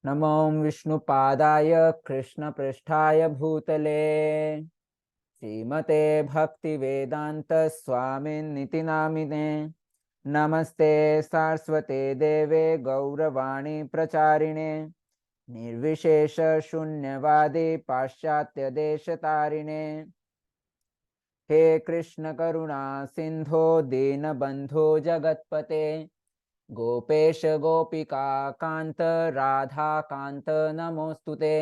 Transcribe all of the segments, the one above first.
नमो विष्णुपादाय कृष्णपृष्ठाय भूतले श्रीमते भक्तिवेदांत स्वामिनिति नामिने। नमस्ते सारस्वते देवे गौरवाणी प्रचारिणे निर्विशेष शून्यवादी पाश्चात्य देशतारिणे। हे कृष्ण करुणा सिंधो दीनबंधो जगत्पते गोपेश गोपिका कांत राधा कांत नमोस्तुते।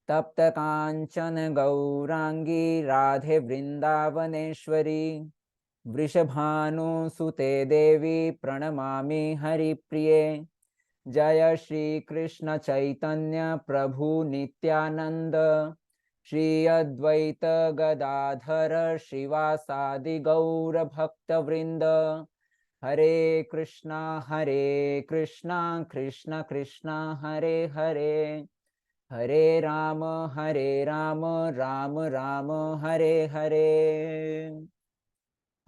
तप्त कांचन गौरांगी राधे वृंदावनेश्वरी वृषभानुसुते देवी प्रणमामि हरिप्रिये। जय श्री कृष्ण चैतन्य प्रभु नित्यानंद श्री अद्वैत गदाधर श्रीवासादि गौर भक्त वृंद। हरे कृष्णा कृष्ण कृष्ण हरे हरे, हरे राम राम राम हरे हरे।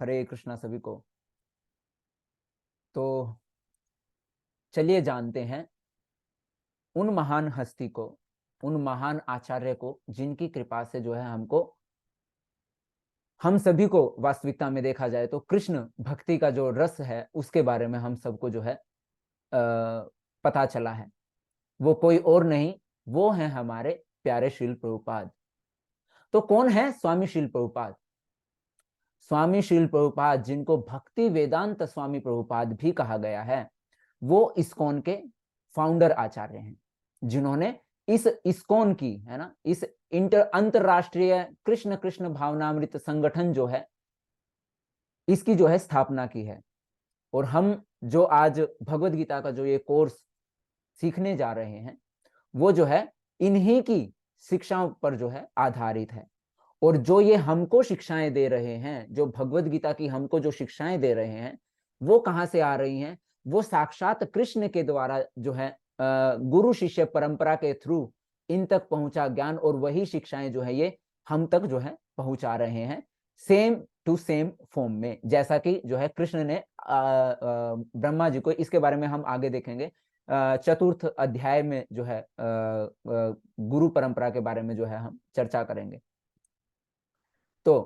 हरे कृष्णा सभी को। तो चलिए जानते हैं उन महान हस्ती को, उन महान आचार्य को जिनकी कृपा से जो है हम सभी को वास्तविकता में देखा जाए तो कृष्ण भक्ति का जो रस है उसके बारे में हम सबको जो है पता चला है। वो कोई और नहीं, वो है हमारे प्यारे श्रील प्रभुपाद। तो कौन है स्वामी श्रील प्रभुपाद? स्वामी श्रील प्रभुपाद, जिनको भक्ति वेदांत स्वामी प्रभुपाद भी कहा गया है, वो इस्कॉन के फाउंडर आचार्य हैं, जिन्होंने इस इस्कॉन की, है ना, इस अंतरराष्ट्रीय कृष्ण कृष्ण भावनामृत संगठन जो है इसकी जो है स्थापना की है। और हम जो आज भगवत गीता का जो ये कोर्स सीखने जा रहे हैं वो जो है इन्हीं की शिक्षाओं पर जो है आधारित है। और जो ये हमको शिक्षाएं दे रहे हैं, जो भगवत गीता की हमको जो शिक्षाएं दे रहे हैं, वो कहाँ से आ रही हैं? वो साक्षात कृष्ण के द्वारा जो है गुरु शिष्य परंपरा के थ्रू इन तक पहुंचा ज्ञान, और वही शिक्षाएं जो है ये हम तक जो है पहुंचा रहे हैं सेम टू सेम फॉर्म में, जैसा कि जो है कृष्ण ने ब्रह्मा जी को, इसके बारे में हम आगे देखेंगे चतुर्थ अध्याय में जो है गुरु परंपरा के बारे में जो है हम चर्चा करेंगे। तो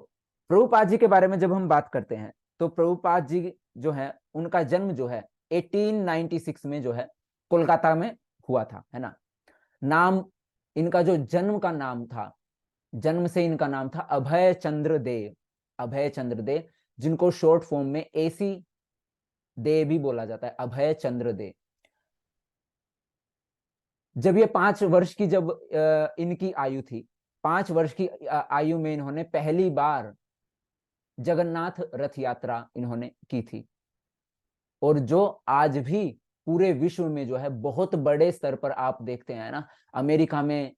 प्रभुपाद जी के बारे में जब हम बात करते हैं तो प्रभुपाद जी जो है उनका जन्म जो है 1896 में जो है कोलकाता में हुआ था, है ना। नाम इनका जो जन्म का नाम था, जन्म से इनका नाम था अभय चंद्र दे, अभय चंद्र दे, जिनको शॉर्ट फॉर्म में एसी दे भी बोला जाता है, अभय चंद्र दे। जब ये 5 वर्ष की जब इनकी आयु थी, 5 वर्ष की आयु में इन्होंने पहली बार जगन्नाथ रथ यात्रा इन्होंने की थी। और जो आज भी पूरे विश्व में जो है बहुत बड़े स्तर पर आप देखते हैं ना, अमेरिका में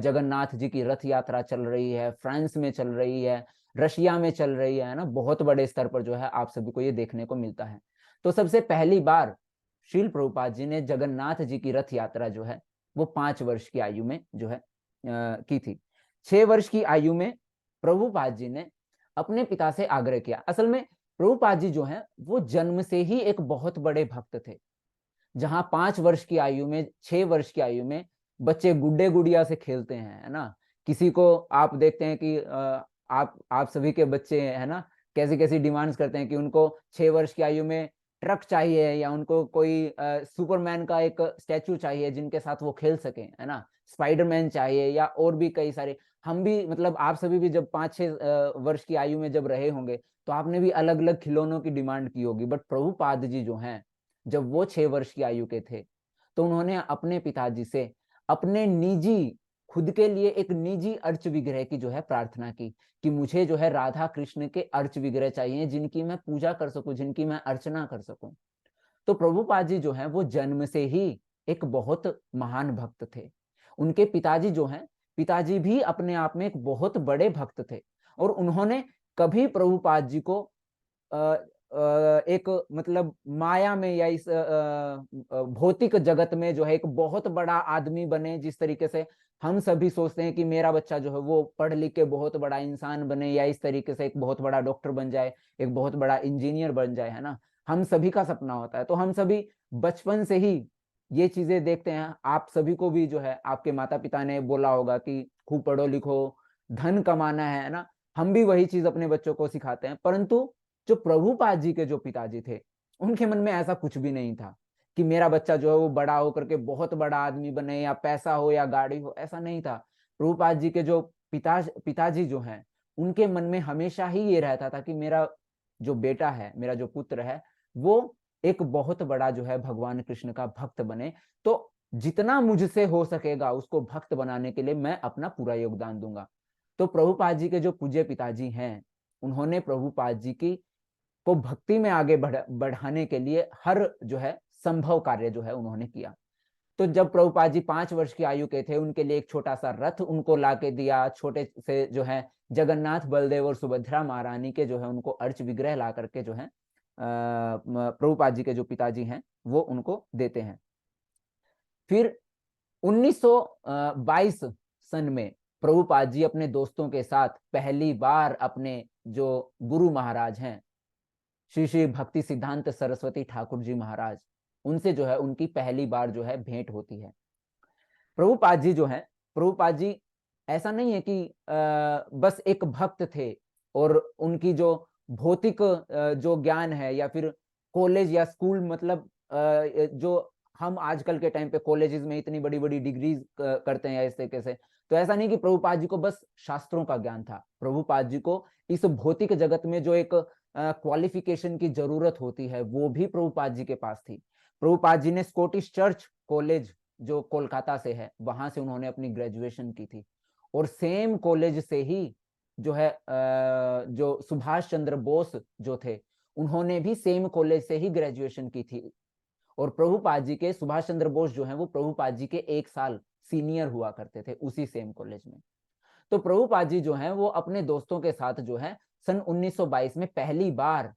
जगन्नाथ जी की रथ यात्रा चल रही है, फ्रांस में चल रही है, रशिया में चल रही है ना, बहुत बड़े स्तर पर जो है आप सभी को ये देखने को मिलता है। तो सबसे पहली बार श्रील प्रभुपाद जी ने जगन्नाथ जी की रथ यात्रा जो है वो 5 वर्ष की आयु में जो है की थी। 6 वर्ष की आयु में प्रभुपाद जी ने अपने पिता से आग्रह किया। असल में प्रभुपाद जी जो हैं वो जन्म से ही एक बहुत बड़े भक्त थे। जहां 5 वर्ष की आयु में, 6 वर्ष की आयु में बच्चे गुड्डे गुड़िया से खेलते हैं, है ना, किसी को आप देखते हैं कि आप सभी के बच्चे, है ना, कैसी कैसी डिमांड्स करते हैं कि उनको 6 वर्ष की आयु में ट्रक चाहिए, या उनको कोई सुपरमैन का एक स्टैचू चाहिए जिनके साथ वो खेल सके, है ना, स्पाइडरमैन चाहिए, या और भी कई सारे। हम भी, मतलब आप सभी भी जब 5-6 वर्ष की आयु में जब रहे होंगे तो आपने भी अलग अलग खिलौनों की डिमांड की होगी। बट प्रभुपाद जी जो हैं, जब वो 6 वर्ष की आयु के थे तो उन्होंने अपने पिताजी से अपने निजी, खुद के लिए एक निजी अर्च विग्रह की जो है प्रार्थना की कि मुझे जो है राधा कृष्ण के अर्च विग्रह चाहिए जिनकी मैं पूजा कर सकूं, जिनकी मैं अर्चना कर सकूं। तो प्रभुपाद जी जो है वो जन्म से ही एक बहुत महान भक्त थे। उनके पिताजी जो हैं, पिताजी भी अपने आप में एक बहुत बड़े भक्त थे, और उन्होंने कभी प्रभुपाद जी को एक, मतलब माया में या इस भौतिक जगत में जो है एक बहुत बड़ा आदमी बने, जिस तरीके से हम सभी सोचते हैं कि मेरा बच्चा जो है वो पढ़ लिख के बहुत बड़ा इंसान बने, या इस तरीके से एक बहुत बड़ा डॉक्टर बन जाए, एक बहुत बड़ा इंजीनियर बन जाए, है ना, हम सभी का सपना होता है। तो हम सभी बचपन से ही ये चीजें देखते हैं। आप सभी को भी जो है आपके माता पिता ने बोला होगा कि खूब पढ़ो लिखो, धन कमाना है ना। हम भी वही चीज अपने बच्चों को सिखाते हैं, परंतु जो प्रभुपाद जी के जो पिताजी थे, उनके मन में ऐसा कुछ भी नहीं था कि मेरा बच्चा जो है वो बड़ा होकर के बहुत बड़ा आदमी बने, या पैसा हो या गाड़ी हो, ऐसा नहीं था। प्रभुपाद जी के जो पिताजी जो हैं, उनके मन में हमेशा ही ये रहता था कि मेरा जो बेटा है, मेरा जो पुत्र है, वो एक बहुत बड़ा जो है भगवान कृष्ण का भक्त बने। तो जितना मुझसे हो सकेगा उसको भक्त बनाने के लिए मैं अपना पूरा योगदान दूंगा। तो प्रभुपाद जी के जो पूज्य पिताजी हैं, उन्होंने प्रभुपाद जी की को भक्ति में आगे बढ़ाने के लिए हर जो है संभव कार्य जो है उन्होंने किया। तो जब प्रभुपाद जी 5 वर्ष की आयु के थे, उनके लिए एक छोटा सा रथ उनको ला के दिया, छोटे से जो है जगन्नाथ, बलदेव और सुभद्रा महारानी के जो है उनको अर्च विग्रह ला करके जो है प्रभुपाद जी के जो पिताजी हैं वो उनको देते हैं। फिर 1922 सन में प्रभुपाद जी अपने दोस्तों के साथ पहली बार अपने जो गुरु महाराज हैं, श्री श्री भक्ति सिद्धांत सरस्वती ठाकुर जी महाराज, उनसे जो है उनकी पहली बार जो है भेंट होती है। प्रभुपाद जी जो है, प्रभुपाद जी ऐसा नहीं है कि बस एक भक्त थे और उनकी जो भौतिक जो ज्ञान है या फिर कॉलेज या स्कूल, मतलब जो हम आजकल के टाइम पे कॉलेजेस में इतनी बड़ी बड़ी डिग्रीज करते हैं या इस तरीके से, तो ऐसा नहीं कि प्रभुपाद जी को बस शास्त्रों का ज्ञान था। प्रभुपाद जी को इस भौतिक जगत में जो एक क्वालिफिकेशन की जरूरत होती है वो भी प्रभुपाद जी के पास थी। प्रभुपाद जी ने स्कॉटिश चर्च कॉलेज जो कोलकाता से है, वहां से उन्होंने अपनी ग्रेजुएशन की थी। और सेम कॉलेज से ही जो है जो सुभाष चंद्र बोस जो थे, उन्होंने भी सेम कॉलेज से ही ग्रेजुएशन की थी। और प्रभुपाद जी के, सुभाष चंद्र बोस जो है वो प्रभुपाद जी के 1 साल सीनियर हुआ करते थे उसी सेम कॉलेज में। तो प्रभुपाद जी जो है वो अपने दोस्तों के साथ जो है सन 1922 में पहली बार,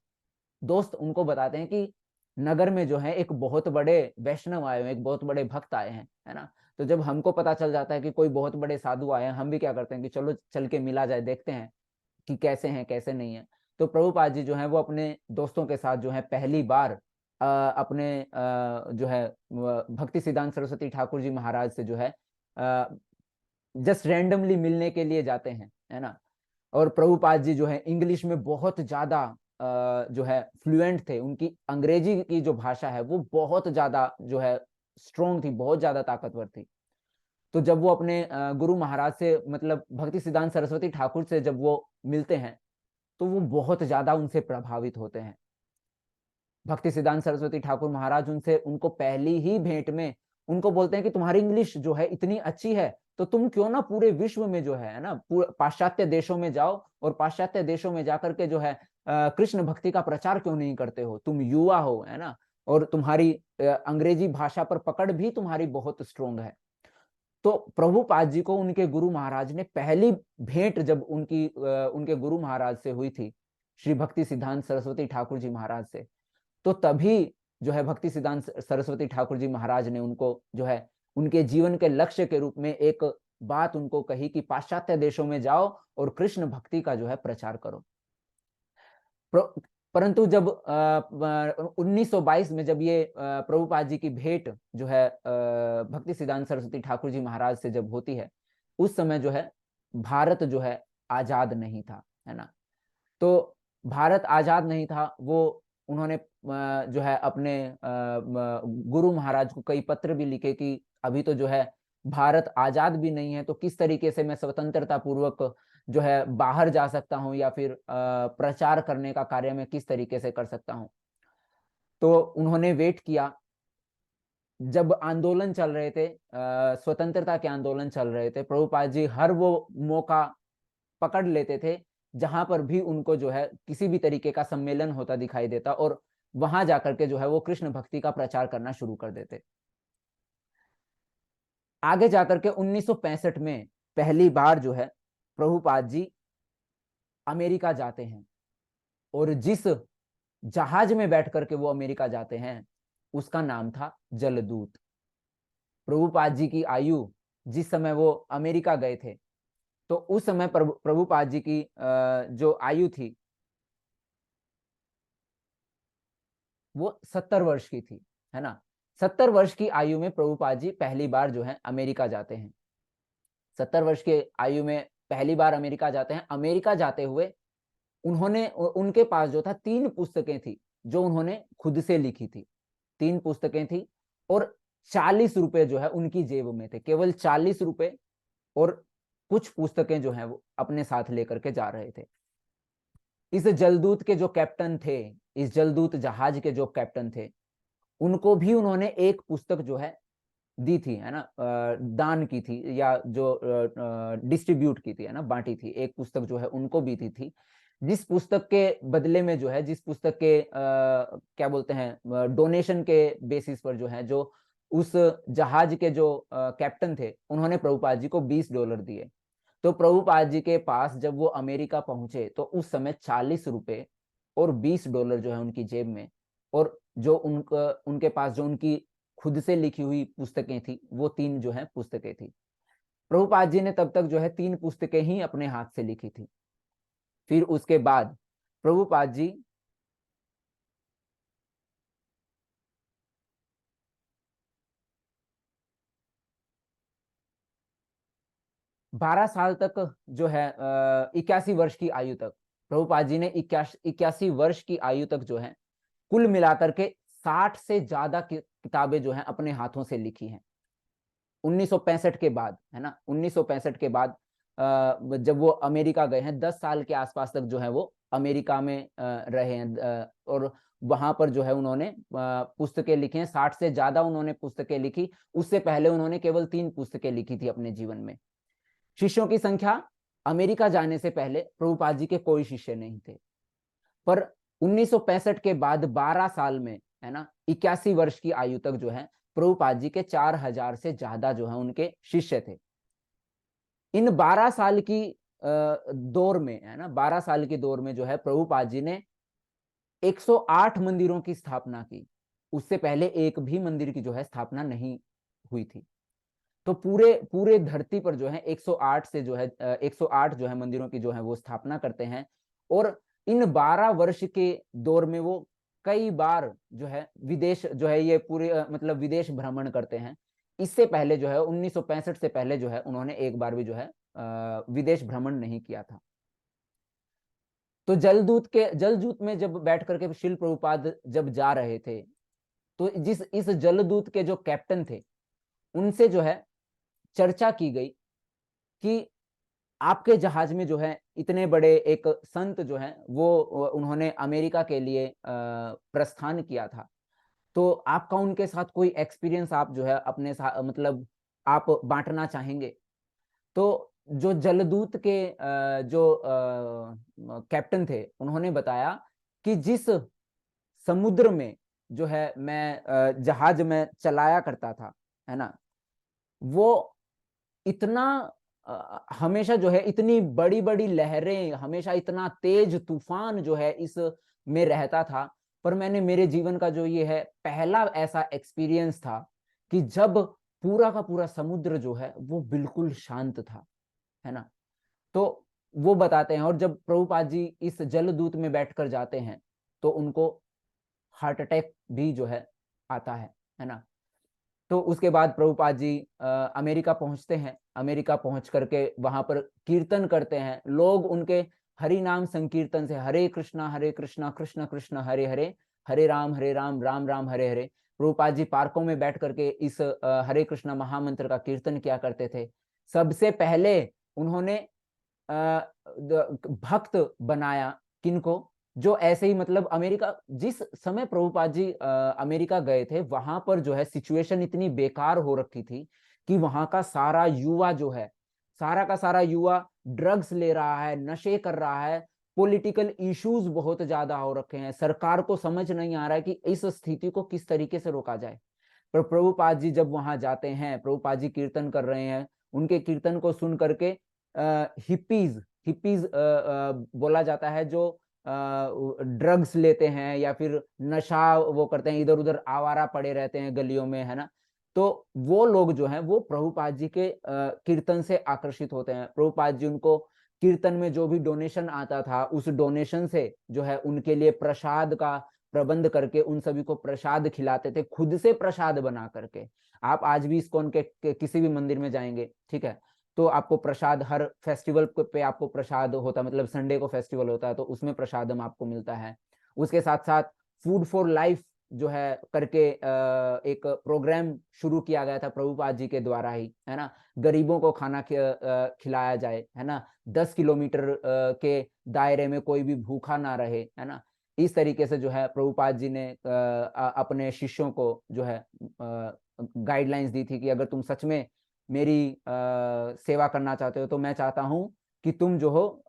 दोस्त उनको बताते हैं कि नगर में जो है एक बहुत बड़े वैष्णव आए हैं, एक बहुत बड़े भक्त आए हैं, है ना। तो जब हमको पता चल जाता है कि कोई बहुत बड़े साधु आए हैं, हम भी क्या करते हैं कि चलो चल के मिला जाए, देखते हैं कि कैसे हैं कैसे नहीं है। तो प्रभुपाद जी जो है वो अपने दोस्तों के साथ जो है पहली बार अपने जो है भक्ति सिद्धांत सरस्वती ठाकुर जी महाराज से जो है जस्ट रैंडमली मिलने के लिए जाते हैं, है ना। और प्रभुपाद जी जो है इंग्लिश में बहुत ज्यादा जो है फ्लुएंट थे, उनकी अंग्रेजी की जो भाषा है वो बहुत ज्यादा जो है स्ट्रोंग थी, बहुत ज्यादा ताकतवर थी। तो जब वो अपने गुरु महाराज से, मतलब भक्ति सिद्धांत सरस्वती ठाकुर से जब वो मिलते हैं, तो वो बहुत ज्यादा उनसे प्रभावित होते हैं। भक्ति सिद्धांत सरस्वती ठाकुर महाराज उनसे, उनको पहली ही भेंट में उनको बोलते हैं कि तुम्हारी इंग्लिश जो है इतनी अच्छी है, तो तुम क्यों ना पूरे विश्व में जो है ना, पाश्चात्य देशों में जाओ और पाश्चात्य देशों में जाकर के जो है कृष्ण भक्ति का प्रचार क्यों नहीं करते हो, तुम युवा हो, है ना, और तुम्हारी अंग्रेजी भाषा पर पकड़ भी तुम्हारी बहुत स्ट्रोंग है। तो प्रभुपाद जी को उनके गुरु महाराज ने पहली भेंट जब उनके गुरु महाराज से हुई थी, श्री भक्ति सिद्धांत सरस्वती ठाकुर जी महाराज से, तो तभी जो है भक्ति सिद्धांत सरस्वती ठाकुर जी महाराज ने उनको जो है उनके जीवन के लक्ष्य के रूप में एक बात उनको कही कि पाश्चात्य देशों में जाओ और कृष्ण भक्ति का जो है प्रचार करो। परंतु जब 1922 में जब ये प्रभुपाद जी की भेंट जो है भक्ति सिद्धांत सरस्वती ठाकुर जी महाराज से जब होती है, उस समय जो है भारत जो है आजाद नहीं था, है ना। तो भारत आजाद नहीं था, वो उन्होंने जो है अपने गुरु महाराज को कई पत्र भी लिखे कि अभी तो जो है भारत आजाद भी नहीं है, तो किस तरीके से मैं स्वतंत्रता पूर्वक जो है बाहर जा सकता हूँ या फिर प्रचार करने का कार्य मैं किस तरीके से कर सकता हूँ। तो उन्होंने वेट किया। जब आंदोलन चल रहे थे, स्वतंत्रता के आंदोलन चल रहे थे, प्रभुपाद जी हर वो मौका पकड़ लेते थे जहां पर भी उनको जो है किसी भी तरीके का सम्मेलन होता दिखाई देता, और वहां जाकर के जो है वो कृष्ण भक्ति का प्रचार करना शुरू कर देते। आगे जाकर के 1965 में पहली बार जो है प्रभुपाद जी अमेरिका जाते हैं, और जिस जहाज में बैठ करके वो अमेरिका जाते हैं उसका नाम था जलदूत। प्रभुपाद जी की आयु, जिस समय वो अमेरिका गए थे, तो उस समय प्रभुपाद जी की जो आयु थी वो 70 वर्ष की थी, है ना। 70 वर्ष की आयु में प्रभुपाद जी पहली बार जो है अमेरिका जाते हैं। 70 वर्ष के आयु में पहली बार अमेरिका जाते हैं। अमेरिका जाते हुए उन्होंने उनके पास जो था 3 पुस्तकें थी जो उन्होंने खुद से लिखी थी। 3 पुस्तकें थी और 40 रुपए जो है उनकी जेब में थे। केवल 40 रुपए और कुछ पुस्तकें जो हैं वो अपने साथ लेकर के जा रहे थे। इस जलदूत के जो कैप्टन थे, इस जलदूत जहाज के जो कैप्टन थे, उनको भी उन्होंने एक पुस्तक जो है दी थी, है ना, दान की थी या जो डिस्ट्रीब्यूट की थी, है ना, बांटी थी। एक पुस्तक जो है उनको भी दी थी, जिस पुस्तक के बदले में जो है, जिस पुस्तक के क्या बोलते हैं, डोनेशन के बेसिस पर जो है, जो उस जहाज के जो कैप्टन थे, उन्होंने प्रभुपाद जी को $20 दिए। तो प्रभुपाद जी के पास जब वो अमेरिका पहुंचे तो उस समय 40 रुपए और $20 जो है उनकी जेब में, और जो उनके पास जो उनकी खुद से लिखी हुई पुस्तकें थी, वो 3 जो है पुस्तकें थी। प्रभुपाद जी ने तब तक जो है 3 पुस्तकें ही अपने हाथ से लिखी थी। फिर उसके बाद प्रभुपाद जी 12 साल तक जो है 81 वर्ष की आयु तक, प्रभुपाद जी ने 81 वर्ष की आयु तक जो है कुल मिलाकर के 60 से ज्यादा किताबें जो है अपने हाथों से लिखी हैं। 1965 के बाद, है ना, 1965 के बाद जब वो अमेरिका गए हैं, 10 साल के आसपास तक जो है वो अमेरिका में रहे हैं, और वहां पर जो है उन्होंने पुस्तकें लिखी हैं। 60 से ज्यादा उन्होंने पुस्तकें लिखी। उससे पहले उन्होंने केवल 3 पुस्तकें लिखी थी अपने जीवन में। शिष्यों की संख्या, अमेरिका जाने से पहले प्रभुपाद जी के कोई शिष्य नहीं थे, पर 1965 के बाद 12 साल में, है ना, 81 वर्ष की आयु तक जो है प्रभुपाद जी के 4000 से ज्यादा जो है उनके शिष्य थे। इन 12 साल की दौर में, है ना, 12 साल की दौर में जो है प्रभुपाद जी ने 108 मंदिरों की स्थापना की। उससे पहले एक भी मंदिर की जो है स्थापना नहीं हुई थी। तो पूरे पूरे धरती पर जो है 108 से जो है 108 जो है मंदिरों की जो है वो स्थापना करते हैं। और इन 12 वर्ष के दौर में वो कई बार जो है विदेश जो है ये पूरे मतलब विदेश भ्रमण करते हैं। इससे पहले जो है 1965 से पहले जो है उन्होंने एक बार भी जो है विदेश भ्रमण नहीं किया था। तो जलदूत में जब बैठ करके शिल प्रभुपाद जब जा रहे थे, तो इस जलदूत के जो कैप्टन थे, उनसे जो है चर्चा की गई कि आपके जहाज में जो है इतने बड़े एक संत जो है वो उन्होंने अमेरिका के लिए प्रस्थान किया था, तो आपका उनके साथ कोई एक्सपीरियंस आप जो है अपने साथ मतलब आप बांटना चाहेंगे? तो जो जलदूत के जो कैप्टन थे, उन्होंने बताया कि जिस समुद्र में जो है मैं जहाज में चलाया करता था, है ना, वो इतना हमेशा जो है इतनी बड़ी बड़ी लहरें, हमेशा इतना तेज तूफान जो है इस में रहता था। पर मैंने मेरे जीवन का जो ये है पहला ऐसा एक्सपीरियंस था कि जब पूरा का पूरा समुद्र जो है वो बिल्कुल शांत था, है ना। तो वो बताते हैं, और जब प्रभुपाद जी इस जलदूत में बैठकर जाते हैं तो उनको हार्ट अटैक भी जो है आता है ना। तो उसके बाद प्रभुपाद जी अमेरिका पहुंचते हैं। अमेरिका पहुंच करके वहां पर कीर्तन करते हैं। लोग उनके हरि नाम संकीर्तन से हरे कृष्णा कृष्ण कृष्ण हरे हरे, हरे राम राम राम हरे हरे। प्रभुपाद जी पार्कों में बैठ करके इस हरे कृष्णा महामंत्र का कीर्तन किया करते थे। सबसे पहले उन्होंने भक्त बनाया किनको, जो ऐसे ही मतलब अमेरिका, जिस समय प्रभुपाद जी अमेरिका गए थे वहां पर जो है सिचुएशन इतनी बेकार हो रखी थी कि वहां का सारा युवा जो है, सारा का सारा युवा ड्रग्स ले रहा है, नशे कर रहा है। पॉलिटिकल इश्यूज बहुत ज्यादा हो रखे हैं। सरकार को समझ नहीं आ रहा है कि इस स्थिति को किस तरीके से रोका जाए। पर प्रभुपाद जी जब वहां जाते हैं, प्रभुपाद जी कीर्तन कर रहे हैं, उनके कीर्तन को सुन करके हिप्पीज हिप्पीज बोला जाता है, जो ड्रग्स लेते हैं या फिर नशा वो करते हैं, इधर उधर आवारा पड़े रहते हैं गलियों में, है ना। तो वो लोग जो हैं वो प्रभुपाद जी के कीर्तन से आकर्षित होते हैं। प्रभुपाद जी उनको कीर्तन में जो भी डोनेशन आता था उस डोनेशन से जो है उनके लिए प्रसाद का प्रबंध करके उन सभी को प्रसाद खिलाते थे, खुद से प्रसाद बना करके। आप आज भी इस्कॉन के किसी भी मंदिर में जाएंगे, ठीक है, तो आपको प्रसाद हर फेस्टिवल पे आपको प्रसाद होता है, मतलब संडे को फेस्टिवल होता है तो उसमें प्रसादम आपको मिलता है। उसके साथ साथ फूड फॉर लाइफ जो है करके एक प्रोग्राम शुरू किया गया था प्रभुपाद जी के द्वारा ही, है ना, गरीबों को खाना खिलाया जाए, है ना, 10 किलोमीटर के दायरे में कोई भी भूखा ना रहे, है ना। इस तरीके से जो है प्रभुपाद जी ने अपने शिष्यों को जो है गाइडलाइंस दी थी कि अगर तुम सच में मेरी सेवा करना चाहते हो तो मैं चाहता हूं कि तुम जो हो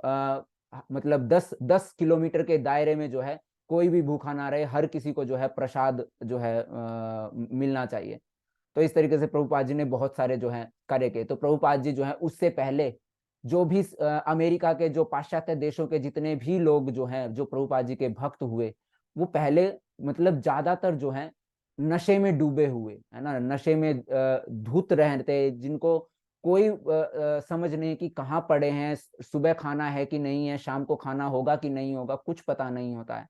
मतलब 10 किलोमीटर के दायरे में जो है कोई भी भूखा ना रहे, हर किसी को जो है प्रसाद जो है मिलना चाहिए। तो इस तरीके से प्रभुपाद जी ने बहुत सारे जो है कार्य किए। तो प्रभुपाद जी जो है उससे पहले जो भी अमेरिका के जो पाश्चात्य देशों के जितने भी लोग जो हैं जो प्रभुपाद जी के भक्त हुए, वो पहले मतलब ज्यादातर जो है नशे में डूबे हुए, है ना, नशे में धुत रहते, जिनको कोई समझ नहीं कि कहाँ पड़े हैं, सुबह खाना है कि नहीं है, शाम को खाना होगा कि नहीं होगा, कुछ पता नहीं होता है।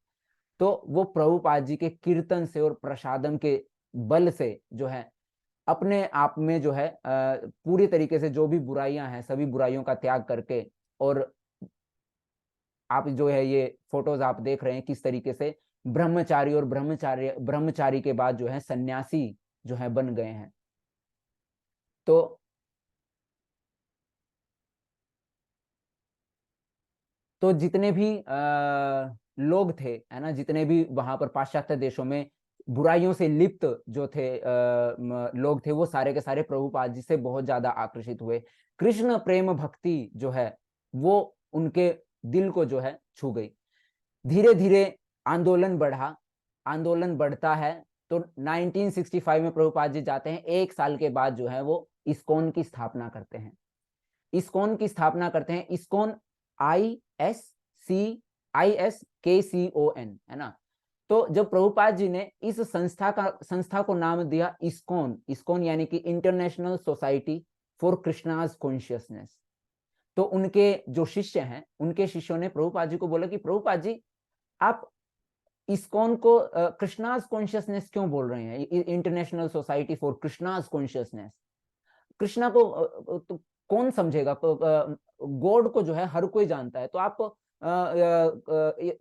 तो वो प्रभुपाद जी के कीर्तन से और प्रसादम के बल से जो है अपने आप में जो है पूरी तरीके से जो भी बुराइयां हैं सभी बुराइयों का त्याग करके, और आप जो है ये फोटोज आप देख रहे हैं किस तरीके से ब्रह्मचारी और ब्रह्मचारी के बाद जो है सन्यासी जो है बन गए हैं। तो जितने भी लोग थे, है ना, जितने भी वहां पर पाश्चात्य देशों में बुराइयों से लिप्त जो थे लोग थे, वो सारे के सारे प्रभुपाद जी से बहुत ज्यादा आकर्षित हुए। कृष्ण प्रेम भक्ति जो है वो उनके दिल को जो है छू गई। धीरे धीरे आंदोलन बढ़ा, आंदोलन बढ़ता है तो 1965 में प्रभुपाद जी जाते हैं, एक साल के बाद जो है वो इस्कॉन की स्थापना करते हैं। इस्कॉन की स्थापना करते हैं, इस्कॉन ISKCON, है ना। तो जब प्रभुपाद जी ने इस संस्था को नाम दिया इस्कॉन, इस्कॉन यानी कि international society for Krishna's consciousness, तो उनके जो शिष्य हैं उनके शिष्यों ने प्रभुपाद जी को बोला कि प्रभुपाद जी आप इस्कॉन को कृष्णाज कॉन्शियसनेस क्यों बोल रहे हैं, international society for Krishna's consciousness, Krishna को तो कौन समझेगा, गॉड को जो है हर कोई जानता है, तो आप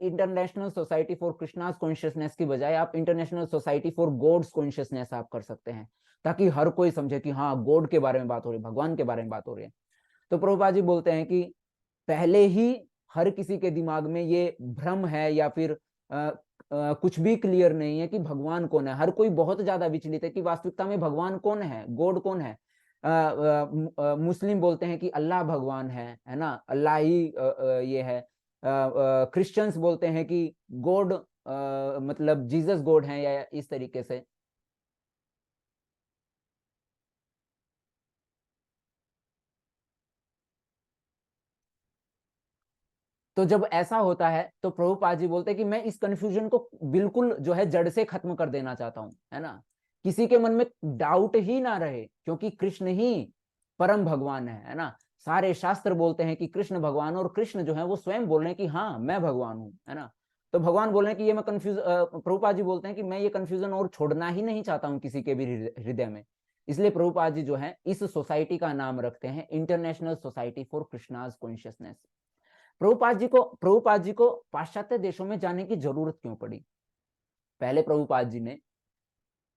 international society for Krishna's consciousness की बजाय आप international society for God's consciousness आप कर सकते हैं, ताकि हर कोई समझे कि हाँ गॉड के बारे में बात हो रही है, भगवान के बारे में बात हो रही है। तो प्रभुपाद जी बोलते हैं कि पहले ही हर किसी के दिमाग में ये भ्रम है या फिर कुछ भी क्लियर नहीं है कि भगवान कौन है। हर कोई बहुत ज्यादा विचलित है कि वास्तविकता में भगवान कौन है, गॉड कौन है। मुस्लिम बोलते हैं कि अल्लाह भगवान है ना, अल्लाह ही ये है। क्रिश्चियंस बोलते हैं कि गॉड मतलब जीसस गॉड है, या इस तरीके से। तो जब ऐसा होता है तो प्रभुपाद जी बोलते हैं कि मैं इस कंफ्यूजन को बिल्कुल जो है जड़ से खत्म कर देना चाहता हूं, है ना, किसी के मन में डाउट ही ना रहे, क्योंकि कृष्ण ही परम भगवान है ना। सारे शास्त्र बोलते हैं कि कृष्ण भगवान, और कृष्ण जो है वो स्वयं बोल रहे हैं कि हाँ मैं भगवान हूं, है ना। तो भगवान बोल रहे हैं कि ये मैं कंफ्यूज प्रभुपाद जी बोलते हैं कि मैं ये कंफ्यूजन और छोड़ना ही नहीं चाहता हूं किसी के भी हृदय में। इसलिए प्रभुपाद जी जो है इस सोसाइटी का नाम रखते हैं international society for Krishna's consciousness. Prabhupada ji को पाश्चात्य देशों में जाने की जरूरत क्यों पड़ी? पहले प्रभुपाद जी ने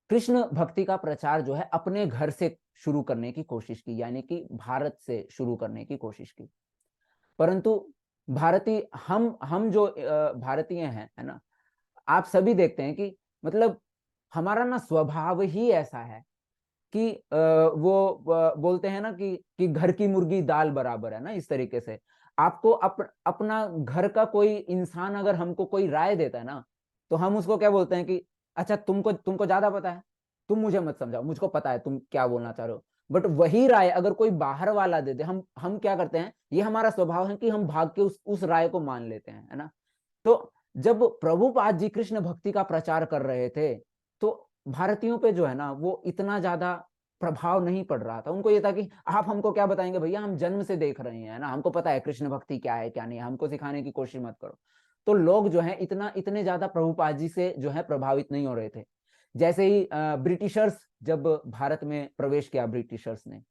कृष्ण भक्ति का प्रचार जो है अपने घर से शुरू करने की कोशिश की, यानी कि भारत से शुरू करने की कोशिश की। परंतु भारतीय हम जो भारतीय हैं, है ना, आप सभी देखते हैं कि मतलब हमारा ना स्वभाव ही ऐसा है कि वो बोलते हैं ना कि घर की मुर्गी दाल बराबर, है ना, इस तरीके से। आपको अपना घर का कोई इंसान अगर हमको कोई राय देता है ना, तो हम उसको क्या बोलते हैं कि अच्छा तुमको तुमको ज्यादा पता है, तुम मुझे मत समझाओ, मुझको पता है तुम क्या बोलना चाह रहे हो। बट वही राय अगर कोई बाहर वाला दे दे, हम क्या करते हैं, ये हमारा स्वभाव है कि हम भाग के उस राय को मान लेते हैं, है ना। तो जब प्रभुपाद जी कृष्ण भक्ति का प्रचार कर रहे थे, तो भारतीयों पे जो है ना वो इतना ज्यादा प्रभाव नहीं पड़ रहा था। उनको ये था कि आप हमको क्या बताएंगे भैया, हम जन्म से देख रहे हैं ना, हमको पता है कृष्ण भक्ति क्या है क्या नहीं है, हमको सिखाने की कोशिश मत करो। तो लोग जो है इतने ज्यादा प्रभुपाद जी से जो है प्रभावित नहीं हो रहे थे। जैसे ही ब्रिटिशर्स जब भारत में प्रवेश किया ब्रिटिशर्स ने,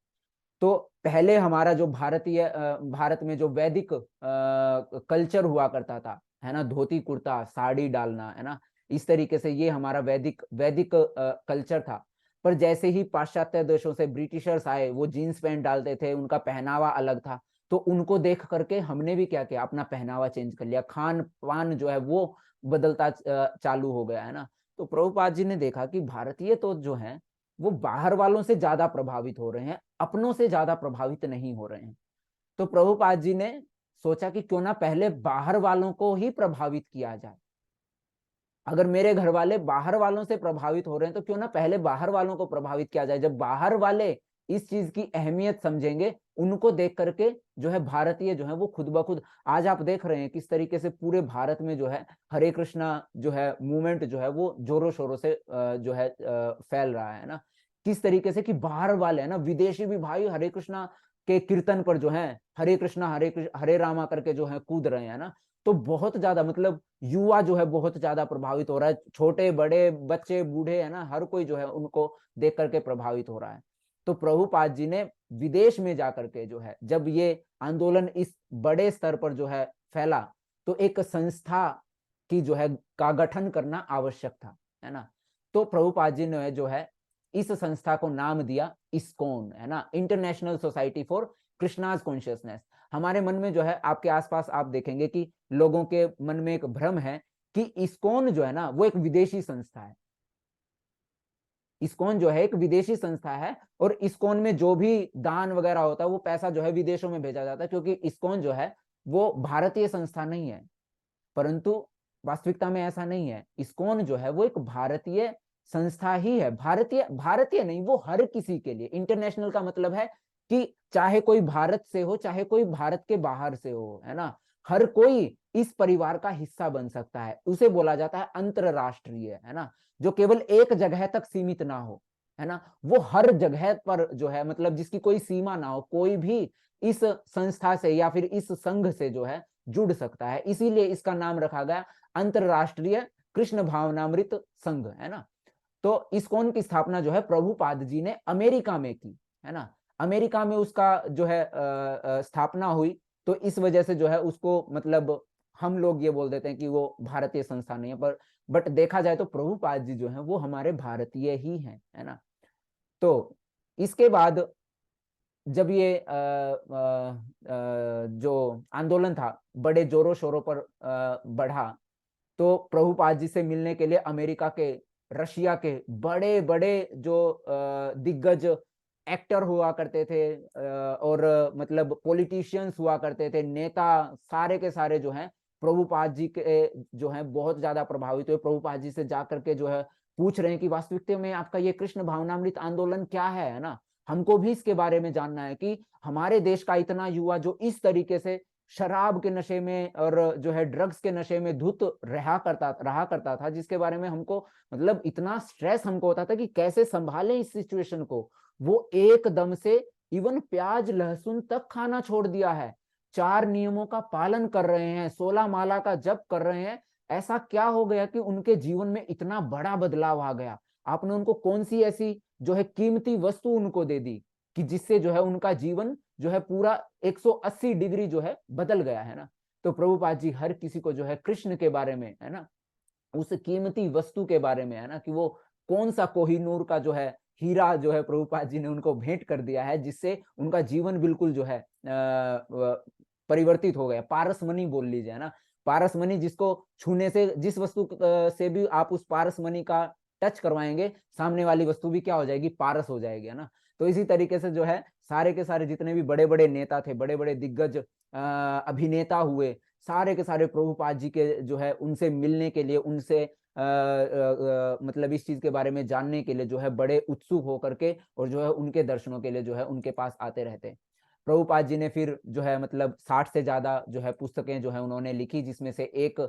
तो पहले हमारा जो भारत में जो वैदिक कल्चर हुआ करता था, है ना, धोती कुर्ता साड़ी डालना, है ना, इस तरीके से ये हमारा वैदिक कल्चर था। पर जैसे ही पाश्चात्य देशों से ब्रिटिशर्स आए, वो जीन्स पैंट डालते थे, उनका पहनावा अलग था, तो उनको देख करके हमने भी क्या किया, अपना पहनावा चेंज कर लिया, खान पान जो है वो बदलता चालू हो गया, है ना। तो प्रभुपाद जी ने देखा कि भारतीय तो जो है वो बाहर वालों से ज्यादा प्रभावित हो रहे हैं, अपनों से ज्यादा प्रभावित नहीं हो रहे हैं। तो प्रभुपाद जी ने सोचा कि क्यों ना पहले बाहर वालों को ही प्रभावित किया जाए। अगर मेरे घर वाले बाहर वालों से प्रभावित हो रहे हैं, तो क्यों ना पहले बाहर वालों को प्रभावित किया जाए। जब बाहर वाले इस चीज की अहमियत समझेंगे, उनको देख करके जो है भारतीय जो है वो खुद ब खुद, आज आप देख रहे हैं किस तरीके से पूरे भारत में जो है हरे कृष्णा जो है मूवमेंट जो है वो जोरों शोरों से जो है फैल रहा है ना। किस तरीके से कि बाहर वाले है ना, विदेशी भी भाई हरे कृष्णा के कीर्तन पर जो है हरे कृष्णा हरे रामा करके जो है कूद रहे हैं ना। तो बहुत ज्यादा मतलब युवा जो है बहुत ज्यादा प्रभावित हो रहा है, छोटे बड़े बच्चे बूढ़े, है ना, हर कोई जो है उनको देख करके प्रभावित हो रहा है। तो प्रभुपाद जी ने विदेश में जाकर के जो है, जब ये आंदोलन इस बड़े स्तर पर जो है फैला, तो एक संस्था की जो है का गठन करना आवश्यक था, है ना। तो प्रभुपाद जी ने जो है इस संस्था को नाम दिया इस्कॉन, है ना, international society for Krishna's consciousness. हमारे मन में जो है, आपके आसपास आप देखेंगे कि लोगों के मन में एक भ्रम है कि इस्कॉन जो है ना वो एक विदेशी संस्था है। इस्कॉन जो है एक विदेशी संस्था है, और इस्कॉन में जो भी दान वगैरह होता है वो पैसा जो है विदेशों में भेजा जाता है, क्योंकि इस्कॉन जो है वो भारतीय संस्था नहीं है। परंतु वास्तविकता में ऐसा नहीं है। इस्कॉन जो है वो एक भारतीय संस्था ही है। भारतीय भारतीय नहीं, वो हर किसी के लिए। इंटरनेशनल का मतलब है कि चाहे कोई भारत से हो, चाहे कोई भारत के बाहर से हो, है ना, हर कोई इस परिवार का हिस्सा बन सकता है। उसे बोला जाता है अंतरराष्ट्रीय, है ना, जो केवल एक जगह तक सीमित ना हो, है ना, वो हर जगह पर जो है मतलब जिसकी कोई सीमा ना हो, कोई भी इस संस्था से या फिर इस संघ से जो है जुड़ सकता है। इसीलिए इसका नाम रखा गया अंतरराष्ट्रीय कृष्ण भावनामृत संघ, है ना। तो इस्कॉन की स्थापना जो है प्रभुपाद जी ने अमेरिका में की, है ना। अमेरिका में उसका जो है स्थापना हुई, तो इस वजह से जो है उसको मतलब हम लोग ये बोल देते हैं कि वो भारतीय संस्था नहीं है, पर बट देखा जाए तो प्रभुपाद जी जो है वो हमारे भारतीय ही हैं, है ना। तो इसके बाद जब ये जो आंदोलन था बड़े जोरों शोरों पर बढ़ा, तो प्रभुपाद जी से मिलने के लिए अमेरिका के, रशिया के बड़े बड़े जो दिग्गज एक्टर हुआ करते थे, और मतलब पॉलिटिशियंस हुआ करते थे, नेता, सारे के सारे जो हैं प्रभुपाद जी के जो है बहुत ज्यादा प्रभावित हुए। प्रभुपाद जी से जाकर के जो है पूछ रहे हैं कि वास्तविकता में आपका ये कृष्ण भावनामृत आंदोलन क्या है ना, हमको भी इसके बारे में जानना है कि हमारे देश का इतना युवा जो इस तरीके से शराब के नशे में और जो है ड्रग्स के नशे में धुत रहा करता था, जिसके बारे में हमको मतलब इतना स्ट्रेस हमको होता था कि कैसे संभालें इस सिचुएशन को, वो एकदम से इवन प्याज लहसुन तक खाना छोड़ दिया है, 4 नियमों का पालन कर रहे हैं, 16 माला का जप कर रहे हैं। ऐसा क्या हो गया कि उनके जीवन में इतना बड़ा बदलाव आ गया? आपने उनको कौन सी ऐसी जो है कीमती वस्तु उनको दे दी कि जिससे जो है उनका जीवन जो है पूरा 180 डिग्री जो है बदल गया, है ना। तो प्रभुपाद जी हर किसी को जो है कृष्ण के बारे में, है ना, उस कीमती वस्तु के बारे में, है ना, कि वो कौन सा कोहिनूर का जो है हीरा जो है प्रभुपाद जी ने उनको भेंट कर दिया है, जिससे उनका जीवन बिल्कुल जो है परिवर्तित हो गया। पारसमणि बोल लीजिए, है ना, पारसमणि जिसको छूने से, जिस वस्तु से भी आप उस पारसमणि का टच करवाएंगे, सामने वाली वस्तु भी क्या हो जाएगी, पारस हो जाएगी, है ना। तो इसी तरीके से जो है सारे के सारे जितने भी बड़े बड़े नेता थे, बड़े बड़े दिग्गज अभिनेता हुए, सारे के सारे प्रभुपाद जी के जो है उनसे मिलने के लिए, उनसे मतलब इस चीज के बारे में जानने के लिए जो है बड़े उत्सुक होकर के, और जो है उनके दर्शनों के लिए जो है उनके पास आते रहते। प्रभुपाद जी ने फिर जो है मतलब 60 से ज्यादा जो है पुस्तकें जो है उन्होंने लिखी, जिसमें से एक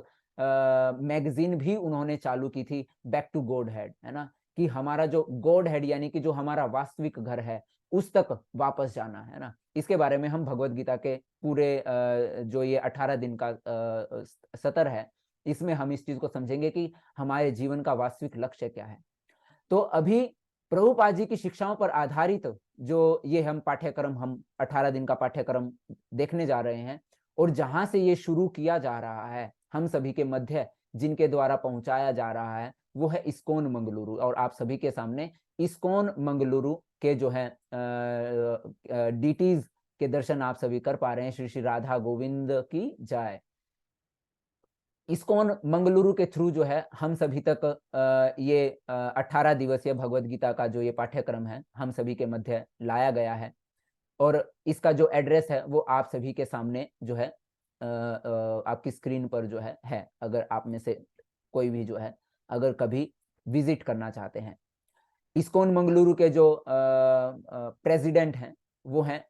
मैगजीन भी उन्होंने चालू की थी, बैक टू गॉड हेड, है ना, कि हमारा जो गॉड हेड यानी कि जो हमारा वास्तविक घर है, उस तक वापस जाना है ना। इसके बारे में हम भगवत गीता के पूरे जो ये 18 दिन का सत्र है, इसमें हम इस चीज को समझेंगे कि हमारे जीवन का वास्तविक लक्ष्य क्या है। तो अभी प्रभुपाद जी की शिक्षाओं पर आधारित जो ये हम पाठ्यक्रम, हम 18 दिन का पाठ्यक्रम देखने जा रहे हैं, और जहां से ये शुरू किया जा रहा है हम सभी के मध्य, जिनके द्वारा पहुंचाया जा रहा है, वो है इस्कॉन मंगलुरु। और आप सभी के सामने इस्कॉन मंगलुरु के जो है डीटीज के दर्शन आप सभी कर पा रहे हैं। श्री श्री राधा गोविंद की जय। इस्कॉन मंगलुरु के थ्रू जो है हम सभी तक ये 18 दिवसीय भगवत गीता का जो ये पाठ्यक्रम है हम सभी के मध्य लाया गया है। और इसका जो एड्रेस है वो आप सभी के सामने जो है आपकी स्क्रीन पर जो है। अगर आप में से कोई भी जो है अगर कभी विजिट करना चाहते हैं, इस्कॉन मंगलुरु के जो प्रेसिडेंट हैं वो हैं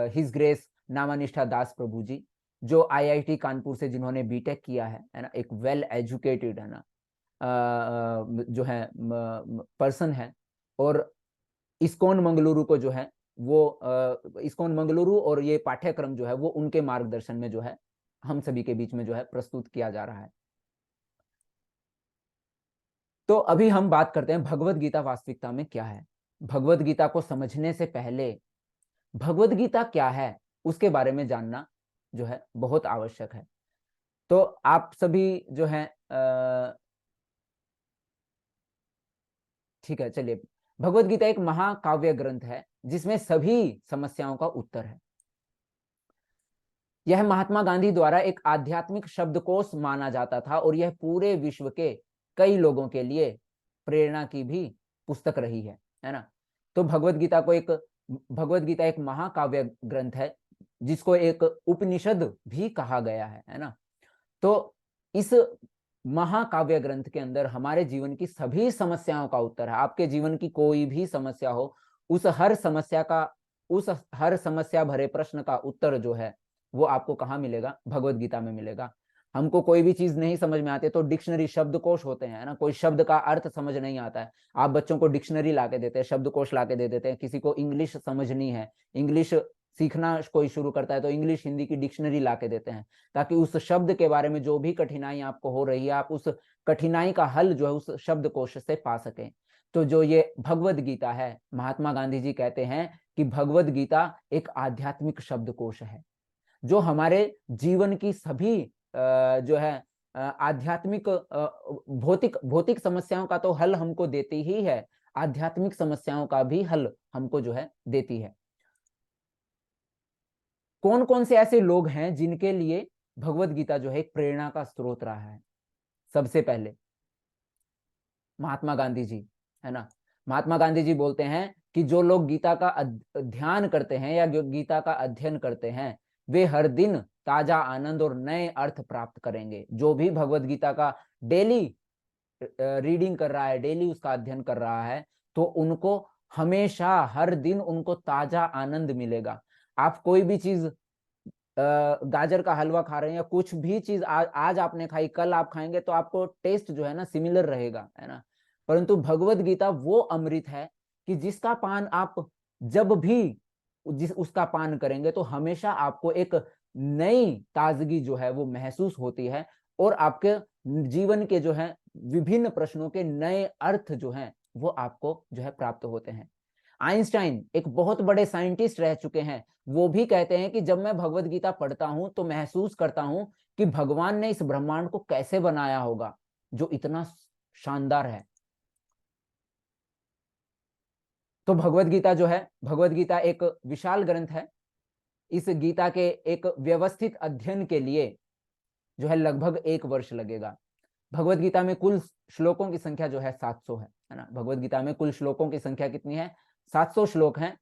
हिज ग्रेस नामानिष्ठा दास प्रभु जी, जो आईआईटी कानपुर से जिन्होंने बीटेक किया है ना, एक वेल एजुकेटेड है ना जो है पर्सन है। और इस्कॉन मंगलुरु को जो है वो इस्कॉन मंगलुरु और ये पाठ्यक्रम जो है वो उनके मार्गदर्शन में जो है हम सभी के बीच में जो है प्रस्तुत किया जा रहा है। तो अभी हम बात करते हैं भगवत गीता वास्तविकता में क्या है। भगवत गीता को समझने से पहले भगवत गीता क्या है उसके बारे में जानना जो है बहुत आवश्यक है। तो आप सभी जो है ठीक है, चलिए। भगवत गीता एक महाकाव्य ग्रंथ है जिसमें सभी समस्याओं का उत्तर है। यह महात्मा गांधी द्वारा एक आध्यात्मिक शब्दकोश माना जाता था और यह पूरे विश्व के कई लोगों के लिए प्रेरणा की भी पुस्तक रही है ना। तो भगवत गीता एक महाकाव्य ग्रंथ है जिसको एक उपनिषद भी कहा गया है ना। तो इस महाकाव्य ग्रंथ के अंदर हमारे जीवन की सभी समस्याओं का उत्तर है। आपके जीवन की कोई भी समस्या हो, उस हर समस्या भरे प्रश्न का उत्तर जो है वो आपको कहाँ मिलेगा? भगवत गीता में मिलेगा। हमको कोई भी चीज नहीं समझ में आती तो डिक्शनरी, शब्दकोश होते हैं ना, कोई शब्द का अर्थ समझ नहीं आता है, आप बच्चों को डिक्शनरी लाके देते हैं, शब्दकोश लाके दे देते हैं। किसी को इंग्लिश समझनी है, इंग्लिश सीखना कोई शुरू करता है तो इंग्लिश हिंदी की डिक्शनरी लाके देते हैं, ताकि उस शब्द के बारे में जो भी कठिनाई आपको हो रही है आप उस कठिनाई का हल जो है उस शब्दकोश से पा सकें। तो जो ये भगवत गीता है, महात्मा गांधी जी कहते हैं कि भगवत गीता एक आध्यात्मिक शब्दकोश है जो हमारे जीवन की सभी जो है आध्यात्मिक भौतिक समस्याओं का तो हल हमको देती ही है, आध्यात्मिक समस्याओं का भी हल हमको जो है देती है। कौन कौन से ऐसे लोग हैं जिनके लिए भगवत गीता जो है एक प्रेरणा का स्रोत रहा है? सबसे पहले महात्मा गांधी जी, है ना। महात्मा गांधी जी बोलते हैं कि जो लोग गीता का ध्यान करते हैं या गीता का अध्ययन करते हैं वे हर दिन ताजा आनंद और नए अर्थ प्राप्त करेंगे। जो भी भगवत गीता का डेली रीडिंग कर रहा है, डेली उसका अध्ययन कर रहा है, तो उनको हमेशा हर दिन उनको ताजा आनंद मिलेगा। आप कोई भी चीज गाजर का हलवा खा रहे हैं या कुछ भी चीज आज आपने खाई, कल आप खाएंगे तो आपको टेस्ट जो है ना सिमिलर रहेगा, है ना। परंतु भगवत गीता वो अमृत है कि जिसका पान आप जब भी उसका पान करेंगे तो हमेशा आपको एक नई ताजगी जो है वो महसूस होती है और आपके जीवन के जो है विभिन्न प्रश्नों के नए अर्थ जो हैं वो आपको जो है प्राप्त होते हैं। आइंस्टाइन एक बहुत बड़े साइंटिस्ट रह चुके हैं, वो भी कहते हैं कि जब मैं भगवत गीता पढ़ता हूं तो महसूस करता हूं कि भगवान ने इस ब्रह्मांड को कैसे बनाया होगा जो इतना शानदार है। तो भगवत गीता जो है, भगवत गीता एक विशाल ग्रंथ है। इस गीता के एक व्यवस्थित अध्ययन के लिए जो है लगभग 1 वर्ष लगेगा। भगवत गीता में कुल श्लोकों की संख्या जो है 700 है ना। भगवत गीता में कुल श्लोकों की संख्या कितनी है? 700 श्लोक हैं।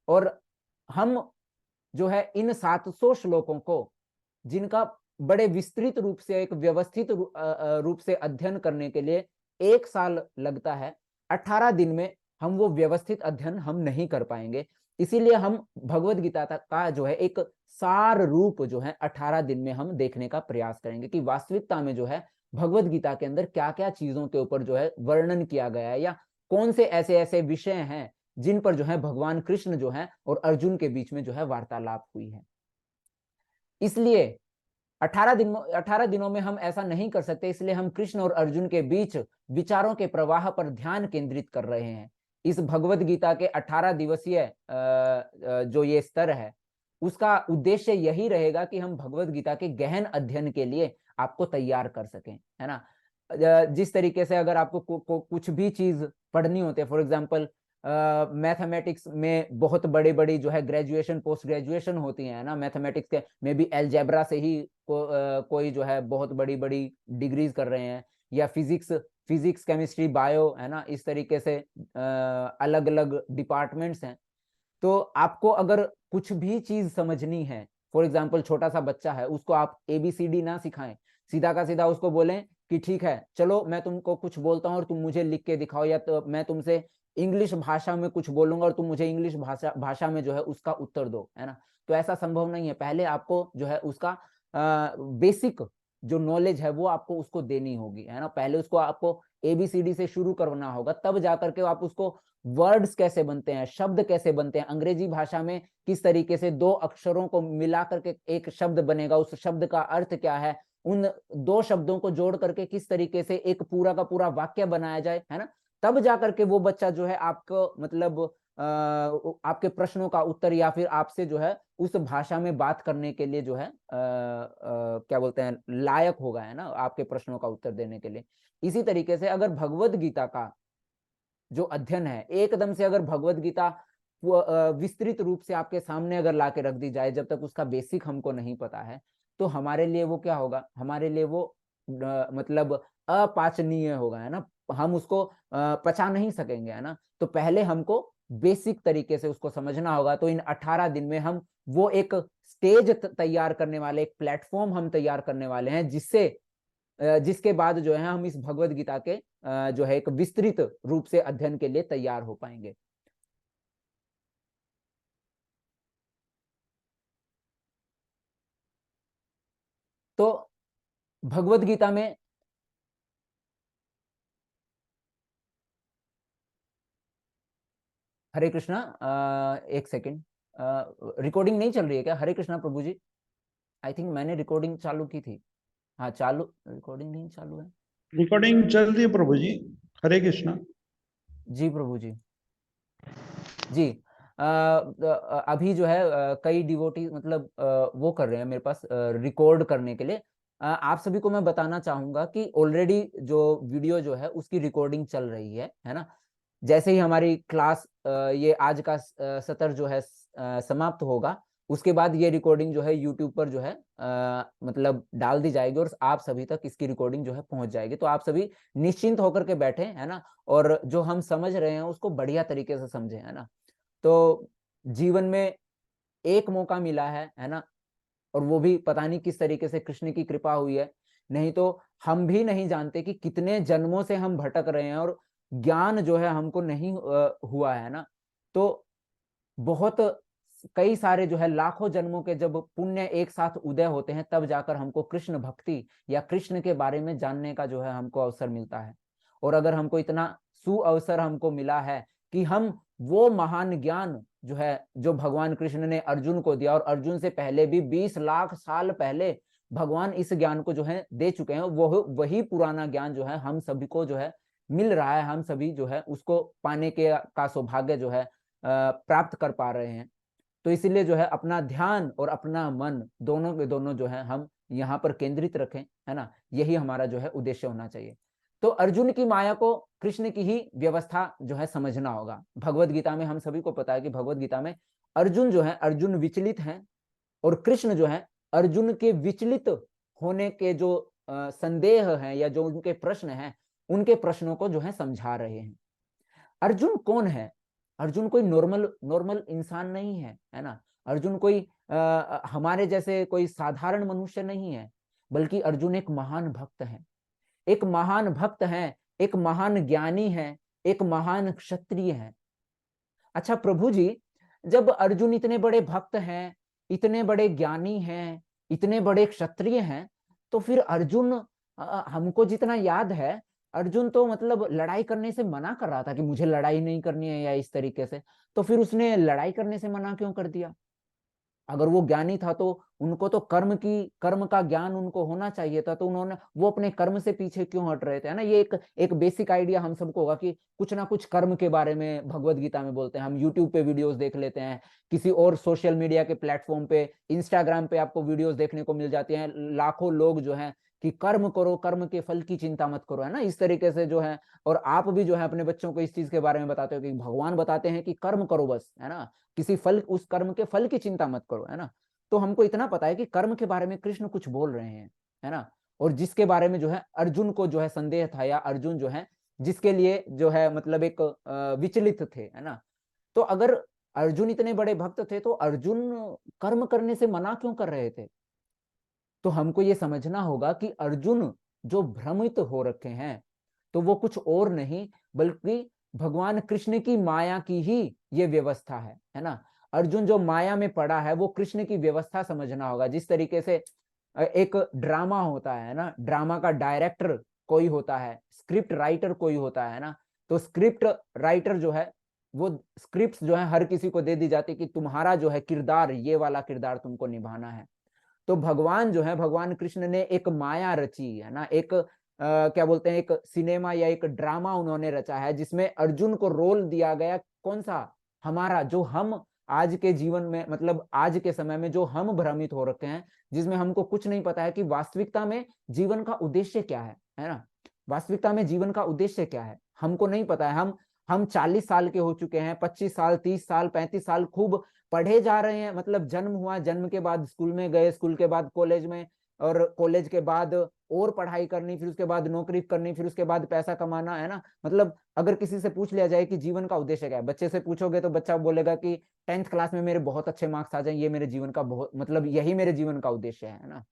और हम जो है इन 700 श्लोकों को, जिनका बड़े विस्तृत रूप से एक व्यवस्थित रूप से अध्ययन करने के लिए 1 साल लगता है, 18 दिन में हम वो व्यवस्थित अध्ययन हम नहीं कर पाएंगे। इसीलिए हम भगवत गीता का जो है एक सार रूप जो है 18 दिन में हम देखने का प्रयास करेंगे कि वास्तविकता में जो है भगवत गीता के अंदर क्या क्या चीजों के ऊपर जो है वर्णन किया गया है, या कौन से ऐसे ऐसे विषय हैं जिन पर जो है भगवान कृष्ण जो है और अर्जुन के बीच में जो है वार्तालाप हुई है। इसलिए 18 दिनों में हम ऐसा नहीं कर सकते, इसलिए हम कृष्ण और अर्जुन के बीच विचारों के प्रवाह पर ध्यान केंद्रित कर रहे हैं। इस भगवत गीता के 18 दिवसीय जो ये स्तर है, उसका उद्देश्य यही रहेगा कि हम भगवत गीता के गहन अध्ययन के लिए आपको तैयार कर सकें, है ना। जिस तरीके से अगर आपको कुछ भी चीज पढ़नी होती है, फॉर एग्जाम्पल मैथमेटिक्स में बहुत बड़ी बड़ी जो है ग्रेजुएशन पोस्ट ग्रेजुएशन होती है ना, मैथमेटिक्स के में भी एलजेब्रा से ही कोई जो है बहुत बड़ी बड़ी डिग्रीज कर रहे हैं, या फिजिक्स केमिस्ट्री बायो, है ना, इस तरीके से अलग अलग डिपार्टमेंट्स हैं। तो आपको अगर कुछ भी चीज समझनी है, फॉर एग्जाम्पल छोटा सा बच्चा है, उसको आप ABCD ना सिखाएं, सीधा का सीधा उसको बोलें कि ठीक है चलो मैं तुमको कुछ बोलता हूँ और तुम मुझे लिख के दिखाओ, या तो मैं तुमसे इंग्लिश भाषा में कुछ बोलूंगा और तुम मुझे इंग्लिश भाषा में जो है उसका उत्तर दो, है ना। तो ऐसा संभव नहीं है। पहले आपको जो है उसका बेसिक जो नॉलेज है वो आपको उसको देनी होगी, है ना। पहले उसको आपको ABCD से शुरू करना होगा, तब जाकर के आप उसको वर्ड्स कैसे बनते हैं, शब्द कैसे बनते हैं, अंग्रेजी भाषा में किस तरीके से दो अक्षरों को मिला करके एक शब्द बनेगा, उस शब्द का अर्थ क्या है, उन दो शब्दों को जोड़ करके किस तरीके से एक पूरा का पूरा वाक्य बनाया जाए, है ना। तब जाकर के वो बच्चा जो है आपको मतलब आपके प्रश्नों का उत्तर या फिर आपसे जो है उस भाषा में बात करने के लिए जो है क्या बोलते हैं लायक होगा, है ना, आपके प्रश्नों का उत्तर देने के लिए। इसी तरीके से अगर भगवत गीता का जो अध्ययन है, एकदम से अगर भगवत गीता विस्तृत रूप से आपके सामने अगर ला के रख दी जाए, जब तक उसका बेसिक हमको नहीं पता है, तो हमारे लिए वो क्या होगा, हमारे लिए वो मतलब अपाचनीय होगा, है ना, हम उसको पचा नहीं सकेंगे, है ना। तो पहले हमको बेसिक तरीके से उसको समझना होगा। तो इन 18 दिन में हम वो एक स्टेज तैयार करने वाले, एक प्लेटफॉर्म हम तैयार करने वाले हैं, जिसके बाद जो है हम इस भगवत गीता के जो है एक विस्तृत रूप से अध्ययन के लिए तैयार हो पाएंगे। तो भगवत गीता में हरे कृष्णा, एक सेकंड, रिकॉर्डिंग नहीं चल रही है क्या? हरे कृष्णा प्रभु जी, आई थिंक मैंने रिकॉर्डिंग चालू की थी। हाँ चालू, रिकॉर्डिंग नहीं चालू है। रिकॉर्डिंग चल रही है प्रभु जी। हरे कृष्णा। जी प्रभु जी। जी अभी जो है कई डिवोटी मतलब वो कर रहे हैं मेरे पास रिकॉर्ड करने के लिए। आप सभी को मैं बताना चाहूंगा कि ऑलरेडी जो वीडियो जो है उसकी रिकॉर्डिंग चल रही है ना। जैसे ही हमारी क्लास ये आज का सत्र जो है समाप्त होगा, उसके बाद ये रिकॉर्डिंग जो है यूट्यूब पर जो है मतलब डाल दी जाएगी और आप सभी तक इसकी रिकॉर्डिंग जो है पहुंच जाएगी। तो आप सभी निश्चिंत होकर के बैठे, है ना, और जो हम समझ रहे हैं उसको बढ़िया तरीके से समझे, है ना। तो जीवन में एक मौका मिला है ना, और वो भी पता नहीं किस तरीके से कृष्ण की कृपा हुई है, नहीं तो हम भी नहीं जानते कि कितने जन्मों से हम भटक रहे हैं और ज्ञान जो है हमको नहीं हुआ है ना। तो बहुत कई सारे जो है लाखों जन्मों के जब पुण्य एक साथ उदय होते हैं, तब जाकर हमको कृष्ण भक्ति या कृष्ण के बारे में जानने का जो है हमको अवसर मिलता है। और अगर हमको इतना सुअवसर हमको मिला है कि हम वो महान ज्ञान जो है जो भगवान कृष्ण ने अर्जुन को दिया, और अर्जुन से पहले भी 20 लाख साल पहले भगवान इस ज्ञान को जो है दे चुके हैं, वो वही पुराना ज्ञान जो है हम सभी को जो है मिल रहा है, हम सभी जो है उसको पाने के का सौभाग्य जो है प्राप्त कर पा रहे हैं। तो इसीलिए जो है अपना ध्यान और अपना मन दोनों के दोनों जो है हम यहाँ पर केंद्रित रखें, है ना, यही हमारा जो है उद्देश्य होना चाहिए। तो अर्जुन की माया को कृष्ण की ही व्यवस्था जो है समझना होगा। भगवत गीता में हम सभी को पता है कि भगवत गीता में अर्जुन जो है अर्जुन विचलित हैं, और कृष्ण जो है अर्जुन के विचलित होने के जो संदेह हैं या जो उनके प्रश्न हैं, उनके प्रश्नों को जो है समझा रहे हैं। अर्जुन कौन है? अर्जुन कोई नॉर्मल नॉर्मल इंसान नहीं है ना। अर्जुन कोई हमारे जैसे कोई साधारण मनुष्य नहीं है, बल्कि अर्जुन एक महान भक्त है, एक महान भक्त है, एक महान ज्ञानी है, एक महान क्षत्रिय है। अच्छा प्रभु जी, जब अर्जुन इतने बड़े भक्त हैं, इतने बड़े ज्ञानी हैं, इतने बड़े क्षत्रिय हैं, तो फिर अर्जुन हमको जितना याद है अर्जुन तो मतलब लड़ाई करने से मना कर रहा था कि मुझे लड़ाई नहीं करनी है या इस तरीके से, तो फिर उसने लड़ाई करने से मना क्यों कर दिया? अगर वो ज्ञानी था तो उनको तो कर्म का ज्ञान उनको होना चाहिए था, तो उन्होंने वो अपने कर्म से पीछे क्यों हट रहे थे, है ना। ये एक बेसिक आइडिया हम सबको होगा कि कुछ ना कुछ कर्म के बारे में भगवत गीता में बोलते हैं। हम यूट्यूब पे वीडियोस देख लेते हैं, किसी और सोशल मीडिया के प्लेटफॉर्म पे, इंस्टाग्राम पे आपको वीडियोस देखने को मिल जाती हैं, लाखों लोग जो है कि कर्म करो, कर्म के फल की चिंता मत करो, है ना, इस तरीके से जो है। और आप भी जो है अपने बच्चों को इस चीज के बारे में बताते हो कि भगवान बताते हैं कि कर्म करो बस, है ना, किसी फल, उस कर्म के फल की चिंता मत करो, है ना। तो हमको इतना पता है कि कर्म के बारे में कृष्ण कुछ बोल रहे हैं, है ना। और जिसके बारे में जो है अर्जुन को जो है संदेह था, या अर्जुन जो है जिसके लिए जो है मतलब एक विचलित थे, है ना। तो अगर अर्जुन इतने बड़े भक्त थे तो अर्जुन कर्म करने से मना क्यों कर रहे थे? तो हमको ये समझना होगा कि अर्जुन जो भ्रमित हो रखे हैं, तो वो कुछ और नहीं बल्कि भगवान कृष्ण की माया की ही ये व्यवस्था है ना। अर्जुन जो माया में पड़ा है वो कृष्ण की व्यवस्था समझना होगा। जिस तरीके से एक ड्रामा होता है ना, ड्रामा का डायरेक्टर कोई होता है, स्क्रिप्ट राइटर कोई होता है ना, तो स्क्रिप्ट राइटर जो है वो स्क्रिप्ट जो है हर किसी को दे दी जाती कि तुम्हारा जो है किरदार, ये वाला किरदार तुमको निभाना है। तो भगवान जो है, भगवान कृष्ण ने एक माया रची है ना, एक क्या बोलते हैं, एक सिनेमा या एक ड्रामा उन्होंने रचा है जिसमें अर्जुन को रोल दिया गया, कौन सा, हमारा, जो हम आज के जीवन में, मतलब आज के समय में जो हम भ्रमित हो रखे हैं, जिसमें हमको कुछ नहीं पता है कि वास्तविकता में जीवन का उद्देश्य क्या है ना। वास्तविकता में जीवन का उद्देश्य क्या है हमको नहीं पता है। हम 40 साल के हो चुके हैं, 25 साल, 30 साल, 35 साल खूब पढ़े जा रहे हैं, मतलब जन्म हुआ, जन्म के बाद स्कूल में गए, स्कूल के बाद कॉलेज में, और कॉलेज के बाद और पढ़ाई करनी, फिर उसके बाद नौकरी करनी, फिर उसके बाद पैसा कमाना, है ना। मतलब अगर किसी से पूछ लिया जाए कि जीवन का उद्देश्य क्या है, बच्चे से पूछोगे तो बच्चा बोलेगा कि 10th क्लास में मेरे बहुत अच्छे मार्क्स आ जाए, ये मेरे जीवन का बहुत, मतलब यही मेरे जीवन का उद्देश्य है ना।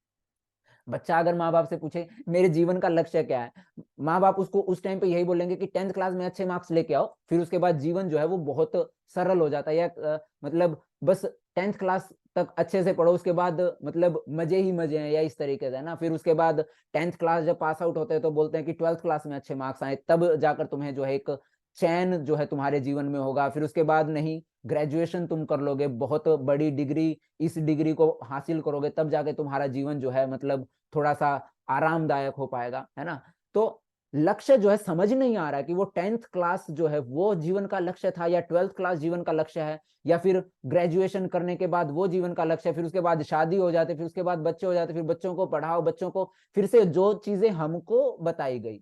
बच्चा अगर माँ बाप से पूछे मेरे जीवन का लक्ष्य क्या है, माँ बाप उसको उस टाइम पे यही बोलेंगे कि 10th क्लास में अच्छे मार्क्स लेके आओ, फिर उसके बाद जीवन जो है वो बहुत सरल हो जाता है, या मतलब बस 10th क्लास तक अच्छे से पढ़ो, उसके बाद मतलब मजे ही मजे हैं, या इस तरीके से ना। फिर उसके बाद 10th क्लास जब पास आउट होते हैं तो बोलते हैं कि 12th क्लास में अच्छे मार्क्स आए, तब जाकर तुम्हें जो है एक चैन जो है तुम्हारे जीवन में होगा। फिर उसके बाद नहीं, ग्रेजुएशन तुम कर लोगे, बहुत बड़ी डिग्री, इस डिग्री को हासिल करोगे, तब जाके तुम्हारा जीवन जो है मतलब थोड़ा सा आरामदायक हो पाएगा, है ना। तो लक्ष्य जो है समझ नहीं आ रहा है कि वो 10th क्लास जो है वो जीवन का लक्ष्य था, या 12th क्लास जीवन का लक्ष्य है, या फिर ग्रेजुएशन करने के बाद वो जीवन का लक्ष्य है, फिर उसके बाद शादी हो जाते, फिर उसके बाद बच्चे हो जाते, फिर बच्चों को पढ़ाओ, बच्चों को फिर से जो चीजें हमको बताई गई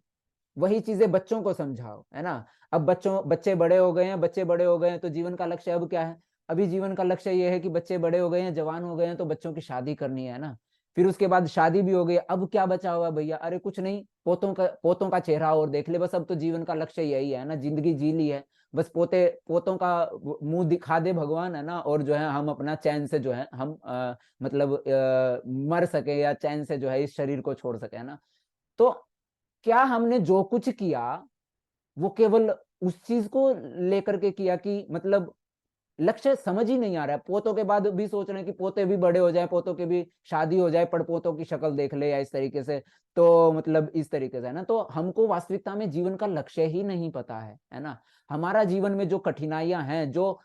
वही चीजें बच्चों को समझाओ, है ना। अब बच्चे बड़े हो गए हैं, बच्चे बड़े हो गए हैं, तो जीवन का लक्ष्य अब क्या है? अभी जीवन का लक्ष्य ये है कि बच्चे बड़े हो गए हैं, जवान हो गए हैं, तो बच्चों की शादी करनी है ना। फिर उसके बाद शादी भी हो गई, अब क्या बचा हुआ भैया? अरे कुछ नहीं, पोतों का चेहरा और देख ले, बस अब तो जीवन का लक्ष्य यही है ना, जिंदगी जी ली है, बस पोतों का मुंह दिखा दे भगवान, है ना, और जो है हम अपना चैन से जो है हम मतलब मर सके, या चैन से जो है इस शरीर को छोड़ सके, है ना। तो क्या हमने जो कुछ किया वो केवल उस चीज को लेकर के किया, कि मतलब लक्ष्य समझ ही नहीं आ रहा है। पोतों के बाद भी सोच रहे हैं कि पोते भी बड़े हो जाए, पोतों की भी शादी हो जाए, पड़पोतों की शक्ल देख ले, या इस तरीके से। तो मतलब इस तरीके से, है ना, तो हमको वास्तविकता में जीवन का लक्ष्य ही नहीं पता है ना। हमारा जीवन में जो कठिनाइयां हैं, जो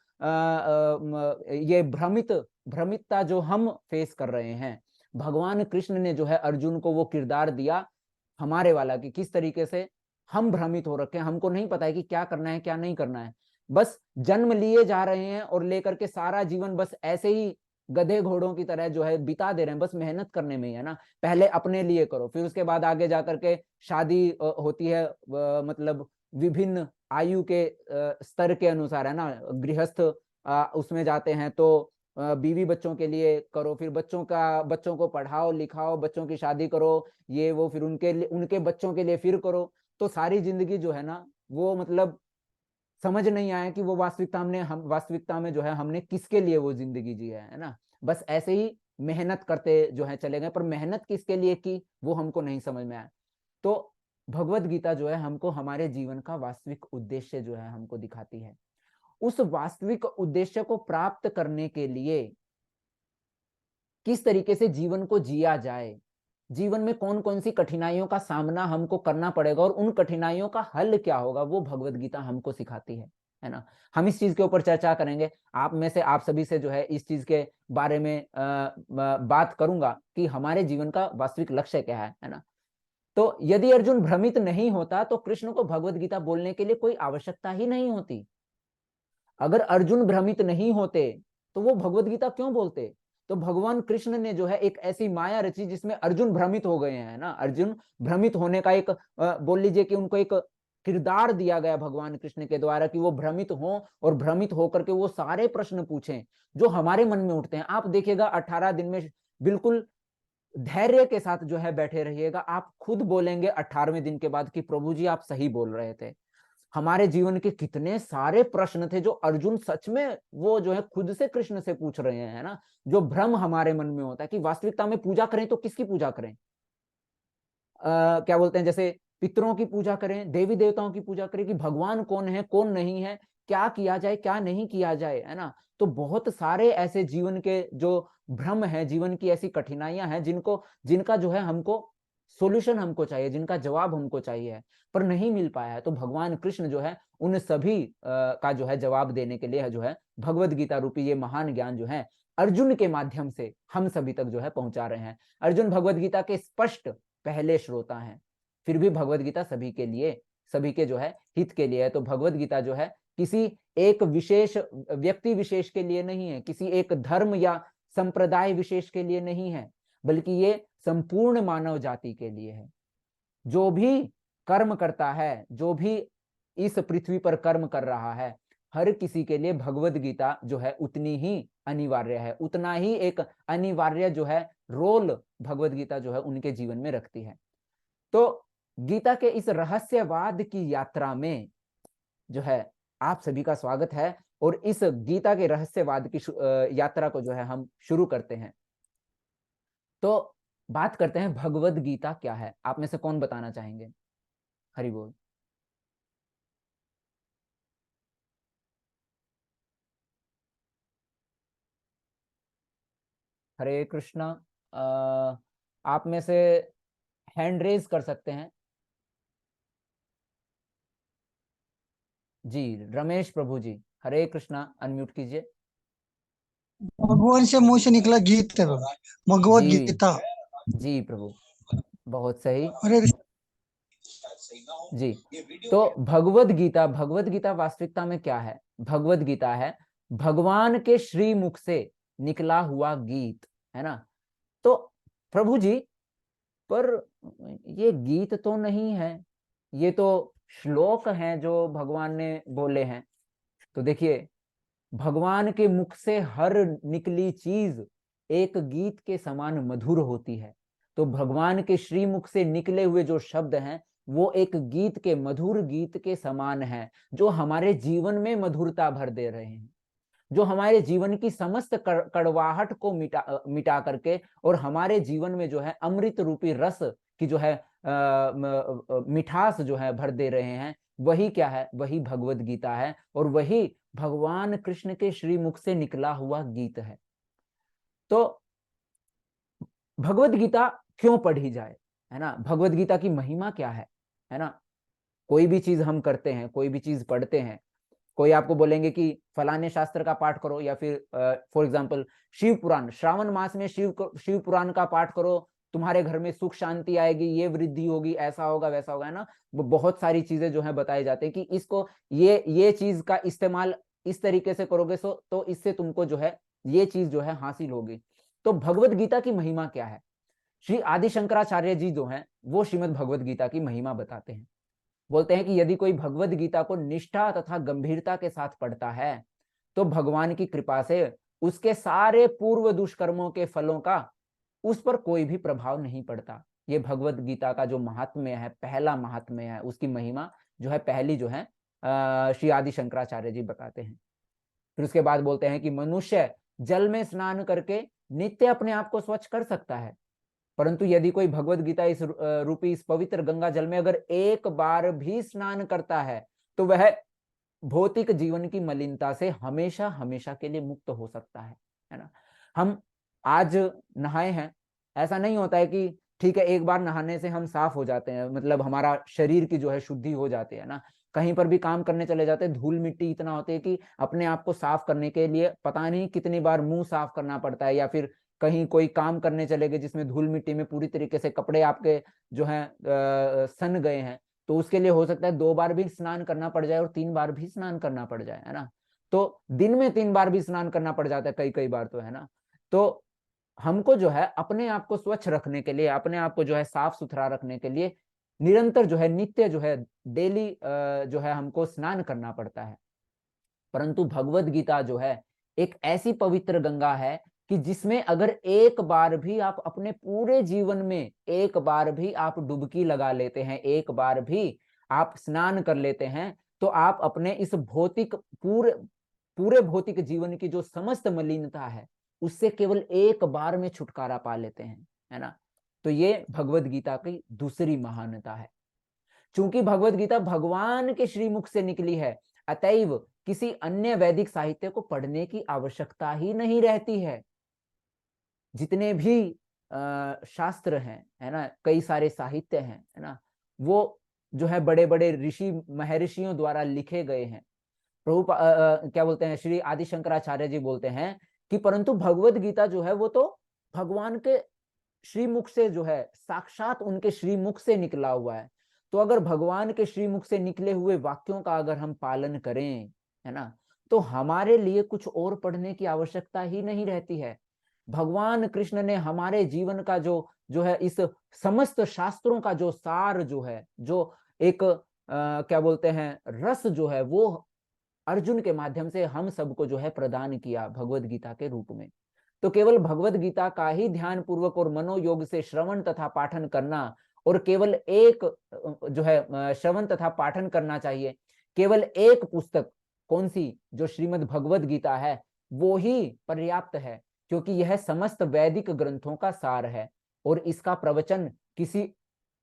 ये भ्रमितता जो हम फेस कर रहे हैं, भगवान कृष्ण ने जो है अर्जुन को वो किरदार दिया हमारे वाला, कि किस तरीके से हम भ्रमित हो रखे हैं, हमको नहीं पता है कि क्या करना है क्या नहीं करना है। बस जन्म लिए जा रहे हैं और लेकर के सारा जीवन बस ऐसे ही गधे घोड़ों की तरह जो है बिता दे रहे हैं, बस मेहनत करने में ही, है ना। पहले अपने लिए करो, फिर उसके बाद आगे जाकर के शादी होती है, मतलब विभिन्न आयु के स्तर के अनुसार, है ना। गृहस्थ उसमें जाते हैं, तो बीवी बच्चों के लिए करो, फिर बच्चों को पढ़ाओ लिखाओ, बच्चों की शादी करो, ये वो, फिर उनके बच्चों के लिए फिर करो। तो सारी जिंदगी जो है ना वो मतलब समझ नहीं आया कि वो वास्तविकता में जो है हमने किसके लिए वो जिंदगी जी है ना। बस ऐसे ही मेहनत करते जो है चले गए, पर मेहनत किसके लिए की वो हमको नहीं समझ में आया। तो भगवत गीता जो है हमको हमारे जीवन का वास्तविक उद्देश्य जो है हमको दिखाती है। उस वास्तविक उद्देश्य को प्राप्त करने के लिए किस तरीके से जीवन को जिया जाए, जीवन में कौन कौन सी कठिनाइयों का सामना हमको करना पड़ेगा और उन कठिनाइयों का हल क्या होगा, वो भगवत गीता हमको सिखाती है ना। हम इस चीज के ऊपर चर्चा करेंगे। आप में से आप सभी से जो है इस चीज के बारे में बात करूंगा कि हमारे जीवन का वास्तविक लक्ष्य क्या है ना। तो यदि अर्जुन भ्रमित नहीं होता तो कृष्ण को भगवत गीता बोलने के लिए कोई आवश्यकता ही नहीं होती। अगर अर्जुन भ्रमित नहीं होते तो वो भगवत गीता क्यों बोलते। तो भगवान कृष्ण ने जो है एक ऐसी माया रची जिसमें अर्जुन भ्रमित हो गए हैं ना। अर्जुन भ्रमित होने का एक बोल लीजिए कि उनको एक किरदार दिया गया भगवान कृष्ण के द्वारा कि वो भ्रमित हो और भ्रमित होकर के वो सारे प्रश्न पूछें जो हमारे मन में उठते हैं। आप देखिएगा 18 दिन में बिल्कुल धैर्य के साथ जो है बैठे रहिएगा, आप खुद बोलेंगे 18वें दिन के बाद कि प्रभु जी आप सही बोल रहे थे। हमारे जीवन के कितने सारे प्रश्न थे जो अर्जुन सच में वो जो है खुद से कृष्ण से पूछ रहे हैं ना। जो भ्रम हमारे मन में होता है कि वास्तविकता में पूजा करें तो किसकी पूजा करें, क्या बोलते हैं, जैसे पितरों की पूजा करें, देवी देवताओं की पूजा करें, कि भगवान कौन है कौन नहीं है, क्या किया जाए क्या नहीं किया जाए, है ना। तो बहुत सारे ऐसे जीवन के जो भ्रम है, जीवन की ऐसी कठिनाइयां हैं जिनका जो है हमको सॉल्यूशन हमको चाहिए, जिनका जवाब हमको चाहिए पर नहीं मिल पाया है। तो भगवान कृष्ण जो है उन सभी का जो है जवाब देने के लिए जो है भगवत गीता रूपी ये महान ज्ञान जो है अर्जुन के माध्यम से हम सभी तक जो है पहुंचा रहे हैं। अर्जुन भगवत गीता के स्पष्ट पहले श्रोता हैं, फिर भी भगवत गीता सभी के लिए, सभी के जो है हित के लिए है। तो भगवत गीता जो है किसी एक विशेष व्यक्ति विशेष के लिए नहीं है, किसी एक धर्म या संप्रदाय विशेष के लिए नहीं है, बल्कि ये संपूर्ण मानव जाति के लिए है। जो भी कर्म करता है, जो भी इस पृथ्वी पर कर्म कर रहा है, हर किसी के लिए भगवत गीता जो है उतनी ही अनिवार्य है, उतना ही एक अनिवार्य जो है रोल भगवत गीता जो है उनके जीवन में रखती है। तो गीता के इस रहस्यवाद की यात्रा में जो है आप सभी का स्वागत है और इस गीता के रहस्यवाद की यात्रा को जो है हम शुरू करते हैं। तो बात करते हैं भगवत गीता क्या है। आप में से कौन बताना चाहेंगे? हरि बोल। हरे कृष्णा। आप में से हैंड रेज कर सकते हैं जी। रमेश प्रभु जी, हरे कृष्णा, अनम्यूट कीजिए। भगवान से मुंह से निकला गीत है बाबा, भगवत जी गीता। जी प्रभु, बहुत सही अरे जी। तो भगवत गीता, भगवत गीता वास्तविकता में क्या है? भगवत गीता है भगवान के श्री मुख से निकला हुआ गीत, है ना। तो प्रभु जी, पर ये गीत तो नहीं है, ये तो श्लोक हैं जो भगवान ने बोले हैं। तो देखिए, भगवान के मुख से हर निकली चीज एक गीत के समान मधुर होती है। तो भगवान के श्रीमुख से निकले हुए जो शब्द हैं वो एक गीत के, मधुर गीत के समान है, जो हमारे जीवन में मधुरता भर दे रहे हैं, जो हमारे जीवन की समस्त कड़वाहट को मिटा करके और हमारे जीवन में जो है अमृत रूपी रस की जो है मिठास जो है भर दे रहे हैं। वही क्या है? वही भगवत गीता है और वही भगवान कृष्ण के श्रीमुख से निकला हुआ गीत है। तो भगवत गीता क्यों पढ़ी जाए, है ना? भगवत गीता की महिमा क्या है ना? कोई भी चीज हम करते हैं, कोई भी चीज पढ़ते हैं, कोई आपको बोलेंगे कि फलाने शास्त्र का पाठ करो, या फिर फॉर एग्जाम्पल शिव पुराण, श्रावण मास में शिव पुराण का पाठ करो, तुम्हारे घर में सुख शांति आएगी, ये वृद्धि होगी, ऐसा होगा वैसा होगा, है ना। वो बहुत सारी चीजें जो है बताई जाती है कि इसको ये चीज का इस्तेमाल इस तरीके से करोगे तो इससे तुमको जो है ये चीज जो है हासिल होगी। तो भगवत गीता की महिमा क्या है? श्री आदि शंकराचार्य जी जो हैं वो श्रीमद् भगवत गीता की महिमा बताते हैं। बोलते हैं कि यदि कोई भगवत गीता को निष्ठा तथा गंभीरता के साथ पढ़ता है तो भगवान की कृपा से उसके सारे पूर्व दुष्कर्मों के फलों का उस पर कोई भी प्रभाव नहीं पड़ता। ये भगवत गीता का जो महात्म्य है, पहला महात्म्य है, उसकी महिमा जो है पहली जो है श्री आदि शंकराचार्य जी बताते हैं। फिर उसके बाद बोलते हैं कि मनुष्य जल में स्नान करके नित्य अपने आप को स्वच्छ कर सकता है, परंतु यदि कोई भगवत गीता इस रूपी इस पवित्र गंगा जल में अगर एक बार भी स्नान करता है तो वह भौतिक जीवन की मलिनता से हमेशा हमेशा के लिए मुक्त हो सकता है ना। हम आज नहाए हैं, ऐसा नहीं होता है कि ठीक है, एक बार नहाने से हम साफ हो जाते हैं, मतलब हमारा शरीर की जो है शुद्धि हो जाती है ना। कहीं पर भी काम करने चले जाते हैं, धूल मिट्टी इतना होती है कि अपने आप को साफ करने के लिए पता नहीं कितनी बार मुंह साफ करना पड़ता है, या फिर कहीं कोई काम करने चले गए जिसमें धूल मिट्टी में पूरी तरीके से कपड़े आपके जो है सन गए हैं, तो उसके लिए हो सकता है 2 बार भी स्नान करना पड़ जाए और 3 बार भी स्नान करना पड़ जाए, है ना। तो दिन में 3 बार भी स्नान करना पड़ जाता है कई कई बार, तो है ना। तो हमको जो है अपने आप को स्वच्छ रखने के लिए, अपने आप को जो है साफ सुथरा रखने के लिए निरंतर जो है, नित्य जो है, डेली जो है हमको स्नान करना पड़ता है। परंतु भगवत गीता जो है एक ऐसी पवित्र गंगा है कि जिसमें अगर एक बार भी आप अपने पूरे जीवन में एक बार भी आप डुबकी लगा लेते हैं, एक बार भी आप स्नान कर लेते हैं, तो आप अपने इस भौतिक पूरे भौतिक जीवन की जो समस्त मलिनता है उससे केवल एक बार में छुटकारा पा लेते हैं, है ना। तो ये भगवत गीता की दूसरी महानता है। चूंकि भगवत गीता भगवान के श्रीमुख से निकली है, अतएव किसी अन्य वैदिक साहित्य को पढ़ने की आवश्यकता ही नहीं रहती है। जितने भी शास्त्र हैं, है ना, कई सारे साहित्य हैं, है ना, वो जो है बड़े बड़े ऋषि महर्षियों द्वारा लिखे गए हैं। प्रभु क्या बोलते हैं, श्री आदि शंकराचार्य जी बोलते हैं कि परंतु भगवत गीता जो है वो तो भगवान के श्रीमुख से जो है, साक्षात उनके श्रीमुख से निकला हुआ है। तो अगर भगवान के श्रीमुख से निकले हुए वाक्यों का अगर हम पालन करें, है ना, तो हमारे लिए कुछ और पढ़ने की आवश्यकता ही नहीं रहती है। भगवान कृष्ण ने हमारे जीवन का जो है इस समस्त शास्त्रों का जो सार जो है, जो एक क्या बोलते हैं रस जो है, वो अर्जुन के माध्यम से हम सबको जो है प्रदान किया भगवत गीता के रूप में। तो केवल भगवत गीता का ही ध्यान पूर्वक और मनोयोग से श्रवण तथा पाठन करना, और केवल एक जो है श्रवण तथा पाठन करना चाहिए, केवल एक पुस्तक कौन सी, जो श्रीमद् भगवत गीता है, वो ही पर्याप्त है, क्योंकि यह समस्त वैदिक ग्रंथों का सार है। और इसका प्रवचन किसी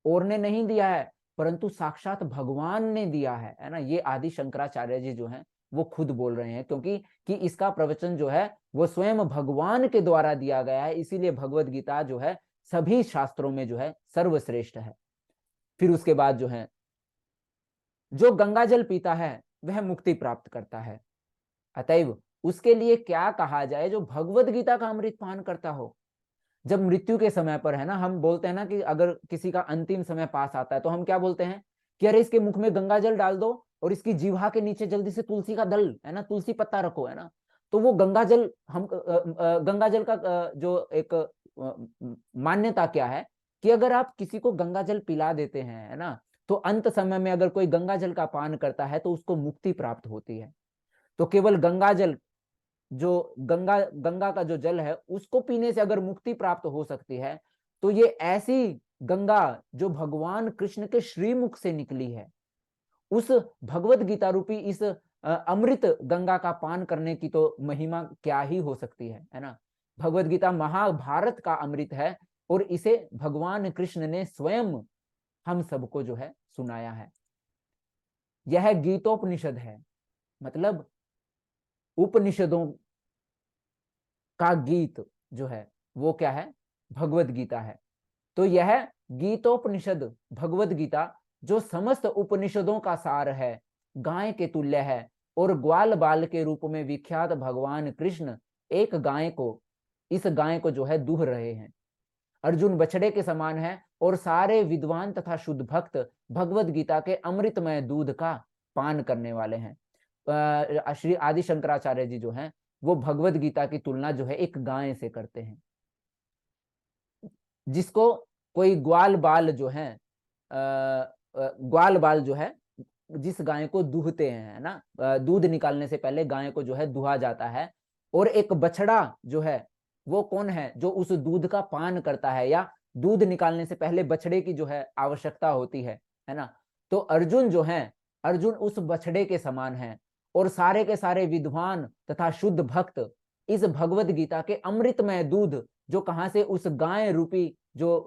और ने नहीं दिया है, परंतु साक्षात भगवान ने दिया है ना। ये आदि शंकराचार्य जी जो हैं वो खुद बोल रहे हैं, क्योंकि कि इसका प्रवचन जो है वो स्वयं भगवान के द्वारा दिया गया है, इसीलिए भगवत गीता जो है सभी शास्त्रों में जो है सर्वश्रेष्ठ है। फिर उसके बाद जो है, जो गंगा जल पीता है वह मुक्ति प्राप्त करता है, अतएव उसके लिए क्या कहा जाए जो भगवत गीता का अमृत पान करता हो। जब मृत्यु के समय पर, है ना, हम बोलते हैं ना कि अगर किसी का अंतिम समय पास आता है तो हम क्या बोलते हैं कि अरे इसके मुख में गंगा जल डाल दो और इसकी जीवा के नीचे जल्दी से तुलसी का दल, है ना, तुलसी पत्ता रखो, है ना। तो वो गंगा जल हम गंगा जल का जो एक मान्यता क्या है कि अगर आप किसी को गंगा जल पिला देते हैं, है ना, तो अंत समय में अगर कोई गंगा जल का पान करता है तो उसको मुक्ति प्राप्त होती है। तो केवल गंगा जल, जो गंगा का जो जल है उसको पीने से अगर मुक्ति प्राप्त हो सकती है, तो ये ऐसी गंगा जो भगवान कृष्ण के श्रीमुख से निकली है, उस भगवत गीता रूपी इस अमृत गंगा का पान करने की तो महिमा क्या ही हो सकती है ना। भगवत गीता महाभारत का अमृत है और इसे भगवान कृष्ण ने स्वयं हम सबको जो है सुनाया है। यह गीतोपनिषद है, मतलब उपनिषदों का गीत जो है वो क्या है, भगवत गीता है। तो यह गीतोपनिषद भगवत गीता जो समस्त उपनिषदों का सार है, गाय के तुल्य है, और ग्वाल बाल के रूप में विख्यात भगवान कृष्ण एक इस गाय को जो है दूह रहे हैं। अर्जुन बछड़े के समान है और सारे विद्वान तथा शुद्ध भक्त भगवत गीता के अमृतमय दूध का पान करने वाले हैं। श्री आदि शंकराचार्य जी जो हैं वो भगवत गीता की तुलना जो है एक गाय से करते हैं, जिसको कोई ग्वाल बाल जो है ग्वाल बाल जो है जिस गाय को दूहते हैं, है ना, दूध निकालने से पहले गाय को जो है दुहा जाता है, और एक बछड़ा जो है वो कौन है, जो उस दूध का पान करता है, या दूध निकालने से पहले बछड़े की जो है आवश्यकता होती है ना। तो अर्जुन जो है, अर्जुन उस बछड़े के समान है, और सारे के सारे विद्वान तथा शुद्ध भक्त इस भगवत गीता के अमृतमय दूध जो कहां से, उस गाय रूपी जो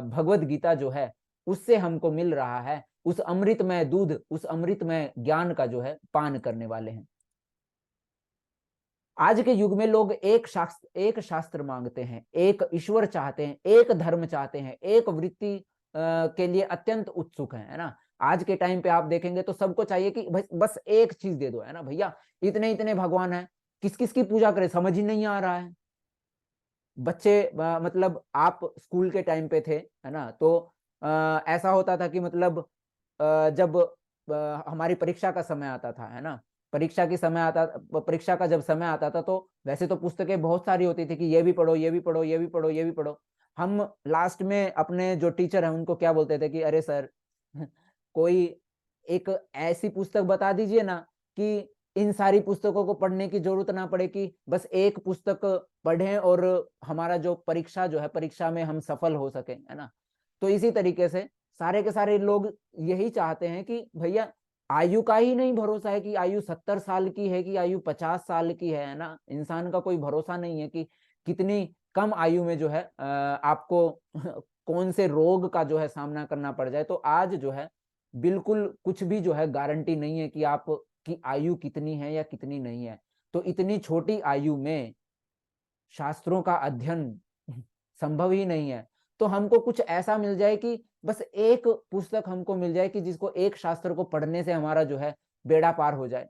भगवत गीता जो है उससे हमको मिल रहा है, उस अमृतमय दूध, उस अमृतमय ज्ञान का जो है पान करने वाले हैं। आज के युग में लोग एक शास्त्र मांगते हैं, एक ईश्वर चाहते हैं, एक धर्म चाहते हैं, एक वृत्ति के लिए अत्यंत उत्सुक है ना। आज के टाइम पे आप देखेंगे तो सबको चाहिए कि बस एक चीज दे दो, है ना भैया। इतने इतने भगवान है, किस किस की पूजा करें समझ ही नहीं आ रहा है। बच्चे मतलब आप स्कूल के टाइम पे थे, है ना, तो ऐसा होता था कि मतलब जब हमारी परीक्षा का समय आता था, है ना, परीक्षा का जब समय आता था तो वैसे तो पुस्तकें बहुत सारी होती थी कि ये भी पढ़ो, ये भी पढ़ो, ये भी पढ़ो, ये भी पढ़ो। हम लास्ट में अपने जो टीचर हैं उनको क्या बोलते थे कि अरे सर कोई एक ऐसी पुस्तक बता दीजिए ना कि इन सारी पुस्तकों को पढ़ने की जरूरत ना पड़े, कि बस एक पुस्तक पढ़ें और हमारा जो परीक्षा जो है, परीक्षा में हम सफल हो सके, है ना। तो इसी तरीके से सारे के सारे लोग यही चाहते हैं कि भैया आयु का ही नहीं भरोसा है कि आयु 70 साल की है कि आयु 50 साल की है ना। इंसान का कोई भरोसा नहीं है कि कितनी कम आयु में जो है आपको कौन से रोग का जो है सामना करना पड़ जाए। तो आज जो है बिल्कुल कुछ भी जो है गारंटी नहीं है कि आप की आयु कितनी है या कितनी नहीं है। तो इतनी छोटी आयु में शास्त्रों का अध्ययन संभव ही नहीं है। तो हमको कुछ ऐसा मिल जाए कि बस एक पुस्तक हमको मिल जाए कि जिसको एक शास्त्र को पढ़ने से हमारा जो है बेड़ा पार हो जाए।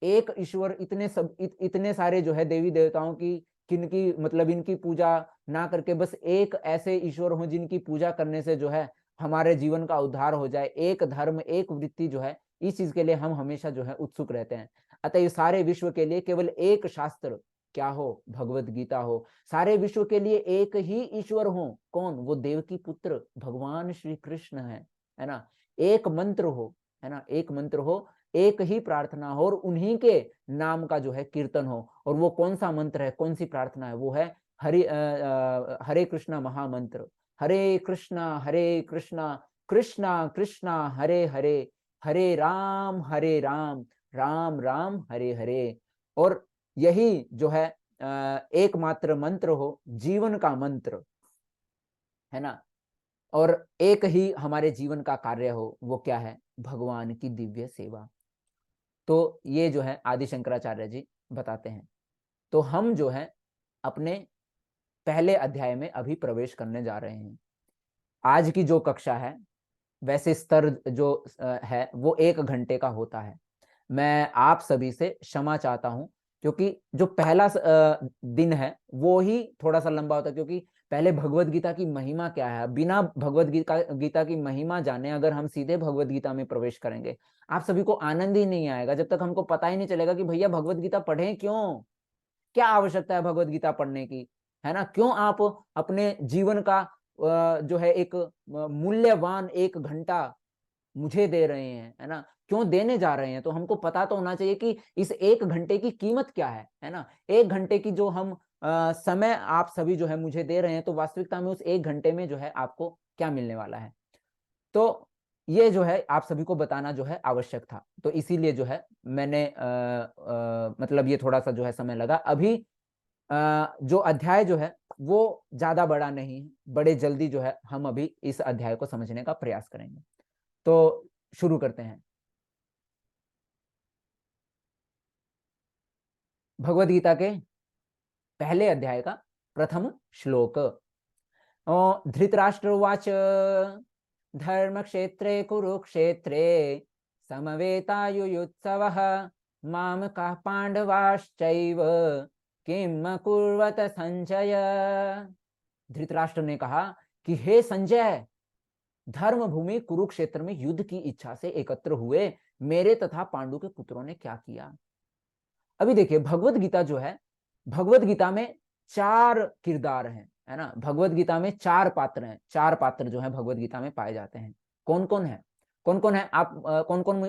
एक ईश्वर इतने सारे जो है देवी देवताओं की किनकी मतलब इनकी पूजा ना करके बस एक ऐसे ईश्वर हो जिनकी पूजा करने से जो है हमारे जीवन का उद्धार हो जाए। एक धर्म, एक वृत्ति जो है, इस चीज के लिए हम हमेशा जो है उत्सुक रहते हैं। अतः इस सारे विश्व के लिए केवल एक शास्त्र क्या हो, भगवत गीता हो। सारे विश्व के लिए एक ही ईश्वर हो, कौन? वो देव की पुत्र भगवान श्री कृष्ण है ना। एक मंत्र हो, है ना, एक मंत्र हो, एक ही प्रार्थना हो और उन्हीं के नाम का जो है कीर्तन हो। और वो कौन सा मंत्र है, कौन सी प्रार्थना है? वो है हरे कृष्णा महामंत्र। हरे कृष्णा कृष्णा कृष्णा हरे हरे, हरे राम राम राम हरे हरे। और यही जो है एकमात्र मंत्र हो, जीवन का मंत्र, है ना। और एक ही हमारे जीवन का कार्य हो, वो क्या है? भगवान की दिव्य सेवा। तो ये जो है आदि शंकराचार्य जी बताते हैं। तो हम जो है अपने पहले अध्याय में अभी प्रवेश करने जा रहे हैं। आज की जो कक्षा है, वैसे स्तर जो है वो 1 घंटे का होता है। मैं आप सभी से क्षमा चाहता हूं, क्योंकि जो पहला दिन है वो ही थोड़ा सा लंबा होता है, क्योंकि पहले भगवत गीता की महिमा क्या है। बिना भगवत गीता की महिमा जाने अगर हम सीधे भगवत गीता में प्रवेश करेंगे, आप सभी को आनंद ही नहीं आएगा जब तक हमको पता ही नहीं चलेगा कि भैया भगवत गीता पढ़ें क्यों, क्या आवश्यकता है भगवत गीता पढ़ने की, है ना। क्यों आप अपने जीवन का जो है एक मूल्यवान 1 घंटा मुझे दे रहे हैं, है ना, क्यों देने जा रहे हैं? तो हमको पता तो होना चाहिए कि इस 1 घंटे की कीमत क्या है ना। 1 घंटे की जो हम समय आप सभी जो है मुझे दे रहे हैं, तो वास्तविकता में उस 1 घंटे में जो है आपको क्या मिलने वाला है। तो ये जो है आप सभी को बताना जो है आवश्यक था। तो इसीलिए जो है मैंने मतलब ये थोड़ा सा जो है समय लगा। अभी जो अध्याय जो है वो ज्यादा बड़ा नहीं है, बड़े जल्दी जो है हम अभी इस अध्याय को समझने का प्रयास करेंगे। तो शुरू करते हैं। भगवद गीता के पहले अध्याय का प्रथम श्लोक। धृतराष्ट्रवाच धर्म क्षेत्रे कुरुक्षेत्रे समवेतायुयुत्सवः मामकाः पांडवाश्चैव किम अकुर्वत संजय। धृतराष्ट्र ने कहा कि हे संजय, धर्म भूमि कुरुक्षेत्र में युद्ध की इच्छा से एकत्र हुए मेरे तथा पांडु के पुत्रों ने क्या किया। अभी देखिए भगवत गीता जो है, भगवत गीता में 4 किरदार हैं, है ना। भगवत गीता में 4 पात्र हैं, 4 पात्र जो है भगवत गीता में पाए जाते हैं। कौन कौन है? कौन कौन है? आप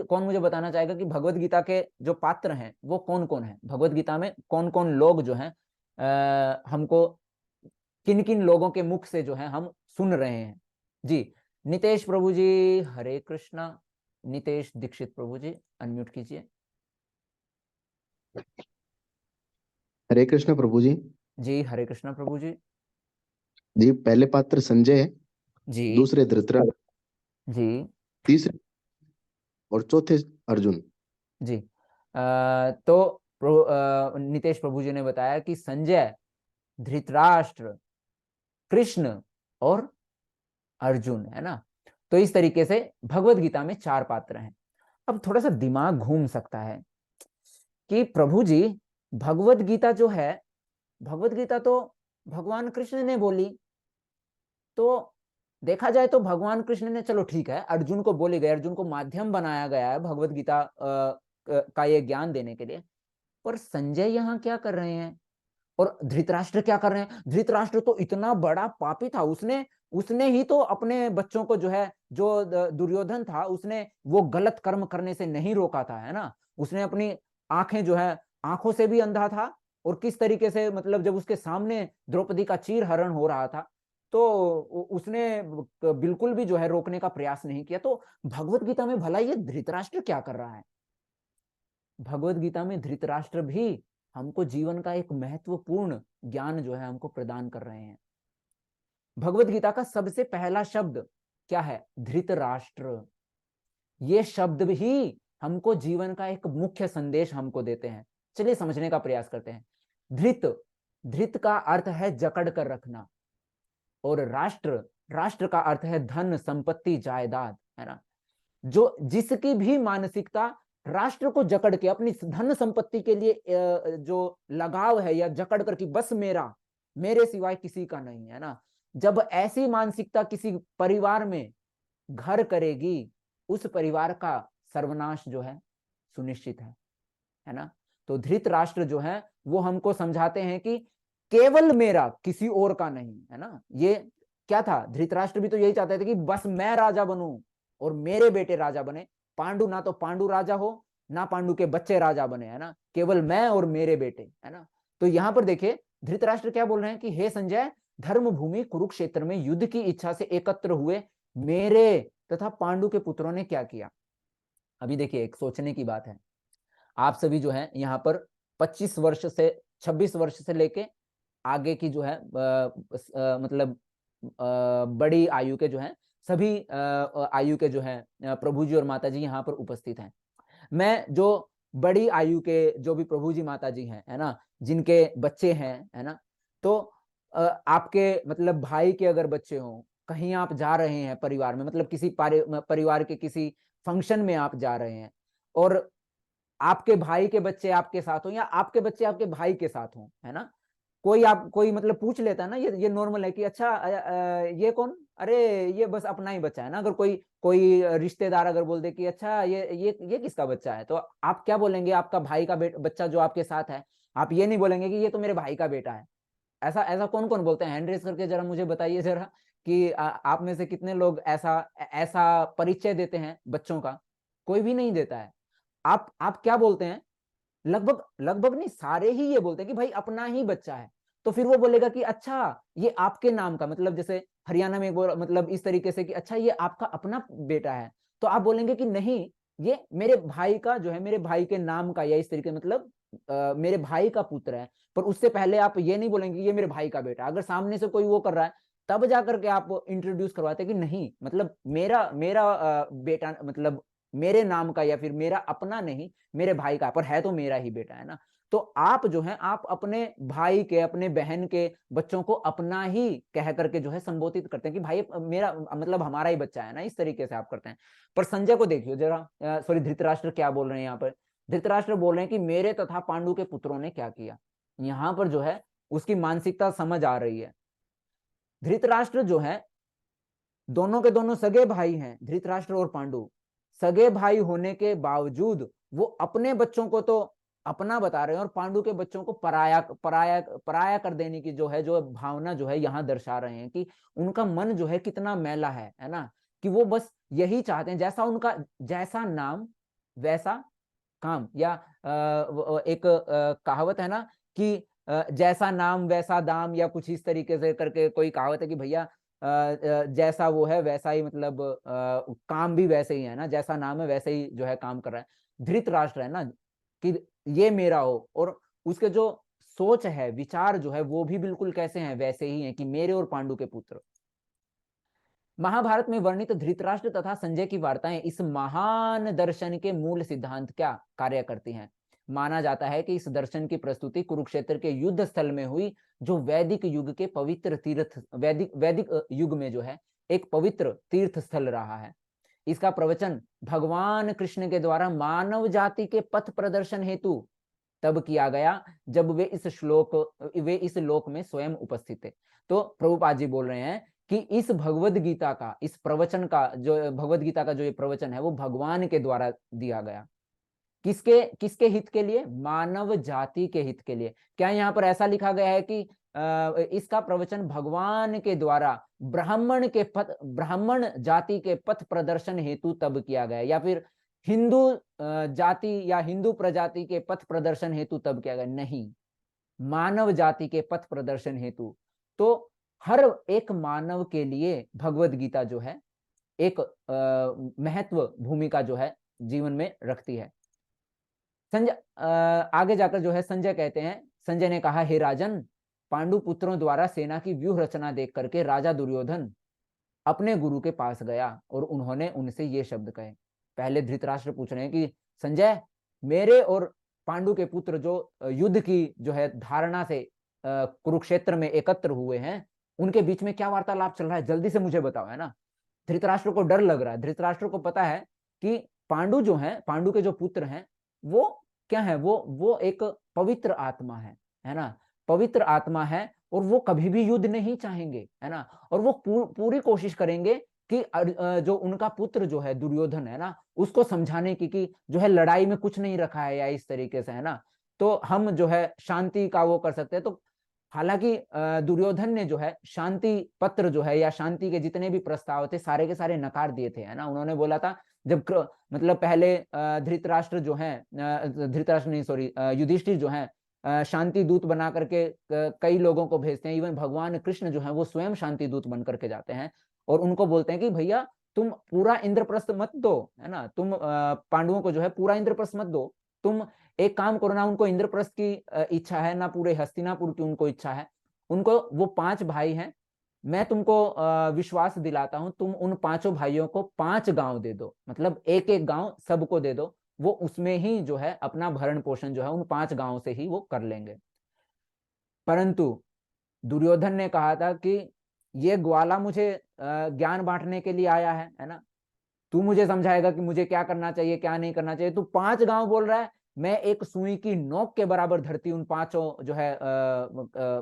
कौन मुझे बताना चाहेगा कि भगवत गीता के जो पात्र हैं वो कौन कौन है? भगवत गीता में कौन कौन लोग जो हैं हमको किन किन लोगों के मुख से जो है हम सुन रहे हैं? जी नितेश प्रभु जी, हरे कृष्णा। नितेश दीक्षित प्रभु जी अनम्यूट कीजिए। हरे कृष्ण प्रभु जी। जी हरे कृष्णा प्रभु जी। जी पहले पात्र संजय है, जी दूसरे धृतराष्ट्र, जी तीसरे और चौथे अर्जुन। जी तो नितेश प्रभु जी ने बताया कि संजय, धृतराष्ट्र, कृष्ण और अर्जुन, है ना। तो इस तरीके से भगवत गीता में 4 पात्र हैं। अब थोड़ा सा दिमाग घूम सकता है कि प्रभु जी, भगवत गीता जो है, भगवत गीता तो भगवान कृष्ण ने बोली, तो देखा जाए तो भगवान कृष्ण ने, चलो ठीक है, अर्जुन को बोले गए, अर्जुन को माध्यम बनाया गया है भगवत गीता का ये ज्ञान देने के लिए, पर संजय यहाँ क्या कर रहे हैं और धृतराष्ट्र क्या कर रहे हैं? धृतराष्ट्र तो इतना बड़ा पापी था, उसने उसने ही तो अपने बच्चों को जो है, जो दुर्योधन था, उसने वो गलत कर्म करने से नहीं रोका था, है ना। उसने अपनी आंखें जो है, आंखों से भी अंधा था, और किस तरीके से, मतलब जब उसके सामने द्रौपदी का चीर हरण हो रहा था, तो उसने बिल्कुल भी जो है रोकने का प्रयास नहीं किया। तो भगवत गीता में भला ये धृतराष्ट्र क्या कर रहा है? भगवत गीता में धृतराष्ट्र भी हमको जीवन का एक महत्वपूर्ण ज्ञान जो है हमको प्रदान कर रहे हैं। भगवत गीता का सबसे पहला शब्द क्या है? धृतराष्ट्र। ये शब्द भी हमको जीवन का एक मुख्य संदेश हमको देते हैं। चलिए समझने का प्रयास करते हैं। धृत, धृत का अर्थ है जकड़ कर रखना, और राष्ट्र, राष्ट्र का अर्थ है धन, संपत्ति, जायदाद, है ना। जो जिसकी भी मानसिकता राष्ट्र को जकड़ के अपनी धन संपत्ति के लिए जो लगाव है, या जकड़ कर कि बस मेरा, मेरे सिवाय किसी का नहीं, है ना, जब ऐसी मानसिकता किसी परिवार में घर करेगी, उस परिवार का सर्वनाश जो है सुनिश्चित है ना। तो धृत राष्ट्र जो है वो हमको समझाते हैं कि केवल मेरा, किसी और का नहीं, है ना। ये क्या था? धृतराष्ट्र भी तो यही चाहते थे कि बस मैं राजा बनूं और मेरे बेटे राजा बने। पांडु, ना तो पांडु राजा हो, ना पांडु के बच्चे राजा बने, है ना, केवल मैं और मेरे बेटे, है ना। तो यहां पर देखिए धृतराष्ट्र क्या बोल रहे हैं कि हे संजय, धर्म भूमि कुरुक्षेत्र में युद्ध की इच्छा से एकत्र हुए मेरे तथा पांडु के पुत्रों ने क्या किया। अभी देखिए एक सोचने की बात है। आप सभी जो है यहाँ पर 25 वर्ष से 26 वर्ष से लेके आगे की जो है मतलब बड़ी आयु के जो है सभी आयु के जो है प्रभु जी और माता जी यहाँ पर उपस्थित हैं। मैं जो बड़ी आयु के जो भी प्रभु जी माता जी हैं, है ना, जिनके बच्चे हैं, है ना, तो आपके मतलब भाई के अगर बच्चे हों, कहीं आप जा रहे हैं परिवार में, मतलब किसी परिवार के किसी फंक्शन में आप जा रहे हैं, और आपके भाई के बच्चे आपके साथ हो, या आपके बच्चे आपके भाई के साथ हो, है ना, कोई मतलब पूछ लेता है ना, ये नॉर्मल है कि अच्छा ये कौन, अरे ये बस अपना ही बच्चा है ना। अगर कोई कोई रिश्तेदार अगर बोल दे कि अच्छा ये किसका बच्चा है, तो आप क्या बोलेंगे? आपका भाई का बच्चा जो आपके साथ है, आप ये नहीं बोलेंगे कि ये तो मेरे भाई का बेटा है। ऐसा ऐसा कौन कौन बोलते हैं? हैंड रेज करके जरा मुझे बताइए जरा कि आप में से कितने लोग ऐसा ऐसा परिचय देते हैं बच्चों का? कोई भी नहीं देता है। आप क्या बोलते हैं? लगभग लगभग नहीं, सारे ही ये बोलते हैं कि भाई अपना ही बच्चा है। तो फिर वो बोलेगा कि अच्छा ये आपके नाम का, मतलब जैसे हरियाणा में मतलब इस तरीके से कि अच्छा ये आपका अपना बेटा है, तो आप बोलेंगे कि नहीं, ये मेरे भाई का जो है, मेरे भाई के नाम का, या इस तरीके मतलब मेरे भाई का पुत्र है। पर उससे पहले आप ये नहीं बोलेंगे ये मेरे भाई का बेटा। अगर सामने से कोई वो कर रहा है, तब जाकर के आप इंट्रोड्यूस करवाते कि नहीं, मतलब मेरा मेरा बेटा, मतलब मेरे नाम का, या फिर मेरा अपना नहीं, मेरे भाई का, पर है तो मेरा ही बेटा, है ना। तो आप जो है, आप अपने भाई के, अपने बहन के बच्चों को अपना ही कह करके जो है संबोधित करते हैं कि भाई मेरा, मतलब हमारा ही बच्चा है ना, इस तरीके से आप करते हैं। पर संजय को देखियो जरा, सॉरी धृतराष्ट्र क्या बोल रहे हैं यहाँ पर? धृतराष्ट्र बोल रहे हैं कि मेरे तथा पांडु के पुत्रों ने क्या किया। यहाँ पर जो है उसकी मानसिकता समझ आ रही है। धृतराष्ट्र जो है, दोनों के दोनों सगे भाई हैं, धृतराष्ट्र और पांडु सगे भाई होने के बावजूद वो अपने बच्चों को तो अपना बता रहे हैं, और पांडु के बच्चों को पराया पराया पराया कर देने की जो है, जो भावना जो है यहाँ दर्शा रहे हैं कि उनका मन जो है कितना मैला है ना, कि वो बस यही चाहते हैं, जैसा उनका, जैसा नाम वैसा काम, या एक कहावत है ना कि जैसा नाम वैसा दाम, या कुछ इस तरीके से करके कोई कहावत है कि भैया जैसा वो है वैसा ही, मतलब काम भी वैसे ही है ना, जैसा नाम है वैसे ही जो है काम कर रहा है। धृतराष्ट्र है ना कि ये मेरा हो, और उसके जो सोच है, विचार जो है, वो भी बिल्कुल कैसे हैं? वैसे ही हैं कि मेरे और पांडु के पुत्र। महाभारत में वर्णित धृतराष्ट्र तथा संजय की वार्ताएं इस महान दर्शन के मूल सिद्धांत क्या कार्य करती हैं? माना जाता है कि इस दर्शन की प्रस्तुति कुरुक्षेत्र के युद्ध स्थल में हुई, जो वैदिक युग के पवित्र तीर्थ वैदिक युग में जो है एक पवित्र तीर्थ स्थल रहा है। इसका प्रवचन भगवान कृष्ण के द्वारा मानव जाति के पथ प्रदर्शन हेतु तब किया गया जब वे इस लोक में स्वयं उपस्थित थे। तो प्रभुपाद जी बोल रहे हैं कि इस भगवद गीता का, इस प्रवचन का, जो भगवद गीता का जो ये प्रवचन है वो भगवान के द्वारा दिया गया। किसके किसके हित के लिए? मानव जाति के हित के लिए। क्या यहाँ पर ऐसा लिखा गया है कि इसका प्रवचन भगवान के द्वारा ब्राह्मण जाति के पथ प्रदर्शन हेतु तब किया गया, या फिर हिंदू जाति या हिंदू प्रजाति के पथ प्रदर्शन हेतु तब किया गया? नहीं, मानव जाति के पथ प्रदर्शन हेतु। तो हर एक मानव के लिए भगवद गीता जो है एक महत्व भूमिका जो है जीवन में रखती है। संजय आगे जाकर जो है संजय कहते हैं, संजय ने कहा, हे राजन, पांडु पुत्रों द्वारा सेना की व्यूह रचना देख करके राजा दुर्योधन अपने गुरु के पास गया और उन्होंने उनसे ये शब्द कहे। पहले धृतराष्ट्र पूछ रहे हैं कि संजय, मेरे और पांडु के पुत्र जो युद्ध की जो है धारणा से कुरुक्षेत्र में एकत्र हुए हैं, उनके बीच में क्या वार्तालाप चल रहा है, जल्दी से मुझे बताओ, है ना। धृतराष्ट्र को डर लग रहा है। धृतराष्ट्र को पता है कि पांडु जो है, पांडु के जो पुत्र हैं, वो क्या है, वो एक पवित्र आत्मा है ना, पवित्र आत्मा है, और वो कभी भी युद्ध नहीं चाहेंगे, है ना। और वो पूरी कोशिश करेंगे कि जो उनका पुत्र जो है दुर्योधन, है ना, उसको समझाने की कि जो है लड़ाई में कुछ नहीं रखा है, या इस तरीके से, है ना, तो हम जो है शांति का वो कर सकते हैं। तो हालांकि दुर्योधन ने जो है शांति पत्र जो है या शांति के जितने भी प्रस्ताव थे सारे के सारे नकार दिए थे, है ना। उन्होंने बोला था, जब मतलब पहले धृतराष्ट्र जो है, धृतराष्ट्र नहीं सॉरी युधिष्ठिर जो है शांति दूत बना करके कई लोगों को भेजते हैं। इवन भगवान कृष्ण जो है वो स्वयं शांति दूत बन करके जाते हैं और उनको बोलते हैं कि भैया तुम पूरा इंद्रप्रस्थ मत दो, है ना, तुम पांडवों को जो है पूरा इंद्रप्रस्थ मत दो, तुम एक काम करो ना, उनको इंद्रप्रस्थ की इच्छा है ना, पूरे हस्तिनापुर की उनको इच्छा है, उनको, वो 5 भाई हैं, मैं तुमको विश्वास दिलाता हूं, तुम उन 5 भाइयों को 5 गांव दे दो, मतलब एक एक गांव सबको दे दो, वो उसमें ही जो है अपना भरण पोषण जो है उन 5 गांवों से ही वो कर लेंगे। परंतु दुर्योधन ने कहा था कि ये ग्वाला मुझे ज्ञान बांटने के लिए आया है ना, तू मुझे समझाएगा कि मुझे क्या करना चाहिए क्या नहीं करना चाहिए। तू 5 गांव बोल रहा है, मैं एक सुई की नोक के बराबर धरती उन 5 जो है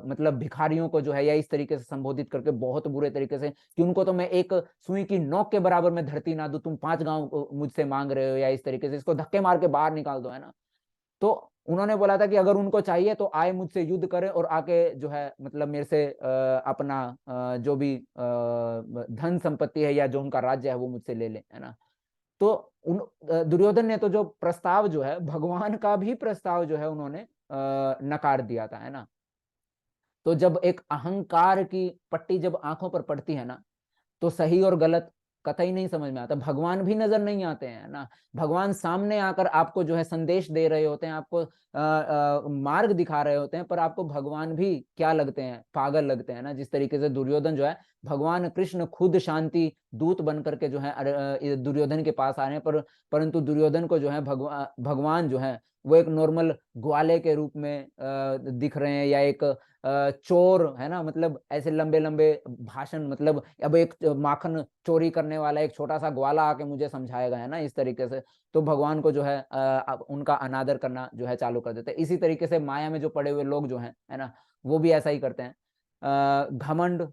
मतलब भिखारियों को जो है या इस तरीके से संबोधित करके बहुत बुरे तरीके से कि उनको तो मैं एक सुई की नोक के बराबर में धरती ना दूं, तुम 5 गांव मुझसे मांग रहे हो या इस तरीके से, इसको धक्के मार के बाहर निकाल दो, है ना। तो उन्होंने बोला था कि अगर उनको चाहिए तो आए मुझसे युद्ध करे और आके जो है मतलब मेरे से अपना जो भी धन संपत्ति है या जो उनका राज्य है वो मुझसे ले ले, है ना। तो दुर्योधन ने तो जो प्रस्ताव जो है भगवान का भी प्रस्ताव जो है उन्होंने नकार दिया था, है ना। तो जब एक अहंकार की पट्टी जब आंखों पर पड़ती है ना, तो सही और गलत कतई नहीं समझ में आता, भगवान भी नजर नहीं आते हैं ना। भगवान सामने आकर आपको जो है संदेश दे रहे होते हैं, आपको मार्ग दिखा रहे होते हैं, पर आपको भगवान भी क्या लगते हैं, पागल लगते हैं ना। जिस तरीके से दुर्योधन जो है, भगवान कृष्ण खुद शांति दूत बन करके जो है दुर्योधन के पास आ रहे हैं, परंतु दुर्योधन को जो है भगवान जो है वो एक नॉर्मल ग्वाले के रूप में दिख रहे हैं, या एक चोर, है ना, मतलब ऐसे लंबे लंबे भाषण, मतलब अब एक माखन चोरी करने वाला एक छोटा सा ग्वाला आके मुझे समझाएगा, है ना, इस तरीके से। तो भगवान को जो है उनका अनादर करना जो है चालू कर देते हैं। इसी तरीके से माया में जो पड़े हुए लोग जो हैं, है ना, वो भी ऐसा ही करते हैं। घमंड,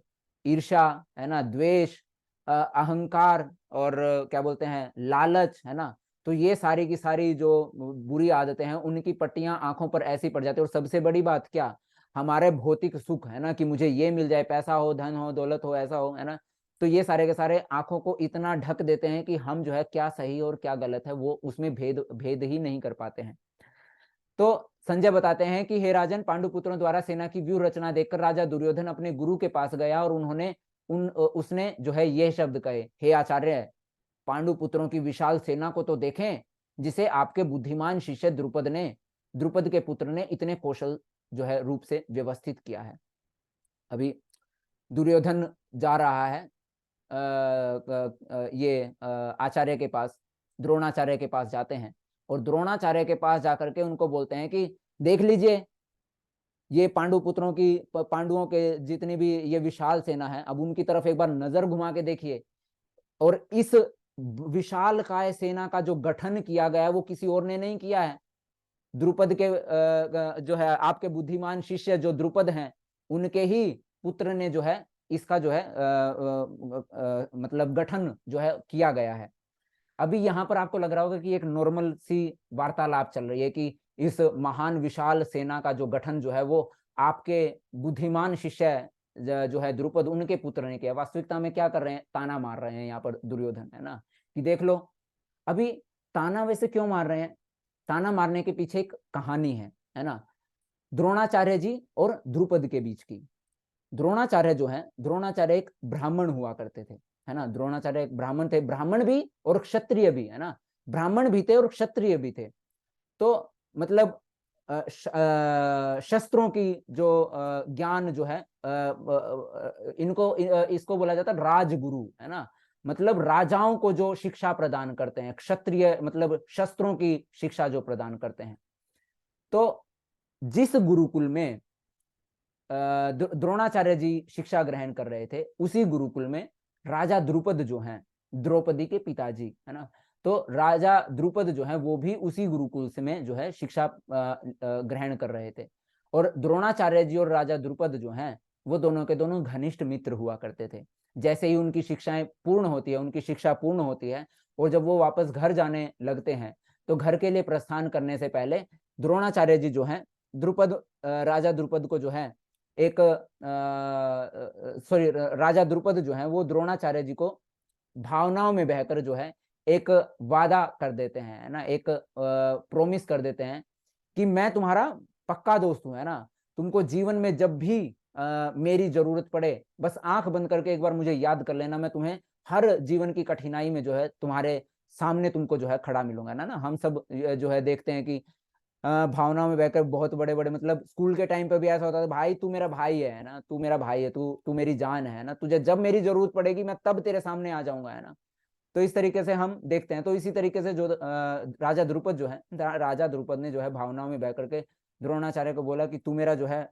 ईर्ष्या, है ना, द्वेष, अहंकार और क्या बोलते हैं लालच, है ना। तो ये सारी की सारी जो बुरी आदतें हैं उनकी पट्टियां आंखों पर ऐसी पड़ जाती है। और सबसे बड़ी बात क्या, हमारे भौतिक सुख, है ना, कि मुझे ये मिल जाए, पैसा हो, धन हो, दौलत हो, ऐसा हो, है ना, तो ये सारे के सारे आंखों को इतना ढक देते हैं कि हम जो है क्या सही और क्या गलत है वो उसमें भेद ही नहीं कर पाते हैं। तो संजय बताते हैं कि हे राजन, पांडुपुत्रों द्वारा सेना की व्यूह रचना देखकर राजा दुर्योधन अपने गुरु के पास गया और उसने जो है यह शब्द कहे, हे आचार्य, पांडु पुत्रों की विशाल सेना को तो देखें, जिसे आपके बुद्धिमान शिष्य द्रुपद के पुत्र ने इतने कौशल जो है रूप से व्यवस्थित किया है। अभी दुर्योधन जा रहा है ये आचार्य के पास, द्रोणाचार्य के पास जाते हैं और द्रोणाचार्य के पास जाकर के उनको बोलते हैं कि देख लीजिए, ये पांडवों के जितनी भी ये विशाल सेना है, अब उनकी तरफ एक बार नजर घुमा के देखिए। और इस विशाल काय सेना का जो गठन किया गया है वो किसी और ने नहीं किया है। द्रुपद के जो है आपके बुद्धिमान शिष्य जो द्रुपद हैं, उनके ही पुत्र ने जो है इसका जो है मतलब गठन जो है किया गया है। अभी यहाँ पर आपको लग रहा होगा कि एक नॉर्मल सी वार्तालाप चल रही है कि इस महान विशाल सेना का जो गठन जो है वो आपके बुद्धिमान शिष्य जो है द्रुपद, उनके पुत्र ने किया। वास्तविकता में क्या कर रहे हैं, ताना मार रहे हैं यहाँ पर दुर्योधन, है ना, कि देख लो। अभी ताना वैसे क्यों मार रहे हैं, ताना मारने के पीछे एक कहानी है ना, द्रोणाचार्य जी और द्रुपद के बीच की। द्रोणाचार्य जो है, द्रोणाचार्य एक ब्राह्मण हुआ करते थे, है ना, द्रोणाचार्य एक ब्राह्मण थे, ब्राह्मण भी और क्षत्रिय भी, है ना, ब्राह्मण भी थे और क्षत्रिय भी थे। तो मतलब शस्त्रों की जो ज्ञान जो है इसको बोला जाता है राजगुरु, है ना, मतलब राजाओं को जो शिक्षा प्रदान करते हैं, क्षत्रिय मतलब शस्त्रों की शिक्षा जो प्रदान करते हैं। तो जिस गुरुकुल में द्रोणाचार्य जी शिक्षा ग्रहण कर रहे थे, उसी गुरुकुल में राजा द्रुपद जो हैं, द्रौपदी के पिताजी, है ना, तो राजा द्रुपद जो है वो भी उसी गुरुकुल से में जो है शिक्षा ग्रहण कर रहे थे। और द्रोणाचार्य जी और राजा द्रुपद जो हैं वो दोनों के दोनों घनिष्ठ मित्र हुआ करते थे। जैसे ही उनकी शिक्षाएं पूर्ण होती है, उनकी शिक्षा पूर्ण होती है, और जब वो वापस घर जाने लगते हैं, तो घर के लिए प्रस्थान करने से पहले द्रोणाचार्य जी जो है राजा द्रुपद को जो है एक राजा द्रुपद जो है वो द्रोणाचार्य जी को भावनाओं में बहकर जो है एक वादा कर देते हैं, है ना, एक प्रोमिस कर देते हैं कि मैं तुम्हारा पक्का दोस्त हूं, है ना, तुमको जीवन में जब भी मेरी जरूरत पड़े बस आंख बंद करके एक बार मुझे याद कर लेना, मैं तुम्हें हर जीवन की कठिनाई में जो है तुम्हारे सामने तुमको जो है खड़ा मिलूंगा, ना। हम सब जो है देखते हैं कि भावनाओं में बहकर बहुत बड़े बड़े, मतलब स्कूल के टाइम पे भी ऐसा होता था, भाई तू मेरा भाई है ना, तू मेरा भाई है, तू मेरी जान है ना, तुझे जब मेरी जरूरत पड़ेगी मैं तब तेरे सामने आ जाऊंगा, है ना। तो इस तरीके से हम देखते हैं। तो इसी तरीके से जो राजा द्रुपद जो है, राजा द्रुपद ने जो है भावनाओं में बह करके द्रोणाचार्य को बोला कि तू मेरा जो है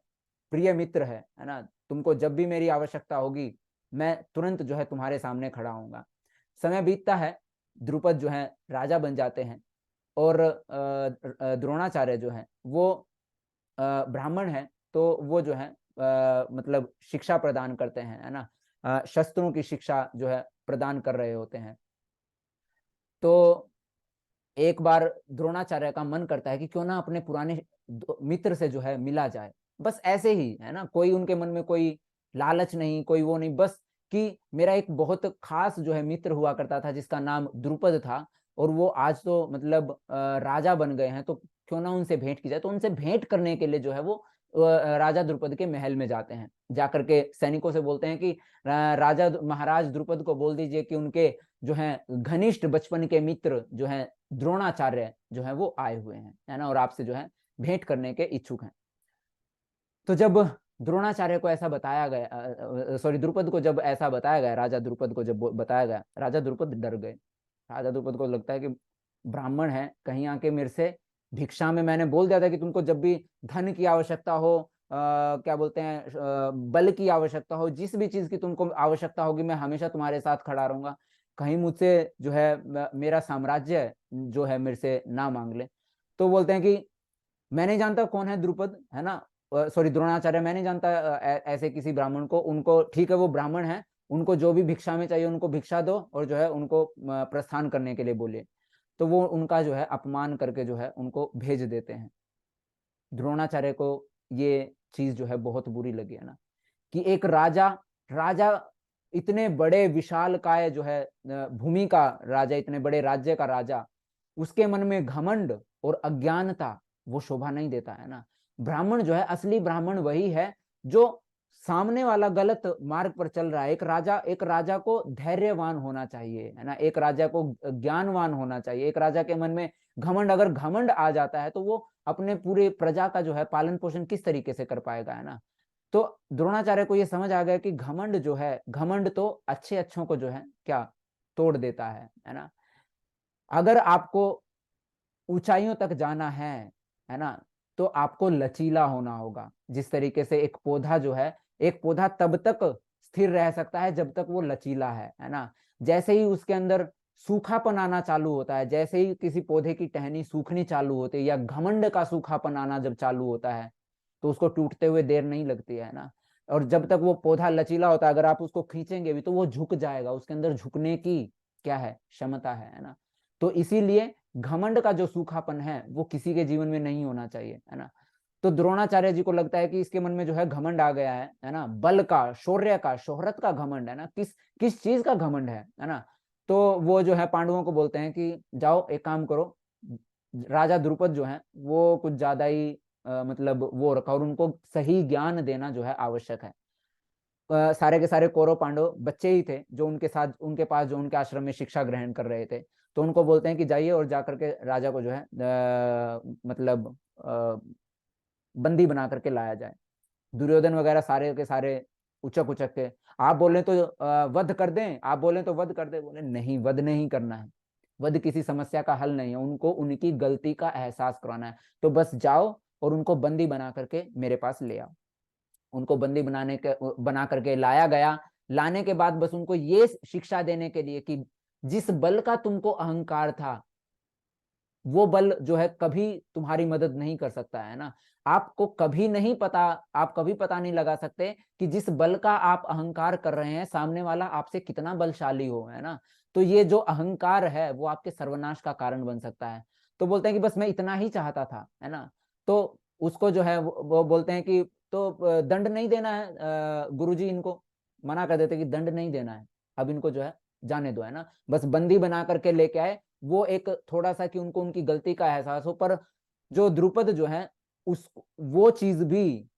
प्रिय मित्र है ना, तुमको जब भी मेरी आवश्यकता होगी मैं तुरंत जो है तुम्हारे सामने खड़ा होऊंगा। समय बीतता है, द्रुपद जो है राजा बन जाते हैं, और द्रोणाचार्य जो है वो ब्राह्मण है, तो वो जो है मतलब शिक्षा प्रदान करते हैं, है ना, शस्त्रों की शिक्षा जो है प्रदान कर रहे होते हैं। तो एक बार द्रोणाचार्य का मन करता है कि क्यों ना अपने पुराने मित्र से जो है मिला जाए, बस ऐसे ही, है ना, कोई उनके मन में कोई लालच नहीं, कोई वो नहीं, बस कि मेरा एक बहुत खास जो है मित्र हुआ करता था जिसका नाम द्रुपद था, और वो आज तो मतलब राजा बन गए हैं, तो क्यों ना उनसे भेंट की जाए। तो उनसे भेंट करने के लिए जो है वो राजा द्रुपद के महल में जाते हैं, जाकर के सैनिकों से बोलते हैं कि राजा महाराज द्रुपद को बोल दीजिए कि उनके जो है घनिष्ठ बचपन के मित्र जो है द्रोणाचार्य जो है वो आए हुए हैं, है ना, और आपसे जो है भेंट करने के इच्छुक हैं। तो जब द्रोणाचार्य को ऐसा बताया गया, सॉरी द्रुपद को जब ऐसा बताया गया, राजा द्रुपद को जब बताया गया, राजा द्रुपद डर गए। राजा द्रुपद को लगता है कि ब्राह्मण है, कहीं आके मेरे से भिक्षा में, मैंने बोल दिया था कि तुमको जब भी धन की आवश्यकता हो, क्या बोलते हैं, बल की आवश्यकता हो, जिस भी चीज की तुमको आवश्यकता होगी मैं हमेशा तुम्हारे साथ खड़ा रहूंगा, कहीं मुझसे जो है मेरा साम्राज्य जो है मेरे से ना मांग ले। तो बोलते हैं कि मैं नहीं जानता कौन है द्रुपद, है ना, सॉरी द्रोणाचार्य, मैं नहीं जानता ऐसे किसी ब्राह्मण को, उनको ठीक है वो ब्राह्मण है, उनको जो भी भिक्षा में चाहिए उनको भिक्षा दो, और जो है उनको प्रस्थान करने के लिए बोले। तो वो उनका जो है अपमान करके जो है उनको भेज देते हैं। द्रोणाचार्य को ये चीज जो है बहुत बुरी लगी, है ना, कि एक राजा राजा इतने बड़े विशाल काय जो है भूमि का राजा, इतने बड़े राज्य का राजा, उसके मन में घमंड और अज्ञानता वो शोभा नहीं देता, है ना। ब्राह्मण जो है, असली ब्राह्मण वही है जो सामने वाला गलत मार्ग पर चल रहा है। एक राजा को धैर्यवान होना चाहिए, है ना, एक राजा को ज्ञानवान होना चाहिए। एक राजा के मन में घमंड, अगर घमंड आ जाता है तो वो अपने पूरे प्रजा का जो है पालन पोषण किस तरीके से कर पाएगा, है ना। तो द्रोणाचार्य को ये समझ आ गया कि घमंड जो है, घमंड तो अच्छे अच्छों को जो है क्या तोड़ देता है ना। अगर आपको ऊंचाइयों तक जाना है ना, तो आपको लचीला होना होगा। जिस तरीके से एक पौधा जो है, एक पौधा तब तक स्थिर रह सकता है जब तक वो लचीला है ना। जैसे ही उसके अंदर सूखापन आना चालू होता है, जैसे ही किसी पौधे की टहनी सूखनी चालू होती है या घमंड का सूखापन आना जब चालू होता है, तो उसको टूटते हुए देर नहीं लगती है ना। और जब तक वो पौधा लचीला होता है, अगर आप उसको खींचेंगे भी तो वो झुक जाएगा, उसके अंदर झुकने की क्या है, क्षमता है ना। तो इसीलिए घमंड का जो सूखापन है वो किसी के जीवन में नहीं होना चाहिए, है ना। तो द्रोणाचार्य जी को लगता है कि इसके मन में जो है घमंड आ गया है ना, बल का, शौर्य का, शोहरत का घमंड है ना, किस किस चीज का घमंड है ना। तो वो जो है पांडवों को बोलते हैं कि जाओ एक काम करो, राजा द्रुपद जो है वो कुछ ज्यादा ही मतलब वो रखा, और उनको सही ज्ञान देना जो है आवश्यक है। सारे के सारे कौरव पांडव बच्चे ही थे जो उनके साथ, उनके पास, जो उनके आश्रम में शिक्षा ग्रहण कर रहे थे। तो उनको बोलते हैं कि जाइए और जाकर के राजा को जो है मतलब बंदी बना करके लाया जाए। दुर्योधन वगैरह सारे के सारे उचक उचक के, आप बोले तो वध कर दें, आप बोले तो वध कर दें, बोले नहीं, वध नहीं करना है, वध किसी समस्या का हल नहीं है, उनको उनकी गलती का एहसास कराना है। तो बस जाओ और उनको बंदी बना करके मेरे पास ले आओ। उनको बंदी बना करके लाया गया। लाने के बाद बस उनको ये शिक्षा देने के लिए कि जिस बल का तुमको अहंकार था, वो बल जो है कभी तुम्हारी मदद नहीं कर सकता है ना। आपको कभी नहीं पता, आप कभी पता नहीं लगा सकते कि जिस बल का आप अहंकार कर रहे हैं, सामने वाला आपसे कितना बलशाली हो, है ना। तो ये जो अहंकार है वो आपके सर्वनाश का कारण बन सकता है। तो बोलते हैं कि बस मैं इतना ही चाहता था, है ना। तो उसको जो है वो बोलते हैं कि तो दंड नहीं देना है, गुरुजी इनको मना कर देते कि दंड नहीं देना है, अब इनको जो है जाने दो, है ना। बस बंदी बना करके लेके आए। वो एक थोड़ा सा कि उनको उनकी गलती का एहसास हो, पर जो द्रुपद जो है उस वो चीज भी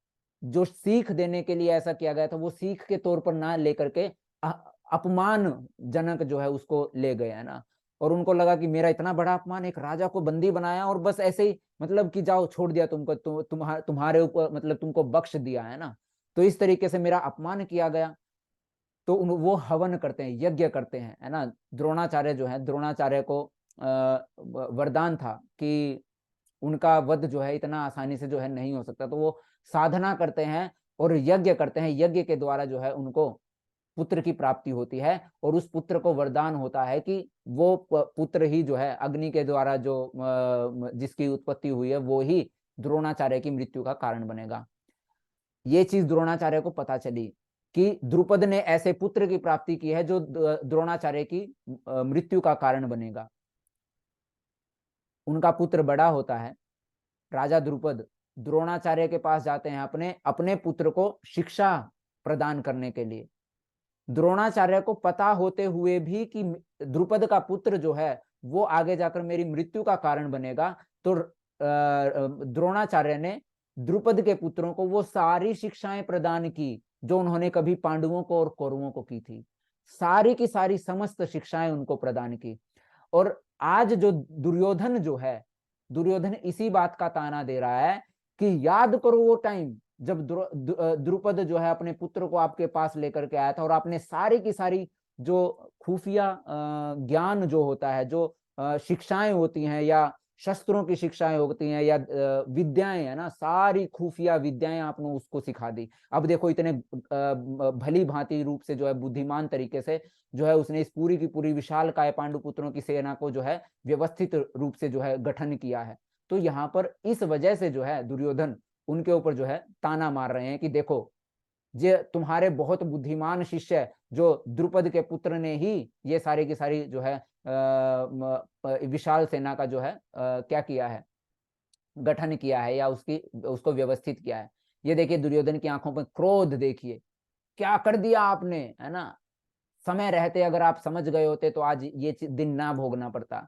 जो सीख देने के लिए ऐसा किया गया था, वो सीख के तौर पर ना लेकर के अपमानजनक जो है उसको ले गए, है ना। और उनको लगा कि मेरा इतना बड़ा अपमान, एक राजा को बंदी बनाया और बस ऐसे ही मतलब कि जाओ छोड़ दिया तुमको, तुम्हारे ऊपर मतलब तुमको बख्श दिया, है ना। तो इस तरीके से मेरा अपमान किया गया। तो वो हवन करते हैं, यज्ञ करते हैं, है ना। द्रोणाचार्य जो है, द्रोणाचार्य को वरदान था कि उनका वध जो है इतना आसानी से जो है नहीं हो सकता। तो वो साधना करते हैं और यज्ञ करते हैं। यज्ञ के द्वारा जो है उनको पुत्र की प्राप्ति होती है, और उस पुत्र को वरदान होता है कि वो पुत्र ही जो है अग्नि के द्वारा जो जिसकी उत्पत्ति हुई है, वो ही द्रोणाचार्य की मृत्यु का कारण बनेगा। ये चीज द्रोणाचार्य को पता चली कि द्रुपद ने ऐसे पुत्र की प्राप्ति की है जो द्रोणाचार्य की मृत्यु का कारण बनेगा। उनका पुत्र बड़ा होता है, राजा द्रुपद द्रोणाचार्य के पास जाते हैं अपने अपने पुत्र को शिक्षा प्रदान करने के लिए। द्रोणाचार्य को पता होते हुए भी कि द्रुपद का पुत्र जो है वो आगे जाकर मेरी मृत्यु का कारण बनेगा, तो द्रोणाचार्य ने द्रुपद के पुत्रों को वो सारी शिक्षाएं प्रदान की जो उन्होंने कभी पांडवों को और कौरवों को की थी। सारी की सारी समस्त शिक्षाएं उनको प्रदान की। और आज जो दुर्योधन जो है, दुर्योधन इसी बात का ताना दे रहा है कि याद करो वो टाइम जब द्रुपद जो है अपने पुत्र को आपके पास लेकर के आया था, और आपने सारी की सारी जो खुफिया ज्ञान जो होता है, जो शिक्षाएं होती हैं या शस्त्रों की शिक्षाएं होती हैं या विद्याएं, है ना, सारी खुफिया विद्याएं आपने उसको सिखा दी। अब देखो इतने भली भांति रूप से जो है बुद्धिमान तरीके से जो है उसने इस पूरी की पूरी विशाल काय पांडु पुत्रों की सेना को जो है व्यवस्थित रूप से जो है गठन किया है। तो यहाँ पर इस वजह से जो है दुर्योधन उनके ऊपर जो है ताना मार रहे हैं कि देखो, ये तुम्हारे बहुत बुद्धिमान शिष्य जो द्रुपद के पुत्र ने ही ये सारी की सारी जो है विशाल सेना का जो है क्या किया है, गठन किया है या उसको व्यवस्थित किया है। ये देखिए दुर्योधन की आंखों पर क्रोध देखिए, क्या कर दिया आपने, है ना। समय रहते अगर आप समझ गए होते तो आज ये दिन ना भोगना पड़ता।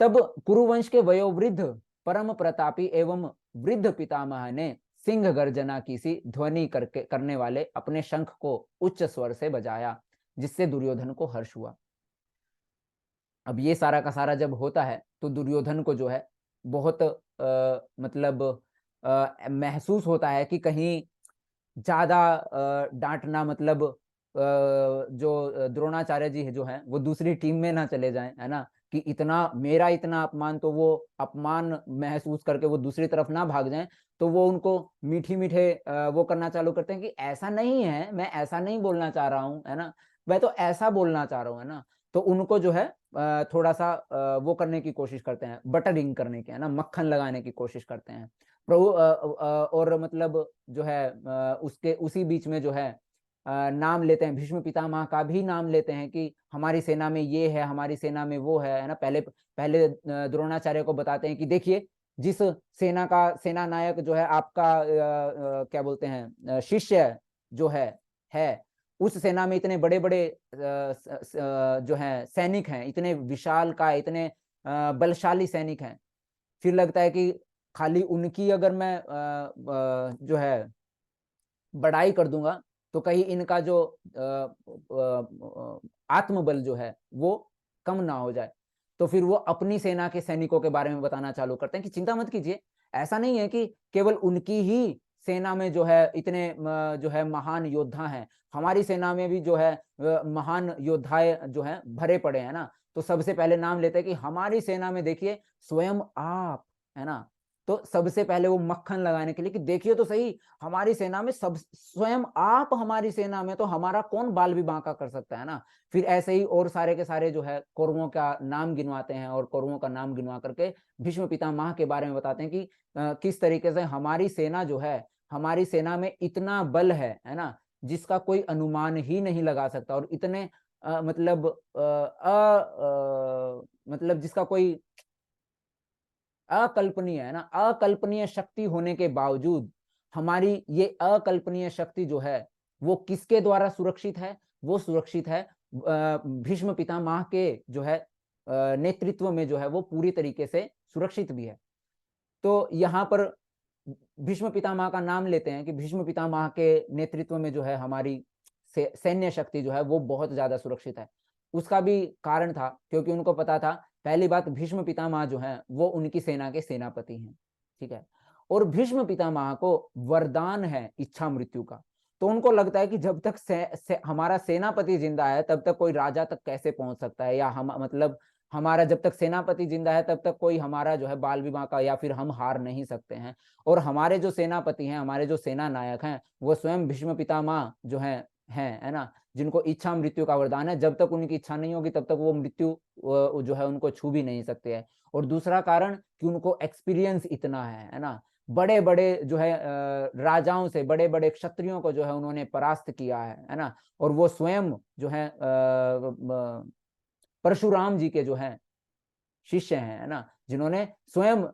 तब कुरुवंश के वयोवृद्ध परम प्रतापी एवं वृद्ध पितामह ने सिंह गर्जना की सी ध्वनि करने वाले अपने शंख को उच्च स्वर से बजाया, जिससे दुर्योधन को हर्ष हुआ। अब ये सारा का सारा जब होता है तो दुर्योधन को जो है बहुत मतलब महसूस होता है कि कहीं ज्यादा डांटना, मतलब जो द्रोणाचार्य जी जो है वो दूसरी टीम में ना चले जाएं, है ना। कि इतना मेरा इतना अपमान, तो वो अपमान महसूस करके वो दूसरी तरफ ना भाग जाएं, तो वो उनको मीठे मीठे वो करना चालू करते हैं कि ऐसा नहीं है, मैं ऐसा नहीं बोलना चाह रहा हूँ, है ना, मैं तो ऐसा बोलना चाह रहा हूँ, है ना। तो उनको जो है थोड़ा सा वो करने की कोशिश करते हैं, बटरिंग करने की, है ना, मक्खन लगाने की कोशिश करते हैं प्रभु। और मतलब जो है उसके उसी बीच में जो है नाम लेते हैं, भीष्म पितामह का भी नाम लेते हैं कि हमारी सेना में ये है, हमारी सेना में वो है ना। पहले पहले द्रोणाचार्य को बताते हैं कि देखिए, जिस सेना का सेना नायक जो है आपका क्या बोलते हैं शिष्य जो है उस सेना में इतने बड़े बड़े जो है सैनिक हैं, इतने विशाल का, इतने बलशाली सैनिक हैं। फिर लगता है कि खाली उनकी अगर मैं जो है बड़ाई कर दूंगा तो कहीं इनका जो आत्मबल जो है वो कम ना हो जाए। तो फिर वो अपनी सेना के सैनिकों के बारे में बताना चालू करते हैं कि चिंता मत कीजिए, ऐसा नहीं है कि केवल उनकी ही सेना में जो है इतने जो है महान योद्धा हैं, हमारी सेना में भी जो है महान योद्धाएं जो है भरे पड़े हैं ना। तो सबसे पहले नाम लेते हैं कि हमारी सेना में देखिए स्वयं आप, है ना। तो सबसे पहले वो मक्खन लगाने के लिए कि देखिए तो सही, हमारी सेना में सब स्वयं आप, हमारी सेना में तो हमारा कौन बाल भी बांका कर सकता है ना। फिर ऐसे ही और सारे के सारे जो है कौरवों का नाम गिनवाते हैं, और कौरवों का नाम गिनवा करके भीष्म पितामह के बारे में बताते हैं कि किस तरीके से हमारी सेना जो है, हमारी सेना में इतना बल है ना, जिसका कोई अनुमान ही नहीं लगा सकता, और इतने मतलब मतलब जिसका कोई अकल्पनीय, है ना, अकल्पनीय शक्ति होने के बावजूद हमारी ये अकल्पनीय शक्ति जो है वो किसके द्वारा सुरक्षित है? वो सुरक्षित है भीष्म पितामह के जो है नेतृत्व में, जो है वो पूरी तरीके से सुरक्षित भी है। तो यहाँ पर भीष्म पितामह का नाम लेते हैं कि भीष्म पितामह के नेतृत्व में जो है हमारी सैन्य शक्ति जो है वो बहुत ज्यादा सुरक्षित है। उसका भी कारण था, क्योंकि उनको पता था, पहली बात, भीष्म पितामह जो है वो उनकी सेना के सेनापति हैं, ठीक है। और भीष्म पितामह को वरदान है इच्छा मृत्यु का। तो उनको लगता है कि जब तक हमारा सेनापति जिंदा है तब तक कोई राजा तक कैसे पहुंच सकता है, या हम मतलब हमारा जब तक सेनापति जिंदा है तब तक कोई हमारा जो है बाल विवाह का, या फिर हम हार नहीं सकते हैं। और हमारे जो सेनापति हैं, हमारे जो सेना नायक हैं, वो स्वयं भीष्म पितामह जो है ना, जिनको इच्छा मृत्यु का वरदान है। जब तक उनकी इच्छा नहीं होगी तब तक वो मृत्यु जो है उनको छू भी नहीं सकते हैं। और दूसरा कारण कि उनको एक्सपीरियंस इतना है ना, बड़े बड़े जो है राजाओं से, बड़े बड़े क्षत्रियों को जो है उन्होंने परास्त किया है ना। और वो स्वयं जो है परशुराम जी के जो है शिष्य हैं, है ना, जिन्होंने स्वयं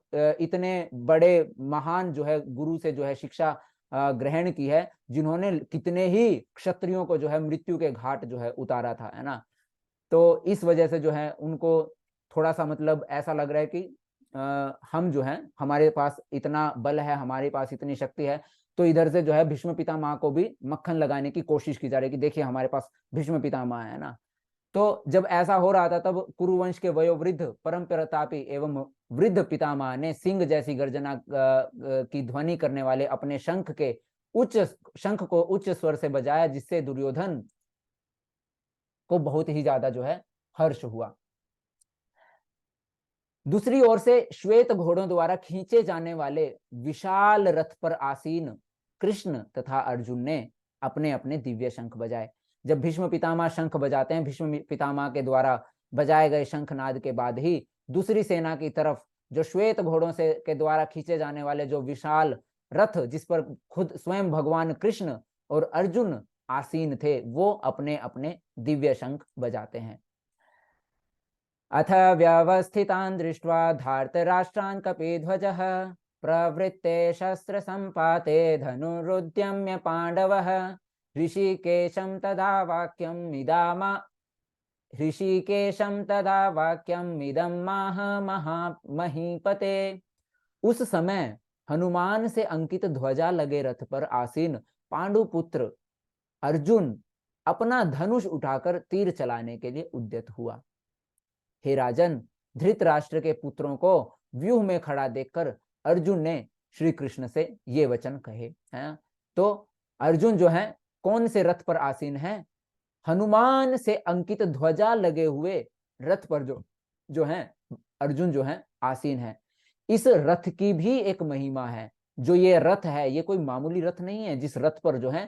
इतने बड़े महान जो है गुरु से जो है शिक्षा ग्रहण की है, जिन्होंने कितने ही क्षत्रियों को जो है मृत्यु के घाट जो है उतारा था, है ना। तो इस वजह से जो है उनको थोड़ा सा मतलब ऐसा लग रहा है कि हम जो है, हमारे पास इतना बल है, हमारे पास इतनी शक्ति है। तो इधर से जो है भीष्म पितामह को भी मक्खन लगाने की कोशिश की जा रही है कि देखिए हमारे पास भीष्म पितामह है ना। तो जब ऐसा हो रहा था तब कुरुवंश के वयोवृद्ध परम प्रतापी एवं वृद्ध पितामह ने सिंह जैसी गर्जना की ध्वनि करने वाले अपने शंख को उच्च स्वर से बजाया, जिससे दुर्योधन को बहुत ही ज्यादा जो है हर्ष हुआ। दूसरी ओर से श्वेत घोड़ों द्वारा खींचे जाने वाले विशाल रथ पर आसीन कृष्ण तथा अर्जुन ने अपने अपने दिव्य शंख बजाए। जब भीष्म पितामह शंख बजाते हैं, भीष्म पितामह के द्वारा बजाए गए शंखनाद के बाद ही दूसरी सेना की तरफ जो श्वेत घोड़ों से के द्वारा खींचे जाने वाले जो विशाल रथ, जिस पर खुद स्वयं भगवान कृष्ण और अर्जुन आसीन थे, वो अपने अपने दिव्य शंख बजाते हैं। अथ व्यवस्थितान् दृष्ट्वा धार्तराष्ट्रान् कपिध्वजः प्रवृत्ते शस्त्र संपाते धनुरुद्यम्य पांडवः ऋषिकेशं तदा वाक्यम् इदं माह महीपते। उस समय हनुमान से अंकित ध्वजा लगे रथ पर आसीन पांडुपुत्र अर्जुन अपना धनुष उठाकर तीर चलाने के लिए उद्यत हुआ। हे राजन, धृतराष्ट्र के पुत्रों को व्यूह में खड़ा देखकर अर्जुन ने श्री कृष्ण से ये वचन कहे हैं। तो अर्जुन जो है कौन से रथ पर आसीन है? हनुमान से अंकित ध्वजा लगे हुए रथ पर जो जो है अर्जुन जो है आसीन है। इस रथ की भी एक महिमा है। जो ये रथ है ये कोई मामूली रथ नहीं है जिस रथ पर जो है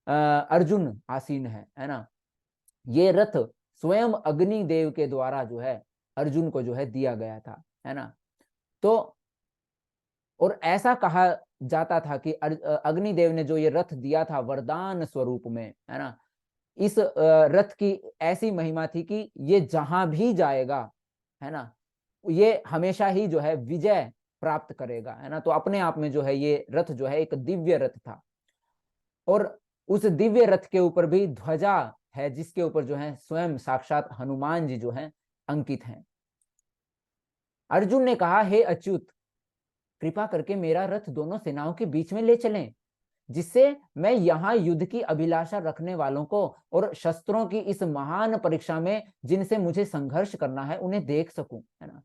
अर्जुन आसीन है ना। ये रथ स्वयं अग्नि देव के द्वारा जो है अर्जुन को जो है दिया गया था, है ना। तो और ऐसा कहा जाता था कि अग्निदेव ने जो ये रथ दिया था वरदान स्वरूप में, है ना, इस रथ की ऐसी महिमा थी कि ये जहां भी जाएगा, है ना, ये हमेशा ही जो है विजय प्राप्त करेगा, है ना। तो अपने आप में जो है ये रथ जो है एक दिव्य रथ था। और उस दिव्य रथ के ऊपर भी ध्वजा है जिसके ऊपर जो है स्वयं साक्षात हनुमान जी जो है अंकित हैं। अर्जुन ने कहा, हे अच्युत, कृपा करके मेरा रथ दोनों सेनाओं के बीच में ले चलें, जिससे मैं यहां युद्ध की अभिलाषा रखने वालों को और शस्त्रों की इस महान परीक्षा में जिनसे मुझे संघर्ष करना है उन्हें देख सकूं, है ना।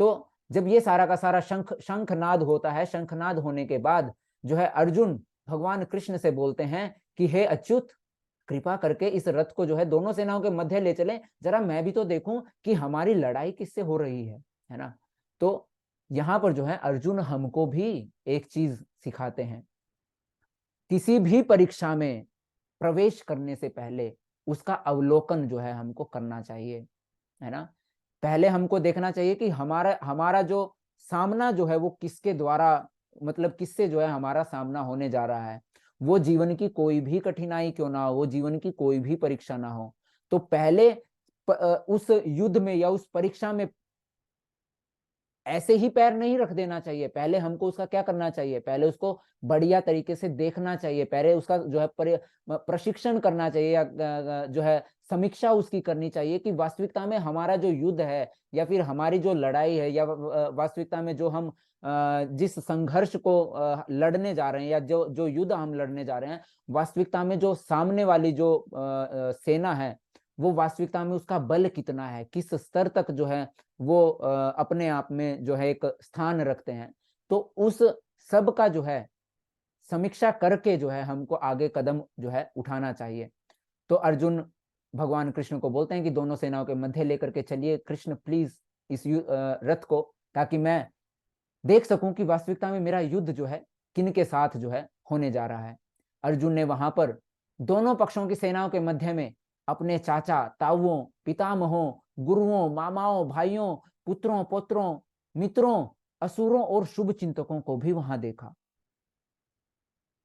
तो जब ये सारा का सारा शंखनाद होता है, शंखनाद होने के बाद जो है अर्जुन भगवान कृष्ण से बोलते हैं कि हे अच्युत, कृपा करके इस रथ को जो है दोनों सेनाओं के मध्य ले चलें, जरा मैं भी तो देखूं कि हमारी लड़ाई किससे हो रही है ना। तो यहां पर जो है अर्जुन हमको भी एक चीज सिखाते हैं, किसी भी परीक्षा में प्रवेश करने से पहले उसका अवलोकन जो है हमको करना चाहिए, है ना। पहले हमको देखना चाहिए कि हमारा हमारा जो सामना जो है वो किसके द्वारा, मतलब किससे जो है हमारा सामना होने जा रहा है। वो जीवन की कोई भी कठिनाई क्यों ना हो, वो जीवन की कोई भी परीक्षा ना हो, तो पहले उस युद्ध में या उस परीक्षा में ऐसे ही पैर नहीं रख देना चाहिए। पहले हमको उसका क्या करना चाहिए, पहले उसको बढ़िया तरीके से देखना चाहिए, पहले उसका जो है प्रशिक्षण करना चाहिए, या जो है समीक्षा उसकी करनी चाहिए कि वास्तविकता में हमारा जो युद्ध है या फिर हमारी जो लड़ाई है या वास्तविकता में जो हम जिस संघर्ष को लड़ने जा रहे हैं या जो जो युद्ध हम लड़ने जा रहे हैं, वास्तविकता में जो सामने वाली जो सेना है वो वास्तविकता में उसका बल कितना है, किस स्तर तक जो है वो अपने आप में जो है एक स्थान रखते हैं। तो उस सब का जो है समीक्षा करके जो है हमको आगे कदम जो है उठाना चाहिए। तो अर्जुन भगवान कृष्ण को बोलते हैं कि दोनों सेनाओं के मध्य लेकर के चलिए कृष्ण प्लीज इस रथ को, ताकि मैं देख सकूं कि वास्तविकता में मेरा युद्ध जो है किन के साथ जो है होने जा रहा है। अर्जुन ने वहां पर दोनों पक्षों की सेनाओं के मध्य में अपने चाचा ताऊओं, पितामहों, गुरुओं, मामाओं, भाइयों, पुत्रों, पौत्रों, मित्रों, असुरों और शुभ चिंतकों को भी वहां देखा।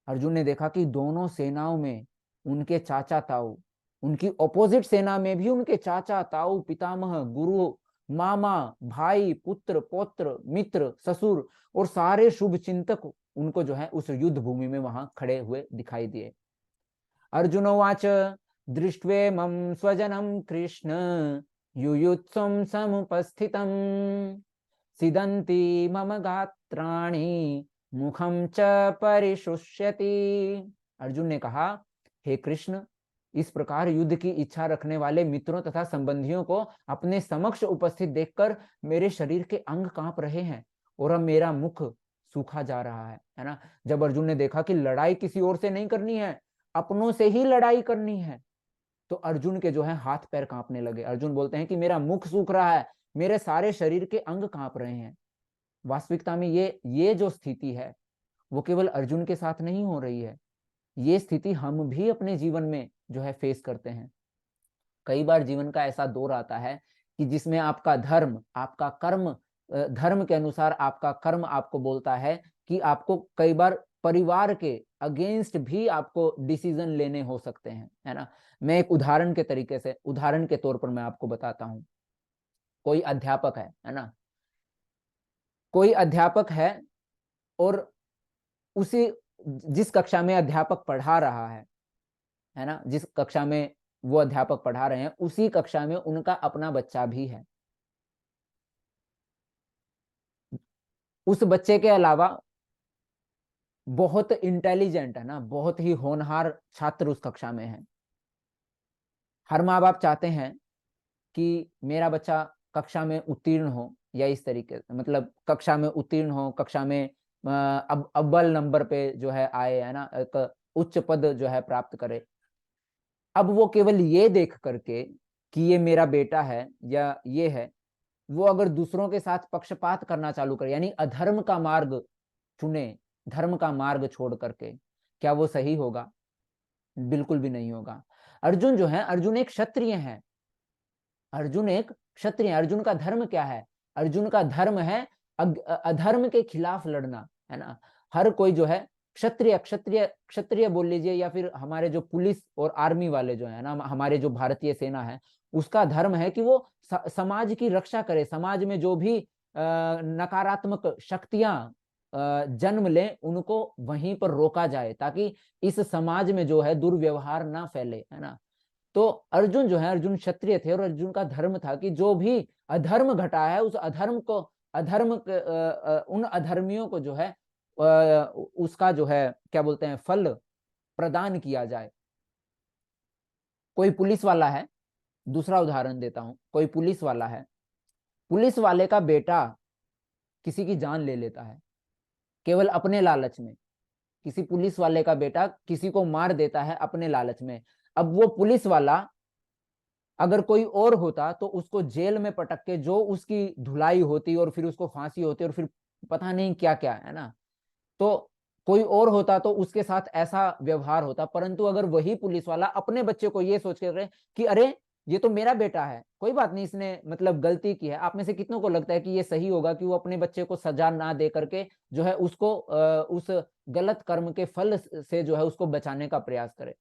अर्जुन ने देखा कि दोनों सेनाओं में उनके चाचा ताऊ, उनकी ऑपोजिट सेना में भी उनके चाचा ताऊ, पितामह, गुरु, मामा, भाई, पुत्र, पौत्र, मित्र, ससुर और सारे शुभ चिंतक उनको जो है उस युद्ध भूमि में वहां खड़े हुए दिखाई दिए। अर्जुनोवाच दृष्ट्वेमं स्वजनं कृष्ण युयुत्सुं समुपस्थितं सिदन्ति मम गात्राणि मुखम च परिशुष्यति। अर्जुन ने कहा, हे कृष्ण, इस प्रकार युद्ध की इच्छा रखने वाले मित्रों तथा संबंधियों को अपने समक्ष उपस्थित देखकर मेरे शरीर के अंग कांप रहे हैं और अब मेरा मुख सूखा जा रहा है ना। जब अर्जुन ने देखा कि लड़ाई किसी और से नहीं करनी है, अपनों से ही लड़ाई करनी है, तो अर्जुन के जो है हाथ पैर कांपने लगे। अर्जुन बोलते हैं कि मेरा मुख सूख रहा है, मेरे सारे शरीर के अंग कांप रहे हैं। वास्तविकता में ये जो स्थिति है वो केवल अर्जुन के साथ नहीं हो रही है, ये स्थिति हम भी अपने जीवन में जो है फेस करते हैं। कई बार जीवन का ऐसा दौर आता है कि जिसमें आपका धर्म, आपका कर्म, धर्म के अनुसार आपका कर्म आपको बोलता है कि आपको कई बार परिवार के अगेंस्ट भी आपको डिसीजन लेने हो सकते हैं, है ना। मैं एक उदाहरण के तरीके से, उदाहरण के तौर पर मैं आपको बताता हूं। कोई अध्यापक है ना, कोई अध्यापक है और उसी जिस कक्षा में अध्यापक पढ़ा रहा है ना, जिस कक्षा में वो अध्यापक पढ़ा रहे हैं उसी कक्षा में उनका अपना बच्चा भी है। उस बच्चे के अलावा बहुत इंटेलिजेंट, है ना, बहुत ही होनहार छात्र उस कक्षा में है। हर माँ बाप चाहते हैं कि मेरा बच्चा कक्षा में उत्तीर्ण हो, या इस तरीके से, मतलब कक्षा में उत्तीर्ण हो, कक्षा में अब अव्वल नंबर पे जो है आए, है ना, एक उच्च पद जो है प्राप्त करे। अब वो केवल ये देख करके कि ये मेरा बेटा है या ये है, वो अगर दूसरों के साथ पक्षपात करना चालू करे, यानी अधर्म का मार्ग चुने, धर्म का मार्ग छोड़ करके, क्या वो सही होगा? बिल्कुल भी नहीं होगा। अर्जुन जो है, अर्जुन एक क्षत्रिय है, अर्जुन एक क्षत्रिय। अर्जुन का धर्म क्या है? अर्जुन का धर्म है अधर्म के खिलाफ लड़ना, है ना। हर कोई जो है क्षत्रिय क्षत्रिय क्षत्रिय बोल लीजिए, या फिर हमारे जो पुलिस और आर्मी वाले जो है ना, हमारे जो भारतीय सेना है, उसका धर्म है कि वो समाज की रक्षा करे। समाज में जो भी नकारात्मक शक्तियां जन्म लें, उनको वहीं पर रोका जाए, ताकि इस समाज में जो है दुर्व्यवहार ना फैले, है ना। तो अर्जुन जो है, अर्जुन क्षत्रिय थे और अर्जुन का धर्म था कि जो भी अधर्म घटा है, उस अधर्म को, उन अधर्मियों को जो है उसका जो है क्या बोलते हैं, फल प्रदान किया जाए। कोई पुलिस वाला है, दूसरा उदाहरण देता हूं, कोई पुलिस वाला है, पुलिस वाले का बेटा किसी की जान ले लेता है केवल अपने लालच में। किसी पुलिस वाले का बेटा किसी को मार देता है अपने लालच में। अब वो पुलिस वाला अगर कोई और होता तो उसको जेल में पटक के जो उसकी धुलाई होती और फिर उसको फांसी होती और फिर पता नहीं क्या क्या, है ना। तो कोई और होता तो उसके साथ ऐसा व्यवहार होता। परंतु अगर वही पुलिस वाला अपने बच्चे को ये सोच के रहे कि अरे ये तो मेरा बेटा है, कोई बात नहीं, इसने मतलब गलती की है, आप में से कितनों को लगता है कि ये सही होगा कि वो अपने बच्चे को सजा ना दे करके जो है उसको उस गलत कर्म के फल से जो है उसको बचाने का प्रयास करे?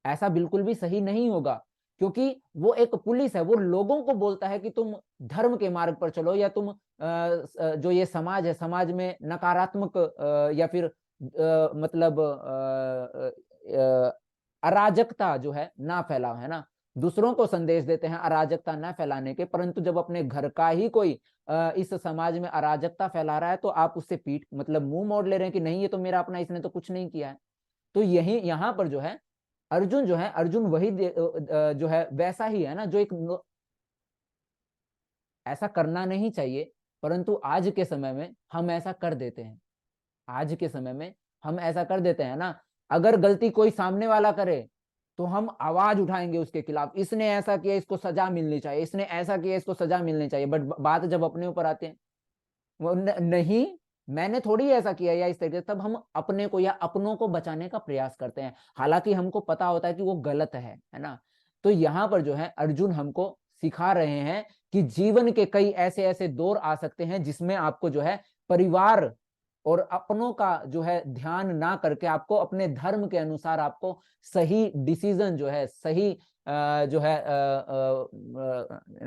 ऐसा बिल्कुल भी सही नहीं होगा, क्योंकि वो एक पुलिस है, वो लोगों को बोलता है कि तुम धर्म के मार्ग पर चलो, या तुम जो ये समाज है, समाज में नकारात्मक या फिर मतलब अराजकता जो है ना फैलाओ, है ना। दूसरों को संदेश देते हैं अराजकता ना फैलाने के, परंतु जब अपने घर का ही कोई इस समाज में अराजकता फैला रहा है तो आप उससे पीठ मतलब मुंह मोड़ ले रहे हैं कि नहीं ये तो मेरा अपना, इसने तो कुछ नहीं किया है। तो यही यहाँ पर जो है अर्जुन जो है, अर्जुन वही जो है वैसा ही है ना, जो एक ऐसा करना नहीं चाहिए, परंतु आज के समय में हम ऐसा कर देते हैं। आज के समय में हम ऐसा कर देते हैं ना। अगर गलती कोई सामने वाला करे तो हम आवाज उठाएंगे उसके खिलाफ, इसने ऐसा किया इसको सजा मिलनी चाहिए, इसने ऐसा किया इसको सजा मिलनी चाहिए। बट बात जब अपने ऊपर आते हैं, वो नहीं मैंने थोड़ी ऐसा किया या इस तरीके से, तब हम अपने को या अपनों को बचाने का प्रयास करते हैं, हालांकि हमको पता होता है कि वो गलत है ना। तो यहाँ पर जो है अर्जुन हमको सिखा रहे हैं कि जीवन के कई ऐसे ऐसे दौर आ सकते हैं जिसमें आपको जो है परिवार और अपनों का जो है ध्यान ना करके आपको अपने धर्म के अनुसार आपको सही डिसीजन जो है, सही जो है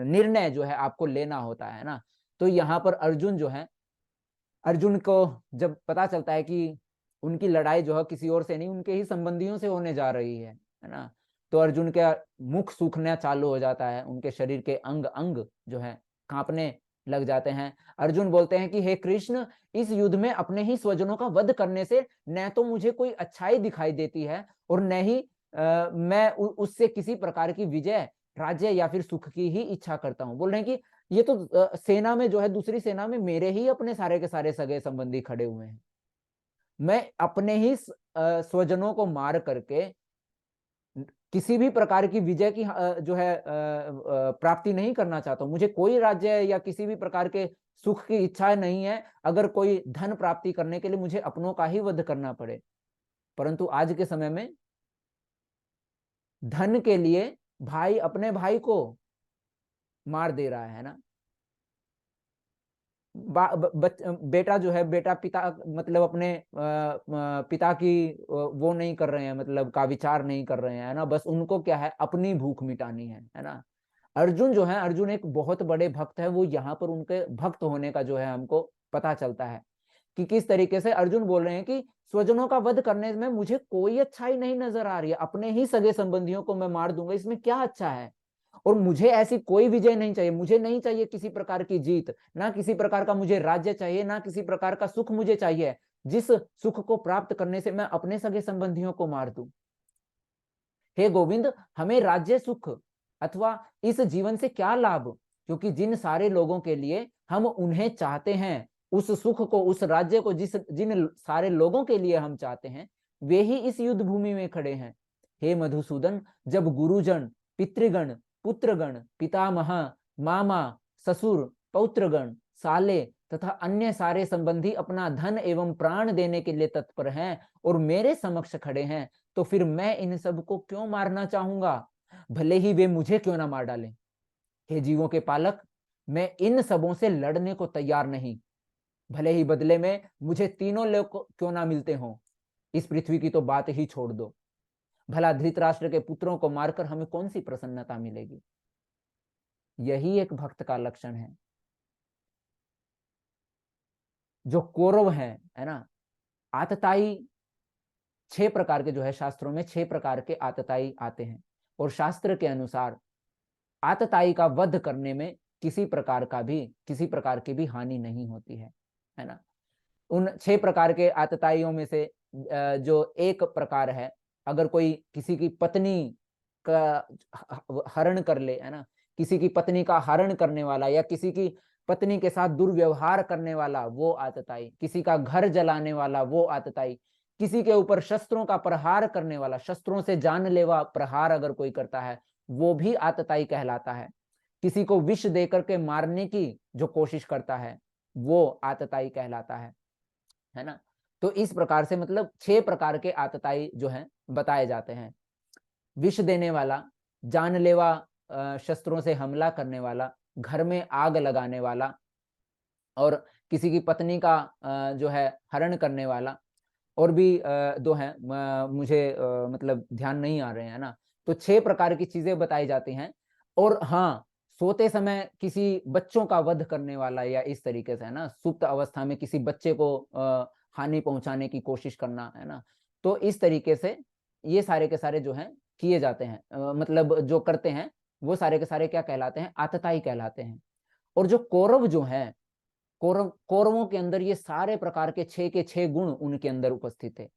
निर्णय जो है आपको लेना होता है ना। तो यहाँ पर अर्जुन जो है, अर्जुन को जब पता चलता है कि उनकी लड़ाई जो है किसी और से नहीं उनके ही संबंधियों से होने जा रही है ना, तो अर्जुन का मुख सूखना चालू हो जाता है, उनके शरीर के अंग अंग जो है कांपने लग जाते हैं। अर्जुन बोलते हैं कि हे कृष्ण, इस युद्ध में अपने ही स्वजनों का वध करने से न तो मुझे कोई अच्छाई दिखाई देती है और न ही मैं उससे किसी प्रकार की विजय, राज्य या फिर सुख की ही इच्छा करता हूँ। बोल रहे हैं कि ये तो सेना में जो है, दूसरी सेना में मेरे ही अपने सारे के सारे सगे संबंधी खड़े हुए हैं, मैं अपने ही स्वजनों को मार करके किसी भी प्रकार की विजय की जो है प्राप्ति नहीं करना चाहता हूं। मुझे कोई राज्य या किसी भी प्रकार के सुख की इच्छा नहीं है, अगर कोई धन प्राप्ति करने के लिए मुझे अपनों का ही वध करना पड़े। परंतु आज के समय में धन के लिए भाई अपने भाई को मार दे रहा है ना। बेटा जो है, बेटा पिता मतलब अपने पिता की वो नहीं कर रहे हैं, मतलब का विचार नहीं कर रहे हैं ना, बस उनको क्या है अपनी भूख मिटानी है ना। अर्जुन जो है, अर्जुन एक बहुत बड़े भक्त है, वो यहाँ पर उनके भक्त होने का जो है हमको पता चलता है कि किस तरीके से अर्जुन बोल रहे हैं कि स्वजनों का वध करने में मुझे कोई अच्छाई नहीं नजर आ रही है, अपने ही सगे संबंधियों को मैं मार दूंगा, इसमें क्या अच्छा है। और मुझे ऐसी कोई विजय नहीं चाहिए, मुझे नहीं चाहिए किसी प्रकार की जीत, ना किसी प्रकार का मुझे राज्य चाहिए, ना किसी प्रकार का सुख मुझे चाहिए जिस सुख को प्राप्त करने से मैं अपने सगे संबंधियों को मार दूं। हे गोविंद, हमें राज्य सुख अथवा इस जीवन से क्या लाभ, क्योंकि जिन सारे लोगों के लिए हम उन्हें चाहते हैं, उस सुख को, उस राज्य को जिन सारे लोगों के लिए हम चाहते हैं, वे ही इस युद्ध भूमि में खड़े हैं। हे मधुसूदन, जब गुरुजन, पितृगण, पुत्रगण, पितामह, मामा, ससुर, पौत्रगण, साले तथा अन्य सारे संबंधी अपना धन एवं प्राण देने के लिए तत्पर हैं और मेरे समक्ष खड़े हैं, तो फिर मैं इन सब को क्यों मारना चाहूंगा, भले ही वे मुझे क्यों ना मार डालें। हे जीवों के पालक, मैं इन सबों से लड़ने को तैयार नहीं, भले ही बदले में मुझे तीनों लोग क्यों ना मिलते हों। इस पृथ्वी की तो बात ही छोड़ दो, भला धृतराष्ट्र के पुत्रों को मारकर हमें कौन सी प्रसन्नता मिलेगी। यही एक भक्त का लक्षण है। जो कौरव है ना, आतताई 6 प्रकार के जो है शास्त्रों में 6 प्रकार के आतताई आते हैं, और शास्त्र के अनुसार आतताई का वध करने में किसी प्रकार की भी हानि नहीं होती है ना। उन 6 प्रकार के आतताइयों में से जो एक प्रकार है, अगर कोई किसी की पत्नी का हरण कर ले, है ना, किसी की पत्नी का हरण करने वाला या किसी की पत्नी के साथ दुर्व्यवहार करने वाला वो आतताई, किसी का घर जलाने वाला वो आतताई, किसी के ऊपर शस्त्रों का प्रहार करने वाला, शस्त्रों से जानलेवा प्रहार अगर कोई करता है वो भी आतताई कहलाता है, किसी को विष देकर के मारने की जो कोशिश करता है वो आतताई कहलाता है ना। तो इस प्रकार से मतलब 6 प्रकार के आतताई जो हैं बताए जाते हैं। विष देने वाला, जानलेवा शस्त्रों से हमला करने वाला, घर में आग लगाने वाला और किसी की पत्नी का जो है हरण करने वाला, और भी 2 हैं, मुझे मतलब ध्यान नहीं आ रहे हैं ना। तो 6 प्रकार की चीजें बताई जाती हैं। और हाँ, सोते समय किसी बच्चों का वध करने वाला या इस तरीके से, है ना, सुप्त अवस्था में किसी बच्चे को हानि पहुंचाने की कोशिश करना, है ना। तो इस तरीके से ये सारे के सारे जो हैं किए जाते हैं, मतलब जो करते हैं वो सारे के सारे क्या कहलाते हैं, आतताई कहलाते हैं। और जो कौरव जो हैं, कौरवों के अंदर ये सारे प्रकार के 6 के 6 गुण उनके अंदर उपस्थित थे।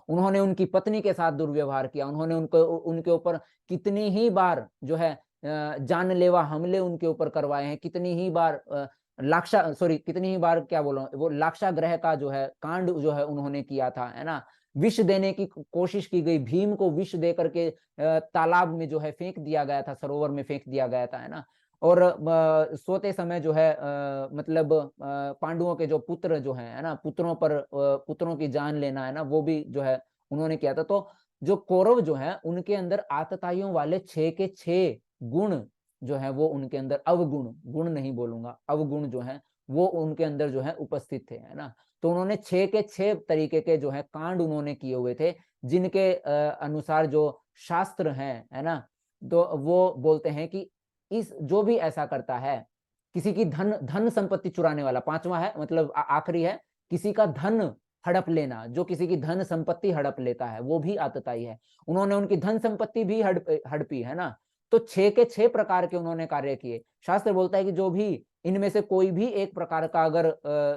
उन्होंने उनकी पत्नी के साथ दुर्व्यवहार किया, उन्होंने उनके ऊपर कितनी ही बार जो है जानलेवा हमले उनके ऊपर करवाए हैं, कितनी ही बार कितनी ही बार क्या बोल रहा हूँ, वो लाक्षागृह का जो है कांड जो है उन्होंने किया था, है ना। विष देने की कोशिश की गई, भीम को विष दे करके तालाब में जो है फेंक दिया गया था, सरोवर में फेंक दिया गया था, है ना। और सोते समय जो है मतलब पांडवों के जो पुत्र जो है ना, पुत्रों की जान लेना, है ना, वो भी जो है उन्होंने किया था। तो जो कौरव जो है उनके अंदर आतताइयों वाले 6 के 6 गुण जो है वो उनके अंदर अवगुण, गुण नहीं बोलूंगा, अवगुण जो है वो उनके अंदर जो है उपस्थित थे, है ना। तो उन्होंने 6 के 6 तरीके के जो है कांड उन्होंने किए हुए थे, जिनके अनुसार जो शास्त्र हैं, है ना, तो वो बोलते हैं कि इस जो भी ऐसा करता है, किसी की धन संपत्ति चुराने वाला, 5वां है, मतलब आखिरी है, किसी का धन हड़प लेना, जो किसी की धन संपत्ति हड़प लेता है वो भी आतताई है। उन्होंने उनकी धन संपत्ति भी हड़पी, है ना। तो 6 के 6 प्रकार के उन्होंने कार्य किए। शास्त्र बोलता है कि जो भी इनमें से कोई भी एक प्रकार का अगर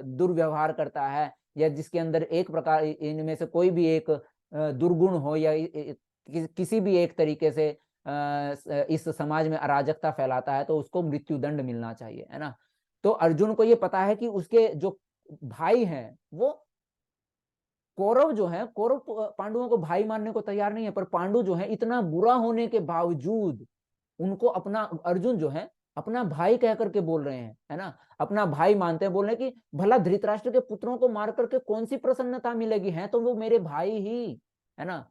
दुर्व्यवहार करता है, या जिसके अंदर एक प्रकार इनमें से कोई भी एक दुर्गुण हो, या किसी भी एक तरीके से इस समाज में अराजकता फैलाता है, तो उसको मृत्युदंड मिलना चाहिए, है ना। तो अर्जुन को ये पता है कि उसके जो भाई हैं वो कौरव जो है, कौरव पांडवों को भाई मानने को तैयार नहीं है, पर पांडु जो है इतना बुरा होने के बावजूद उनको अपना, अर्जुन जो है अपना भाई कह करके बोल रहे हैं, है ना, अपना भाई मानते हैं, बोल रहे हैं कि भला धृतराष्ट्र के पुत्रों को मार करके कौन सी प्रसन्नता मिलेगी, है तो वो मेरे भाई ही, है ना।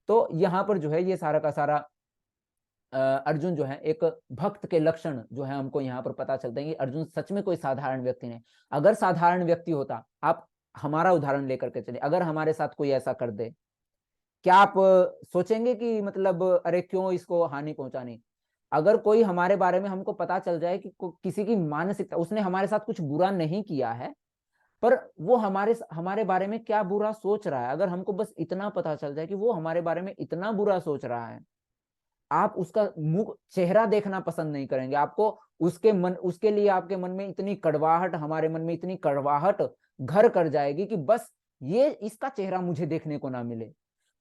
तो यहाँ पर जो है ये सारा का सारा अर्जुन जो है एक भक्त के लक्षण जो है हमको यहाँ पर पता चलते हैं कि अर्जुन सच में कोई साधारण व्यक्ति नहीं। अगर साधारण व्यक्ति होता, आप हमारा उदाहरण लेकर के चलिए, अगर हमारे साथ कोई ऐसा कर दे, क्या आप सोचेंगे कि मतलब अरे क्यों इसको हानि पहुंचानी। अगर कोई हमारे बारे में हमको पता चल जाए कि किसी की मानसिकता, उसने हमारे साथ कुछ बुरा नहीं किया है, पर वो हमारे बारे में क्या बुरा सोच रहा है, अगर हमको बस इतना पता चल जाए कि वो हमारे बारे में इतना बुरा सोच रहा है, आप उसका मुख चेहरा देखना पसंद नहीं करेंगे। आपको उसके लिए आपके मन में इतनी कड़वाहट, हमारे मन में इतनी कड़वाहट घर कर जाएगी कि बस ये इसका चेहरा मुझे देखने को ना मिले।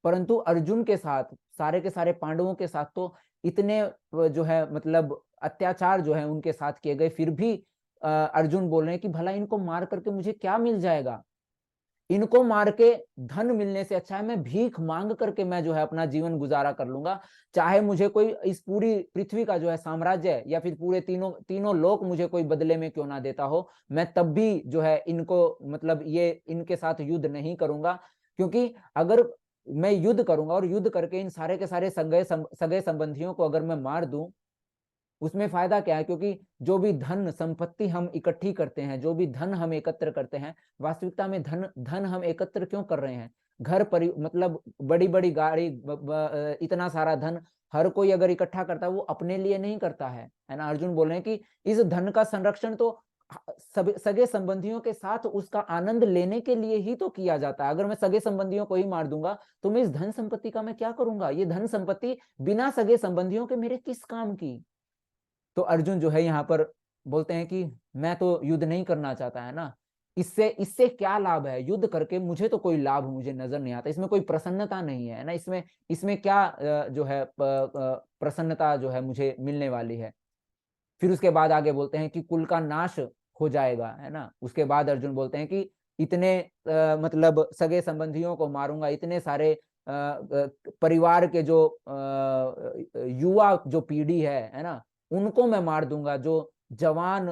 परंतु अर्जुन के साथ, सारे के सारे पांडवों के साथ तो इतने जो है मतलब अत्याचार जो है उनके साथ किए गए, फिर भी अर्जुन बोल रहे हैं कि भला इनको मार करके मुझे क्या मिल जाएगा। इनको मार के धन मिलने से अच्छा है मैं भीख मांग करके मैं जो है अपना जीवन गुजारा कर लूंगा, चाहे मुझे कोई इस पूरी पृथ्वी का जो है साम्राज्य या फिर पूरे तीनों लोक मुझे कोई बदले में क्यों ना देता हो, मैं तब भी जो है इनको मतलब ये इनके साथ युद्ध नहीं करूंगा। क्योंकि अगर मैं युद्ध करूंगा और युद्ध करके इन सारे के सारे सगे संबंधियों को अगर मैं मार दूं, उसमें फायदा क्या है? क्योंकि जो भी धन संपत्ति हम इकट्ठी करते हैं, जो भी धन हम एकत्र करते हैं, वास्तविकता में धन हम एकत्र क्यों कर रहे हैं? घर मतलब बड़ी बड़ी गाड़ी, इतना सारा धन हर कोई अगर इकट्ठा करता है वो अपने लिए नहीं करता है ना। अर्जुन बोल रहे हैं कि इस धन का संरक्षण तो सगे संबंधियों के साथ उसका आनंद लेने के लिए ही तो किया जाता है। अगर मैं सगे संबंधियों को ही मार दूंगा तो मैं इस धन संपत्ति का मैं क्या करूंगा? ये धन संपत्ति बिना सगे संबंधियों के मेरे किस काम की? तो अर्जुन जो है यहाँ पर बोलते हैं कि मैं तो युद्ध नहीं करना चाहता, है ना। इससे इससे क्या लाभ है? युद्ध करके मुझे तो कोई लाभ मुझे नजर नहीं आता, इसमें कोई प्रसन्नता नहीं है ना। इसमें इसमें क्या जो है प्रसन्नता जो है मुझे मिलने वाली है? फिर उसके बाद आगे बोलते हैं कि कुल का नाश हो जाएगा, है ना। उसके बाद अर्जुन बोलते हैं कि इतने मतलब सगे संबंधियों को मारूंगा, इतने सारे परिवार के जो युवा जो पीढ़ी है ना, उनको मैं मार दूंगा। जो जवान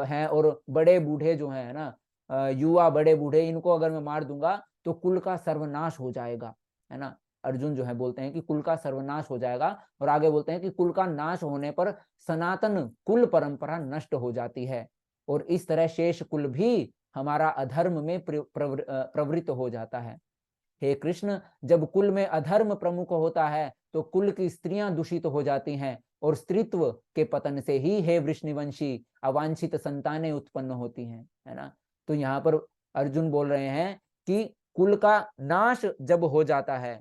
हैं और बड़े बूढ़े जो हैं ना, युवा बड़े बूढ़े, इनको अगर मैं मार दूंगा तो कुल का सर्वनाश हो जाएगा, है ना। अर्जुन जो है बोलते हैं कि कुल का सर्वनाश हो जाएगा, और आगे बोलते हैं कि कुल का नाश होने पर सनातन कुल परंपरा नष्ट हो जाती है, और इस तरह शेष कुल भी हमारा अधर्म में प्रवृत्त हो जाता है। हे कृष्ण, जब कुल में अधर्म प्रमुख होता है तो कुल की स्त्रियां दूषित हो जाती हैं, और स्त्रीत्व के पतन से ही हे वृष्णिवंशी अवांछित संतानें उत्पन्न होती हैं, है ना। तो यहाँ पर अर्जुन बोल रहे हैं कि कुल का नाश जब हो जाता है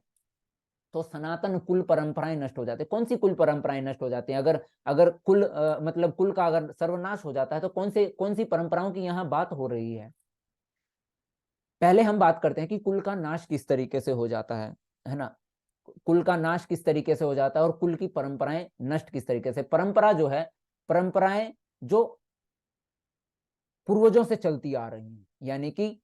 तो सनातन कुल परंपराएं नष्ट हो जाती है। कौन सी कुल परंपराएं नष्ट हो जाती हैं? अगर अगर कुल मतलब कुल का अगर सर्वनाश हो जाता है तो कौन सी परंपराओं की यहाँ बात हो रही है? पहले हम बात करते हैं कि कुल का नाश किस तरीके से हो जाता है ना। कुल का नाश किस तरीके से हो जाता है और कुल की परंपराएं नष्ट किस तरीके से। परंपरा जो है, परंपराएं जो पूर्वजों से चलती आ रही हैं, यानी कि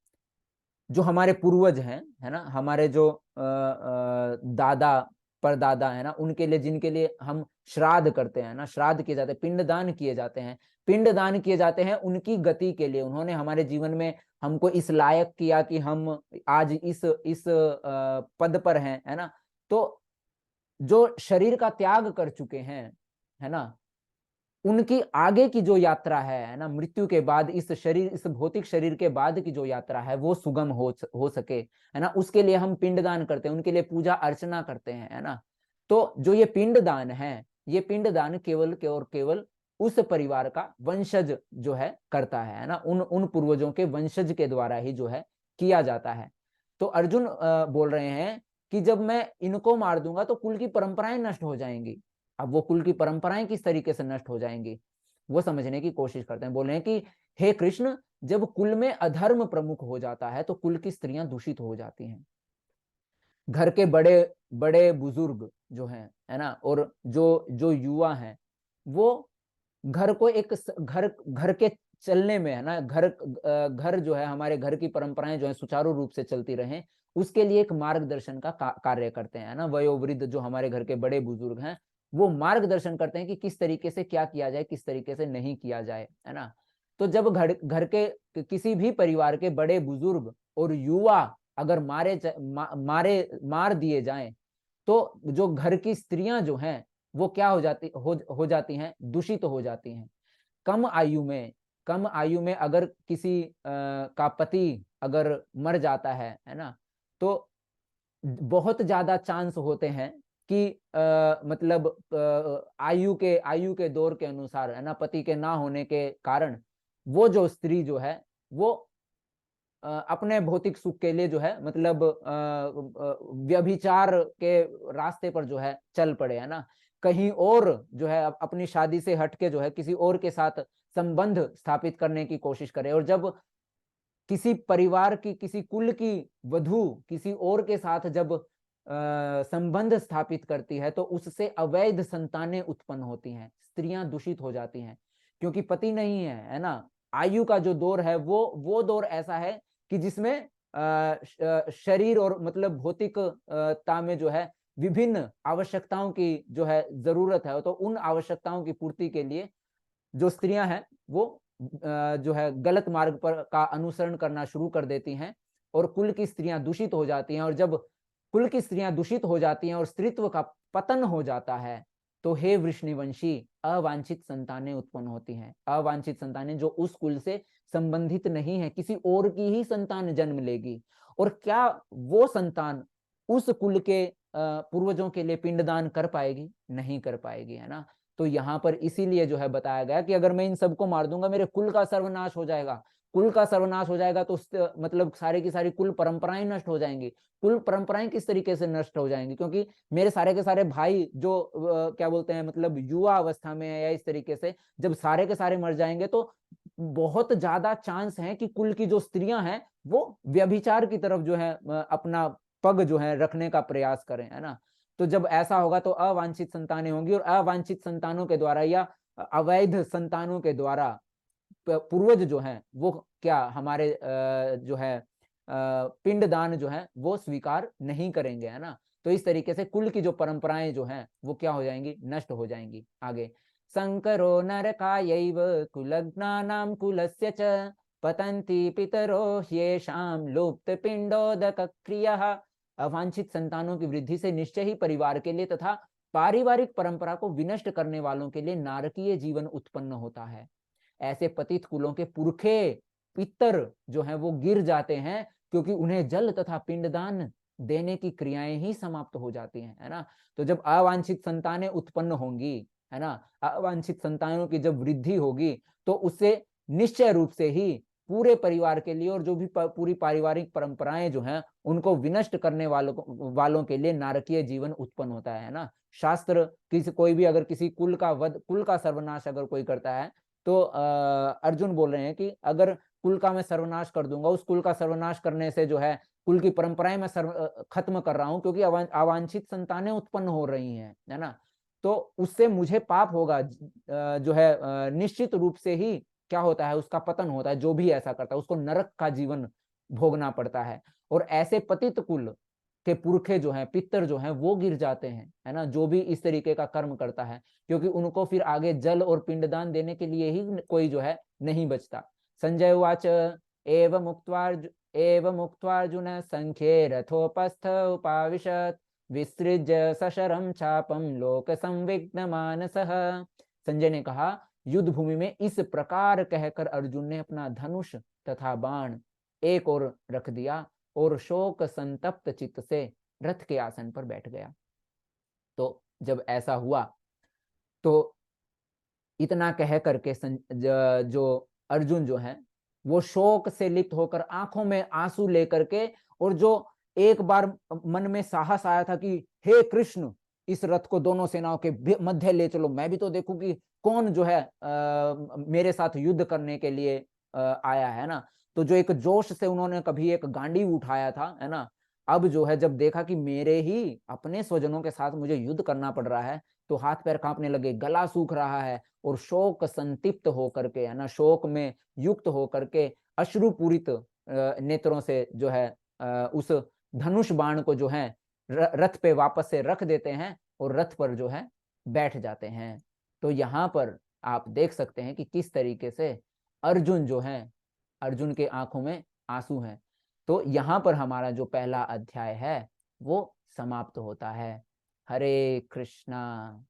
जो हमारे पूर्वज हैं, है ना, हमारे जो दादा परदादा है ना, उनके लिए, जिनके लिए हम श्राद्ध करते हैं ना, श्राद्ध किए जाते हैं, पिंडदान किए जाते हैं, पिंडदान किए जाते हैं उनकी गति के लिए। उन्होंने हमारे जीवन में हमको इस लायक किया कि हम आज इस पद पर हैं, है ना। तो जो शरीर का त्याग कर चुके हैं, है ना, उनकी आगे की जो यात्रा है ना, मृत्यु के बाद इस शरीर, इस भौतिक शरीर के बाद की जो यात्रा है वो सुगम हो सके, है ना, उसके लिए हम पिंडदान करते हैं, उनके लिए पूजा अर्चना करते हैं, है ना। तो जो ये पिंडदान है, ये पिंडदान केवल के और केवल उस परिवार का वंशज जो है करता है ना, उन पूर्वजों के वंशज के द्वारा ही जो है किया जाता है। तो अर्जुन बोल रहे हैं कि जब मैं इनको मार दूंगा तो कुल की परंपराएं नष्ट हो जाएंगी। अब वो कुल की परंपराएं किस तरीके से नष्ट हो जाएंगी वो समझने की कोशिश करते हैं। बोल रहे हैं कि हे कृष्ण, जब कुल में अधर्म प्रमुख हो जाता है तो कुल की स्त्रियां दूषित हो जाती हैं। घर के बड़े बड़े बुजुर्ग जो हैं, है ना, और जो जो युवा हैं, वो घर को एक घर घर के चलने में, है ना, घर जो है, हमारे घर की परंपराएं जो है सुचारू रूप से चलती रहें, उसके लिए एक मार्गदर्शन का कार्य करते हैं, ना। वयोवृद्ध जो हमारे घर के बड़े बुजुर्ग हैं वो मार्गदर्शन करते हैं कि किस तरीके से क्या किया जाए, किस तरीके से नहीं किया जाए, है ना। तो जब घर के किसी भी परिवार के बड़े बुजुर्ग और युवा अगर मार दिए जाएं तो जो घर की स्त्रियां जो हैं वो क्या हो जाती हैं? दूषित हो जाती हैं। कम आयु में अगर किसी का पति अगर मर जाता है ना, तो बहुत ज्यादा चांस होते हैं कि मतलब आयु के दौर के अनुसार, है ना, पति के ना होने के कारण वो जो स्त्री जो है वो अपने भौतिक सुख के लिए जो है मतलब व्यभिचार के रास्ते पर जो है चल पड़े, है ना। कहीं और जो है अपनी शादी से हटके जो है किसी और के साथ संबंध स्थापित करने की कोशिश करे, और जब किसी परिवार की, किसी कुल की वधू किसी और के साथ जब संबंध स्थापित करती है तो उससे अवैध संतानें उत्पन्न होती हैं, स्त्रियां दूषित हो जाती हैं, क्योंकि पति नहीं है, है ना। आयु का जो दौर है वो दौर ऐसा है कि जिसमें शरीर और मतलब भौतिकता में जो है विभिन्न आवश्यकताओं की जो है जरूरत है, तो उन आवश्यकताओं की पूर्ति के लिए जो स्त्रियां हैं वो जो है गलत मार्ग पर का अनुसरण करना शुरू कर देती हैं और कुल की स्त्रियां दूषित हो जाती हैं। और जब कुल की स्त्रियां दूषित हो जाती हैं और स्त्रीत्व का पतन हो जाता है, तो हे वृष्णिवंशी अवांछित संतानें उत्पन्न होती हैं। अवांछित संतानें जो उस कुल से संबंधित नहीं है, किसी और की ही संतान जन्म लेगी। और क्या वो संतान उस कुल के पूर्वजों के लिए पिंडदान कर पाएगी? नहीं कर पाएगी, है ना। तो यहाँ पर इसीलिए जो है बताया गया कि अगर मैं इन सबको मार दूंगा मेरे कुल का सर्वनाश हो जाएगा। कुल का सर्वनाश हो जाएगा तो मतलब सारी की सारी कुल परंपराएं नष्ट हो जाएंगी। कुल परंपराएं किस तरीके से नष्ट हो जाएंगी? क्योंकि मेरे सारे के सारे भाई जो क्या बोलते हैं मतलब युवा अवस्था में है या इस तरीके से, जब सारे के सारे मर जाएंगे तो बहुत ज्यादा चांस है कि कुल की जो स्त्रियां हैं वो व्यभिचार की तरफ जो है अपना पग जो है रखने का प्रयास करें, है ना। तो जब ऐसा होगा तो अवांछित संतानें होंगी और अवांछित संतानों के द्वारा या अवैध संतानों के द्वारा पूर्वज जो हैं वो क्या हमारे जो है पिंडदान जो है वो स्वीकार नहीं करेंगे, है ना। तो इस तरीके से कुल की जो परंपराएं जो हैं वो क्या हो जाएंगी? नष्ट हो जाएंगी। आगे, संकरो नरकायैव कुलग्नानां कुलस्य च पतन्ति पितरो ह्येषां लुप्त पिंडोदक क्रियः। अवांछित संतानों की वृद्धि से निश्चय ही परिवार के लिए तथा पारिवारिक परंपरा को विनष्ट करने वालों के लिए नारकीय जीवन उत्पन्न होता है। ऐसे पतित कुलों के पुरखे पितर जो हैं वो गिर जाते हैं, क्योंकि उन्हें जल तथा पिंडदान देने की क्रियाएं ही समाप्त हो जाती हैं, है ना। तो जब अवांछित संतानें उत्पन्न होंगी, है ना, अवांछित संतानों की जब वृद्धि होगी तो उससे निश्चय रूप से ही पूरे परिवार के लिए और जो भी पूरी पारिवारिक परंपराएं जो हैं उनको विनष्ट करने वालों के लिए नारकीय जीवन उत्पन्न होता है ना। शास्त्र किसी कोई भी अगर किसी कुल का वध, कुल का सर्वनाश अगर कोई करता है तो अर्जुन बोल रहे हैं कि अगर कुल का मैं सर्वनाश कर दूंगा, उस कुल का सर्वनाश करने से जो है कुल की परंपराएं मैं खत्म कर रहा हूं, क्योंकि अवांछित संतानें उत्पन्न हो रही हैं, है ना। तो उससे मुझे पाप होगा, जो है निश्चित रूप से ही क्या होता है, उसका पतन होता है। जो भी ऐसा करता है उसको नरक का जीवन भोगना पड़ता है। और ऐसे पतित कुल के पुरखे जो हैं, पितर जो हैं वो गिर जाते हैं, है ना, जो भी इस तरीके का कर्म करता है, क्योंकि उनको फिर आगे जल और पिंडदान देने के लिए ही कोई जो है नहीं बचता। संजय उवाच एवं मुक्त्वार्जुन संख्ये रथोपस्थ उपाविशत् विसृज्य सशरम चापम लोक संविघ्न मानसः। संजय ने कहा, युद्ध भूमि में इस प्रकार कहकर अर्जुन ने अपना धनुष तथा बाण एक ओर रख दिया और शोक संतप्त चित्त से रथ के आसन पर बैठ गया। तो जब ऐसा हुआ तो इतना कह करके जो अर्जुन जो है वो शोक से लिप्त होकर आंखों में आंसू लेकर के, और जो एक बार मन में साहस आया था कि हे कृष्ण इस रथ को दोनों सेनाओं के मध्य ले चलो, मैं भी तो देखूं कि कौन जो है मेरे साथ युद्ध करने के लिए आया है ना। तो जो एक जोश से उन्होंने कभी एक गांडीव उठाया था, है ना, अब जो है जब देखा कि मेरे ही अपने स्वजनों के साथ मुझे युद्ध करना पड़ रहा है, तो हाथ पैर कांपने लगे, गला सूख रहा है और शोक संतिप्त होकर के, है ना, शोक में युक्त होकर के अश्रुपूरित नेत्रों से जो है उस धनुष बाण को जो है रथ पे वापस से रख देते हैं और रथ पर जो है बैठ जाते हैं। तो यहाँ पर आप देख सकते हैं कि किस तरीके से अर्जुन जो है, अर्जुन के आंखों में आंसू हैं। तो यहाँ पर हमारा जो पहला अध्याय है वो समाप्त होता है। हरे कृष्णा।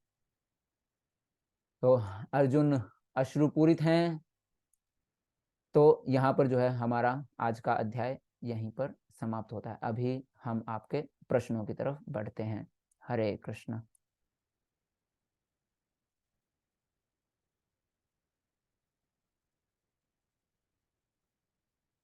तो अर्जुन अश्रुपूरित हैं। तो यहाँ पर जो है हमारा आज का अध्याय यहीं पर समाप्त होता है। अभी हम आपके प्रश्नों की तरफ बढ़ते हैं। हरे कृष्णा।